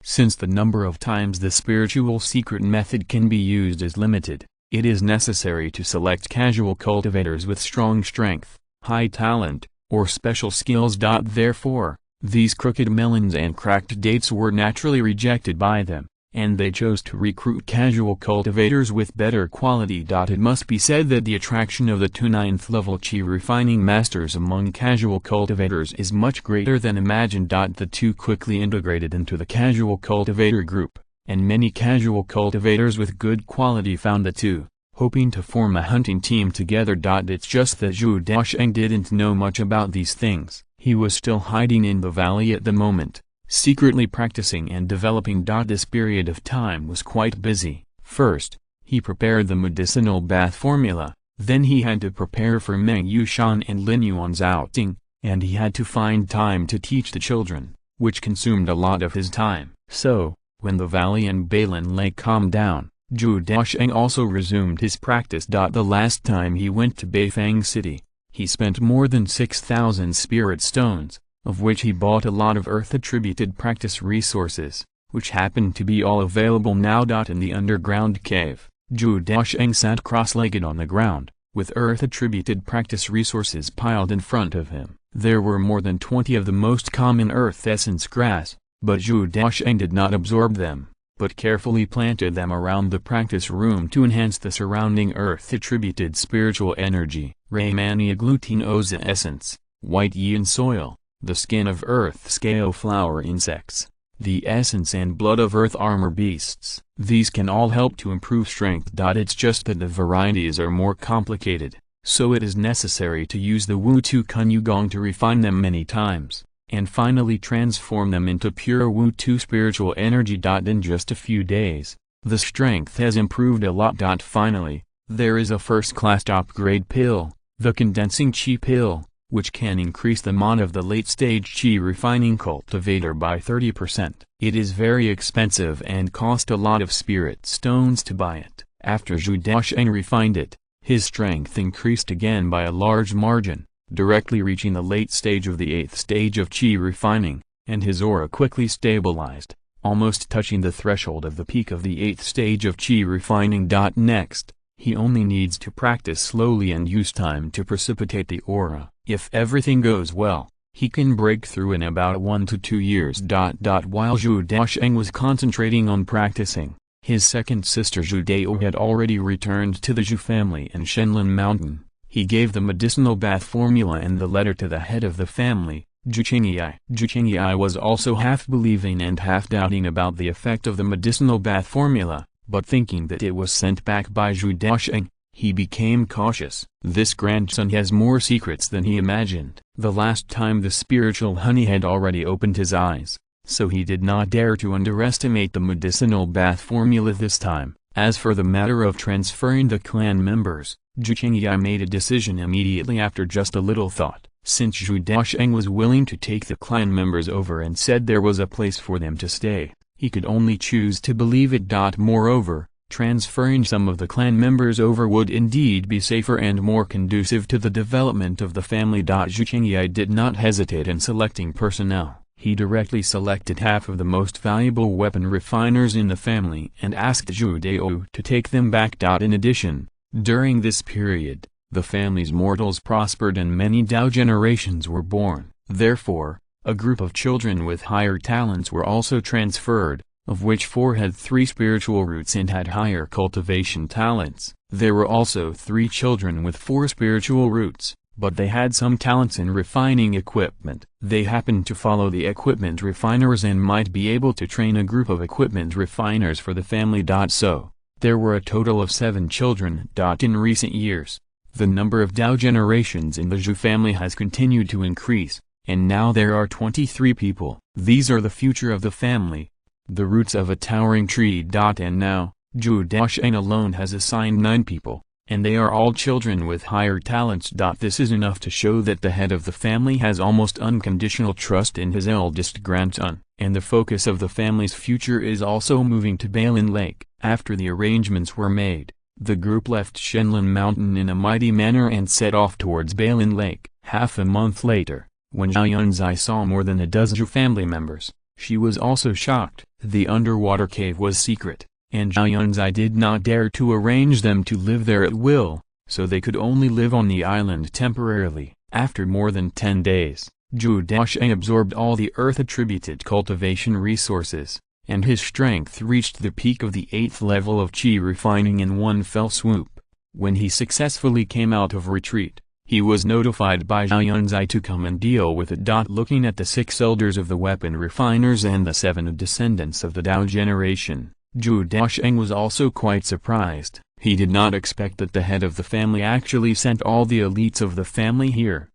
Since the number of times the spiritual secret method can be used is limited, it is necessary to select casual cultivators with strong strength, high talent, or special skills. Therefore, these crooked melons and cracked dates were naturally rejected by them, and they chose to recruit casual cultivators with better quality. It must be said that the attraction of the 2 9th level qi refining masters among casual cultivators is much greater than imagined. The two quickly integrated into the casual cultivator group, and many casual cultivators with good quality found the two, hoping to form a hunting team together. It's just that Zhou Daocheng didn't know much about these things. He was still hiding in the valley at the moment, secretly practicing and developing. This period of time was quite busy. First, he prepared the medicinal bath formula, then he had to prepare for Meng Yushan and Lin Yuan's outing, and he had to find time to teach the children, which consumed a lot of his time. So, when the valley and Beiline Lake calmed down, Zhou Daocheng also resumed his practice. The last time he went to Beifang City, he spent more than 6,000 spirit stones, of which he bought a lot of earth-attributed practice resources, which happened to be all available now. In the underground cave, Zhou Daocheng sat cross-legged on the ground, with earth-attributed practice resources piled in front of him. There were more than 20 of the most common earth essence grass, but Zhou Daocheng did not absorb them, but carefully planted them around the practice room to enhance the surrounding earth-attributed spiritual energy. Raymania glutinosa essence, white yin soil, the skin of earth scale flower insects, the essence and blood of earth armor beasts. These can all help to improve strength. It's just that the varieties are more complicated, so it is necessary to use the Wu-Tu Kunyugong to refine them many times, and finally transform them into pure Wu-Tu spiritual energy. In just a few days, the strength has improved a lot. Finally, there is a first-class upgrade pill, the condensing qi pill, which can increase the mon of the late-stage qi refining cultivator by 30%. It is very expensive and cost a lot of spirit stones to buy it. After Zhou Daocheng refined it, his strength increased again by a large margin, directly reaching the late stage of the 8th stage of qi refining, and his aura quickly stabilized, almost touching the threshold of the peak of the 8th stage of qi refining. Next, he only needs to practice slowly and use time to precipitate the aura. If everything goes well, he can break through in about 1 to 2 years. While Zhou Daocheng was concentrating on practicing, his second sister Zhou Dao had already returned to the Zhou family in Shenlin Mountain. He gave the medicinal bath formula and the letter to the head of the family, Zhu Qingyi. Zhu Qingyi was also half believing and half doubting about the effect of the medicinal bath formula, but thinking that it was sent back by Zhou Daocheng, he became cautious. This grandson has more secrets than he imagined. The last time the spiritual honey had already opened his eyes, so he did not dare to underestimate the medicinal bath formula this time. As for the matter of transferring the clan members, Zhou Qingyai made a decision immediately after just a little thought. Since Zhou Daocheng was willing to take the clan members over and said there was a place for them to stay, he could only choose to believe it. Moreover, transferring some of the clan members over would indeed be safer and more conducive to the development of the family. Zhou Qingyai did not hesitate in selecting personnel. He directly selected half of the most valuable weapon refiners in the family and asked Zhou Dao to take them back. In addition, during this period, the family's mortals prospered and many Dao generations were born. Therefore, a group of children with higher talents were also transferred, of which 4 had 3 spiritual roots and had higher cultivation talents. There were also 3 children with 4 spiritual roots, but they had some talents in refining equipment. They happened to follow the equipment refiners and might be able to train a group of equipment refiners for the family. So, there were a total of 7 children. In recent years, the number of Dao generations in the Zhou family has continued to increase, and now there are 23 people. These are the future of the family, the roots of a towering tree. And now, Zhou Daocheng alone has assigned 9 people, and they are all children with higher talents. This is enough to show that the head of the family has almost unconditional trust in his eldest grandson, and the focus of the family's future is also moving to Balin Lake. After the arrangements were made, the group left Shenlin Mountain in a mighty manner and set off towards Balin Lake. Half a month later, when Zhao Yunzhi saw more than a dozen Zhou family members, she was also shocked. The underwater cave was secret, and Zhao Yunzhi did not dare to arrange them to live there at will, so they could only live on the island temporarily. After more than 10 days, Zhou Daocheng absorbed all the earth-attributed cultivation resources, and his strength reached the peak of the 8th level of qi refining in one fell swoop. When he successfully came out of retreat, he was notified by Zhao Yunzhi to come and deal with it. Looking at the 6 elders of the weapon refiners and the 7 descendants of the Dao generation, Zhou Daocheng was also quite surprised. He did not expect that the head of the family actually sent all the elites of the family here.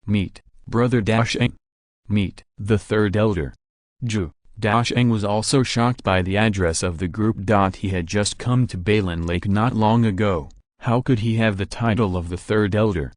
Meet, Brother Daocheng. Meet, the 3rd elder. Zhou Daocheng was also shocked by the address of the group. He had just come to Balin Lake not long ago. How could he have the title of the 3rd elder?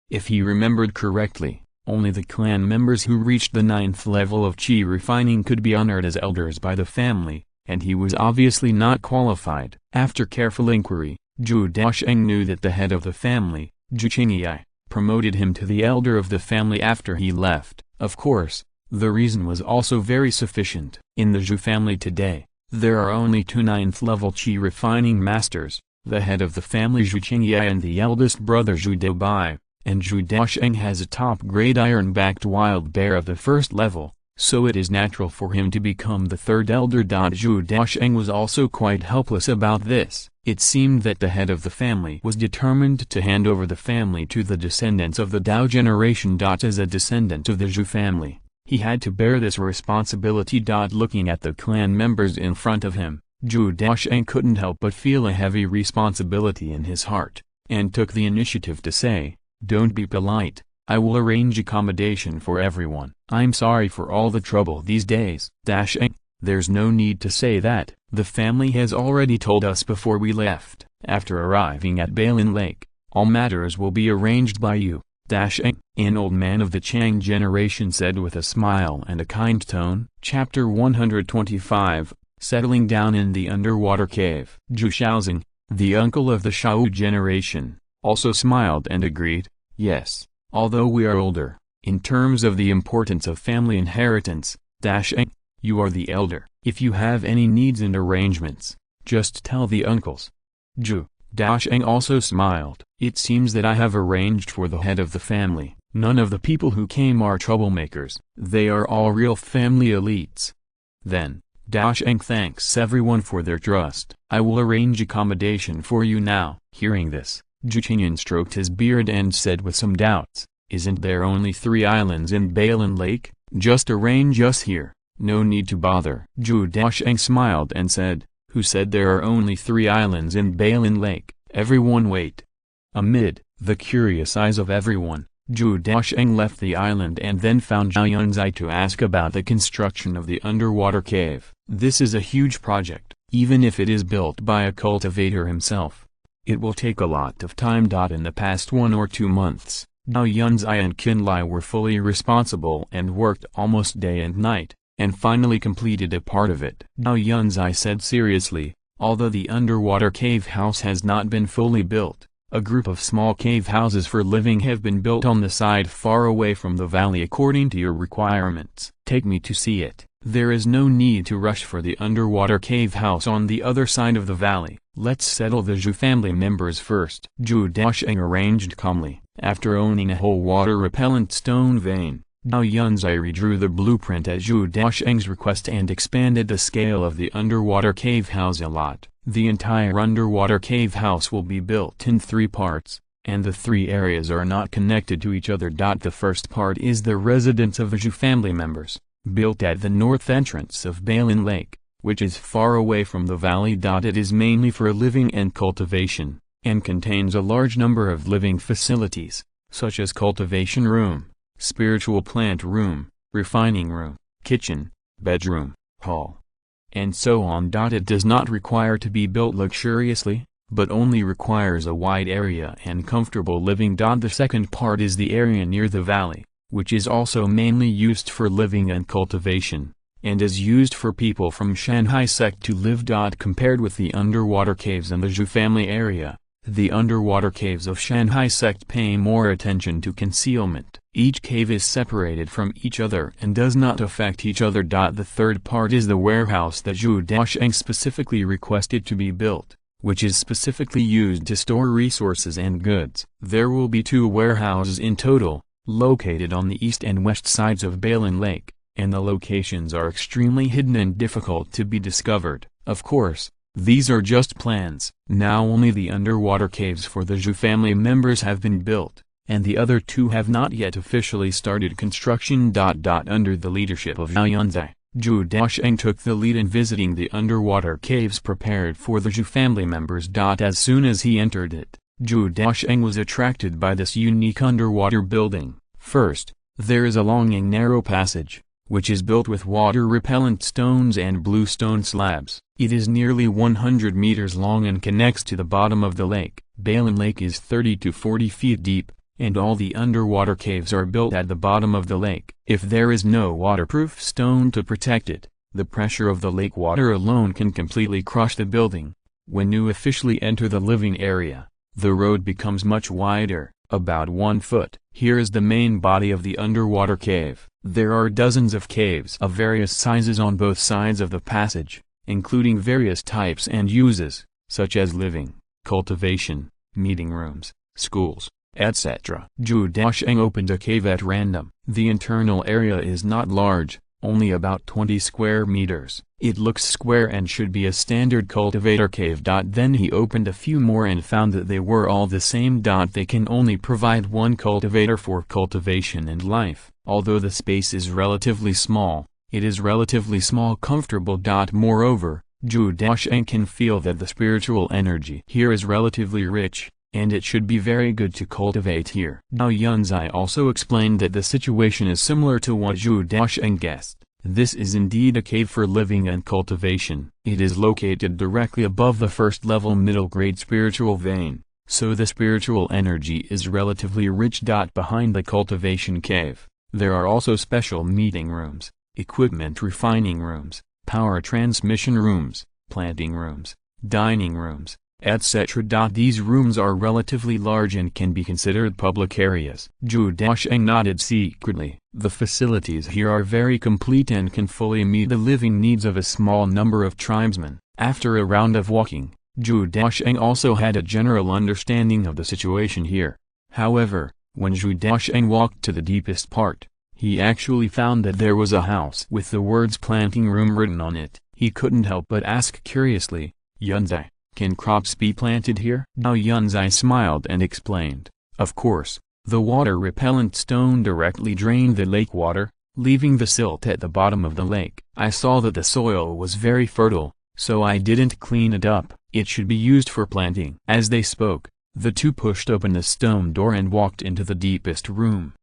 If he remembered correctly, only the clan members who reached the 9th level of qi refining could be honored as elders by the family, and he was obviously not qualified. After careful inquiry, Zhou Daocheng knew that the head of the family, Zhou Qingyai, promoted him to the elder of the family after he left. Of course, the reason was also very sufficient. In the Zhou family today, there are only 2 9th-level qi refining masters, the head of the family Zhou Qingyai and the eldest brother Zhou Daobai, and Zhou Daocheng has a top-grade iron-backed wild bear of the 1st level, so it is natural for him to become the 3rd elder. Zhou Daocheng was also quite helpless about this. It seemed that the head of the family was determined to hand over the family to the descendants of the Dao generation. As a descendant of the Zhou family, he had to bear this responsibility. Looking at the clan members in front of him, Zhou Daocheng couldn't help but feel a heavy responsibility in his heart, and took the initiative to say, "Don't be polite, I will arrange accommodation for everyone. I'm sorry for all the trouble these days." Daocheng, there's no need to say that, the family has already told us before we left. After arriving at Balin Lake, all matters will be arranged by you. Daocheng, an old man of the Chang generation, said with a smile and a kind tone. Chapter 125, Settling Down in the Underwater Cave. Zhou Shaozeng, the uncle of the Shao generation, also smiled and agreed, "Yes, although we are older, in terms of the importance of family inheritance, Daocheng, you are the elder. If you have any needs and arrangements, just tell the uncles." Zhou Daocheng also smiled. "It seems that I have arranged for the head of the family. None of the people who came are troublemakers. They are all real family elites." Then, Daocheng thanks everyone for their trust. "I will arrange accommodation for you now." Hearing this, Zhou Qinyan stroked his beard and said with some doubts, "Isn't there only 3 islands in Balin Lake? Just arrange us here, no need to bother." Zhou Daocheng smiled and said, "Who said there are only 3 islands in Balin Lake? Everyone wait." Amid the curious eyes of everyone, Zhou Daocheng left the island and then found Zhao Yunzhi to ask about the construction of the underwater cave. This is a huge project, even if it is built by a cultivator himself. It will take a lot of time. In the past 1 or 2 months, Zhao Yunzhi and Qin Lai were fully responsible and worked almost day and night, and finally completed a part of it. Zhao Yunzhi said seriously, although the underwater cave house has not been fully built, a group of small cave houses for living have been built on the side far away from the valley according to your requirements. Take me to see it. There is no need to rush for the underwater cave house on the other side of the valley. Let's settle the Zhou family members first. Zhou Daocheng arranged calmly. After owning a whole water-repellent stone vein, Zhao Yunzhi redrew the blueprint at Zhou Daocheng's request and expanded the scale of the underwater cave house a lot. The entire underwater cave house will be built in 3 parts, and the 3 areas are not connected to each other. The first part is the residence of the Zhou family members, built at the north entrance of Bailin Lake, which is far away from the valley. It is mainly for living and cultivation, and contains a large number of living facilities, such as cultivation room, spiritual plant room, refining room, kitchen, bedroom, hall, and so on. It does not require to be built luxuriously, but only requires a wide area and comfortable living. The second part is the area near the valley, which is also mainly used for living and cultivation, and is used for people from Shanghai sect to live. Compared with the underwater caves in the Zhou family area, the underwater caves of Shanghai sect pay more attention to concealment. Each cave is separated from each other and does not affect each other. The third part is the warehouse that Zhou Daocheng specifically requested to be built, which is specifically used to store resources and goods. There will be 2 warehouses in total, located on the east and west sides of Bailin Lake, and the locations are extremely hidden and difficult to be discovered. Of course, these are just plans. Now only the underwater caves for the Zhou family members have been built, and the other 2 have not yet officially started construction. Under the leadership of Zhao Yunzhi, Zhou Daocheng took the lead in visiting the underwater caves prepared for the Zhou family members. As soon as he entered it, Zhou Daocheng was attracted by this unique underwater building. First, there is a long and narrow passage, which is built with water-repellent stones and bluestone slabs. It is nearly 100 meters long and connects to the bottom of the lake. Bailin Lake is 30 to 40 feet deep, and all the underwater caves are built at the bottom of the lake. If there is no waterproof stone to protect it, the pressure of the lake water alone can completely crush the building. When you officially enter the living area, the road becomes much wider, about 1 foot. Here is the main body of the underwater cave. There are dozens of caves of various sizes on both sides of the passage, including various types and uses, such as living, cultivation, meeting rooms, schools, etc. Zhou Daocheng opened a cave at random. The internal area is not large, only about 20 square meters. It looks square and should be a standard cultivator cave. Then he opened a few more and found that they were all the same. They can only provide 1 cultivator for cultivation and life. Although the space is relatively small, it is relatively small comfortable. Moreover, Zhou Daocheng can feel that the spiritual energy here is relatively rich, and it should be very good to cultivate here. Zhao Yunzhi also explained that the situation is similar to what Zhou Daocheng guessed. This is indeed a cave for living and cultivation. It is located directly above the first level middle-grade spiritual vein, so the spiritual energy is relatively rich. Behind the cultivation cave, there are also special meeting rooms, equipment refining rooms, power transmission rooms, planting rooms, dining rooms, etc. These rooms are relatively large and can be considered public areas. Zhou Daocheng nodded secretly. The facilities here are very complete and can fully meet the living needs of a small number of tribesmen. After a round of walking, Zhou Daocheng also had a general understanding of the situation here. However, when Zhou Daocheng walked to the deepest part, he actually found that there was a house with the words planting room written on it. He couldn't help but ask curiously, "Yunzhi, can crops be planted here?" Zhao Yunzhi smiled and explained, "Of course, the water-repellent stone directly drained the lake water, leaving the silt at the bottom of the lake. I saw that the soil was very fertile, so I didn't clean it up. It should be used for planting." As they spoke, the 2 pushed open the stone door and walked into the deepest room.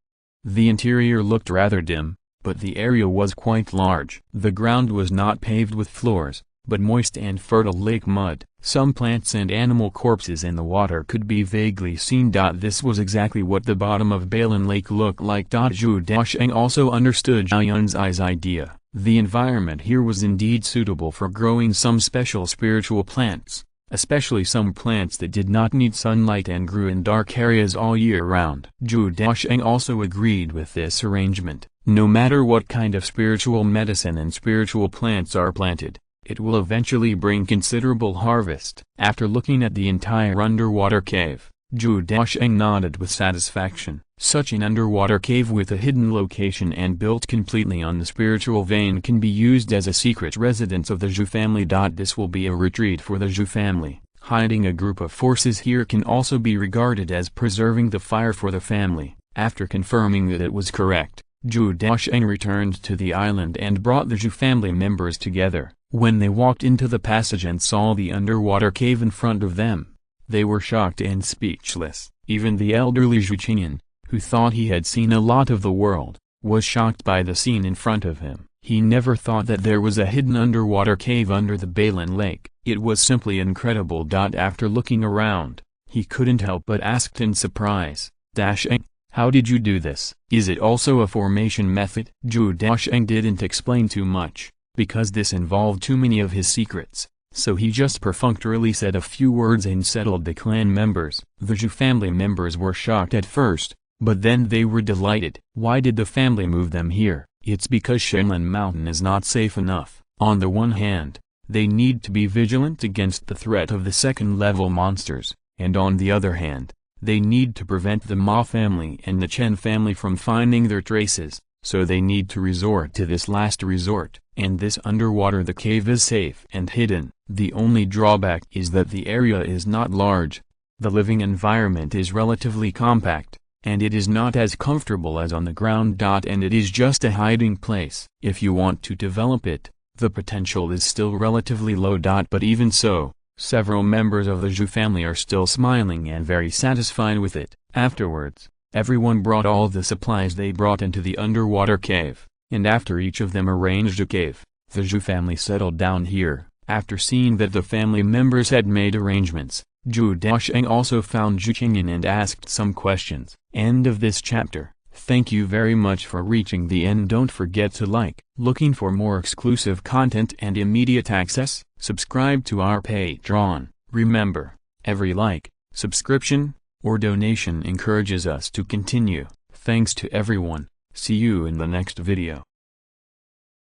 The interior looked rather dim, but the area was quite large. The ground was not paved with floors, but moist and fertile lake mud. Some plants and animal corpses in the water could be vaguely seen. This was exactly what the bottom of Balan Lake looked like. Zhou Daocheng also understood Zhao Yunzhi's idea. The environment here was indeed suitable for growing some special spiritual plants, especially some plants that did not need sunlight and grew in dark areas all year round. Zhou Daocheng also agreed with this arrangement. No matter what kind of spiritual medicine and spiritual plants are planted, it will eventually bring considerable harvest. After looking at the entire underwater cave, Zhou Daocheng nodded with satisfaction. Such an underwater cave with a hidden location and built completely on the spiritual vein can be used as a secret residence of the Zhou family. This will be a retreat for the Zhou family. Hiding a group of forces here can also be regarded as preserving the fire for the family. After confirming that it was correct, Zhou Daocheng returned to the island and brought the Zhou family members together. When they walked into the passage and saw the underwater cave in front of them, they were shocked and speechless. Even the elderly Zhou Qingyan, who thought he had seen a lot of the world, was shocked by the scene in front of him. He never thought that there was a hidden underwater cave under the Balan Lake. It was simply incredible. After looking around, he couldn't help but ask in surprise, "Daocheng, how did you do this? Is it also a formation method?" Zhou Daocheng didn't explain too much, because this involved too many of his secrets, so he just perfunctorily said a few words and settled the clan members. The Zhou family members were shocked at first, but then they were delighted. Why did the family move them here? It's because Shenlan Mountain is not safe enough. On the one hand, they need to be vigilant against the threat of the second-level monsters, and on the other hand, they need to prevent the Ma family and the Chen family from finding their traces, so they need to resort to this last resort. And this underwater the cave is safe and hidden. The only drawback is that the area is not large. The living environment is relatively compact, and it is not as comfortable as on the ground. And it is just a hiding place. If you want to develop it, the potential is still relatively low. But even so, several members of the Zhou family are still smiling and very satisfied with it. Afterwards, everyone brought all the supplies they brought into the underwater cave, and after each of them arranged a cave, the Zhou family settled down here. After seeing that the family members had made arrangements, Zhou Daocheng also found Zhou Qingyan and asked some questions. End of this chapter. Thank you very much for reaching the end. Don't forget to like. Looking for more exclusive content and immediate access? Subscribe to our Patreon. Remember, every like, subscription, or donation encourages us to continue. Thanks to everyone. See you in the next video.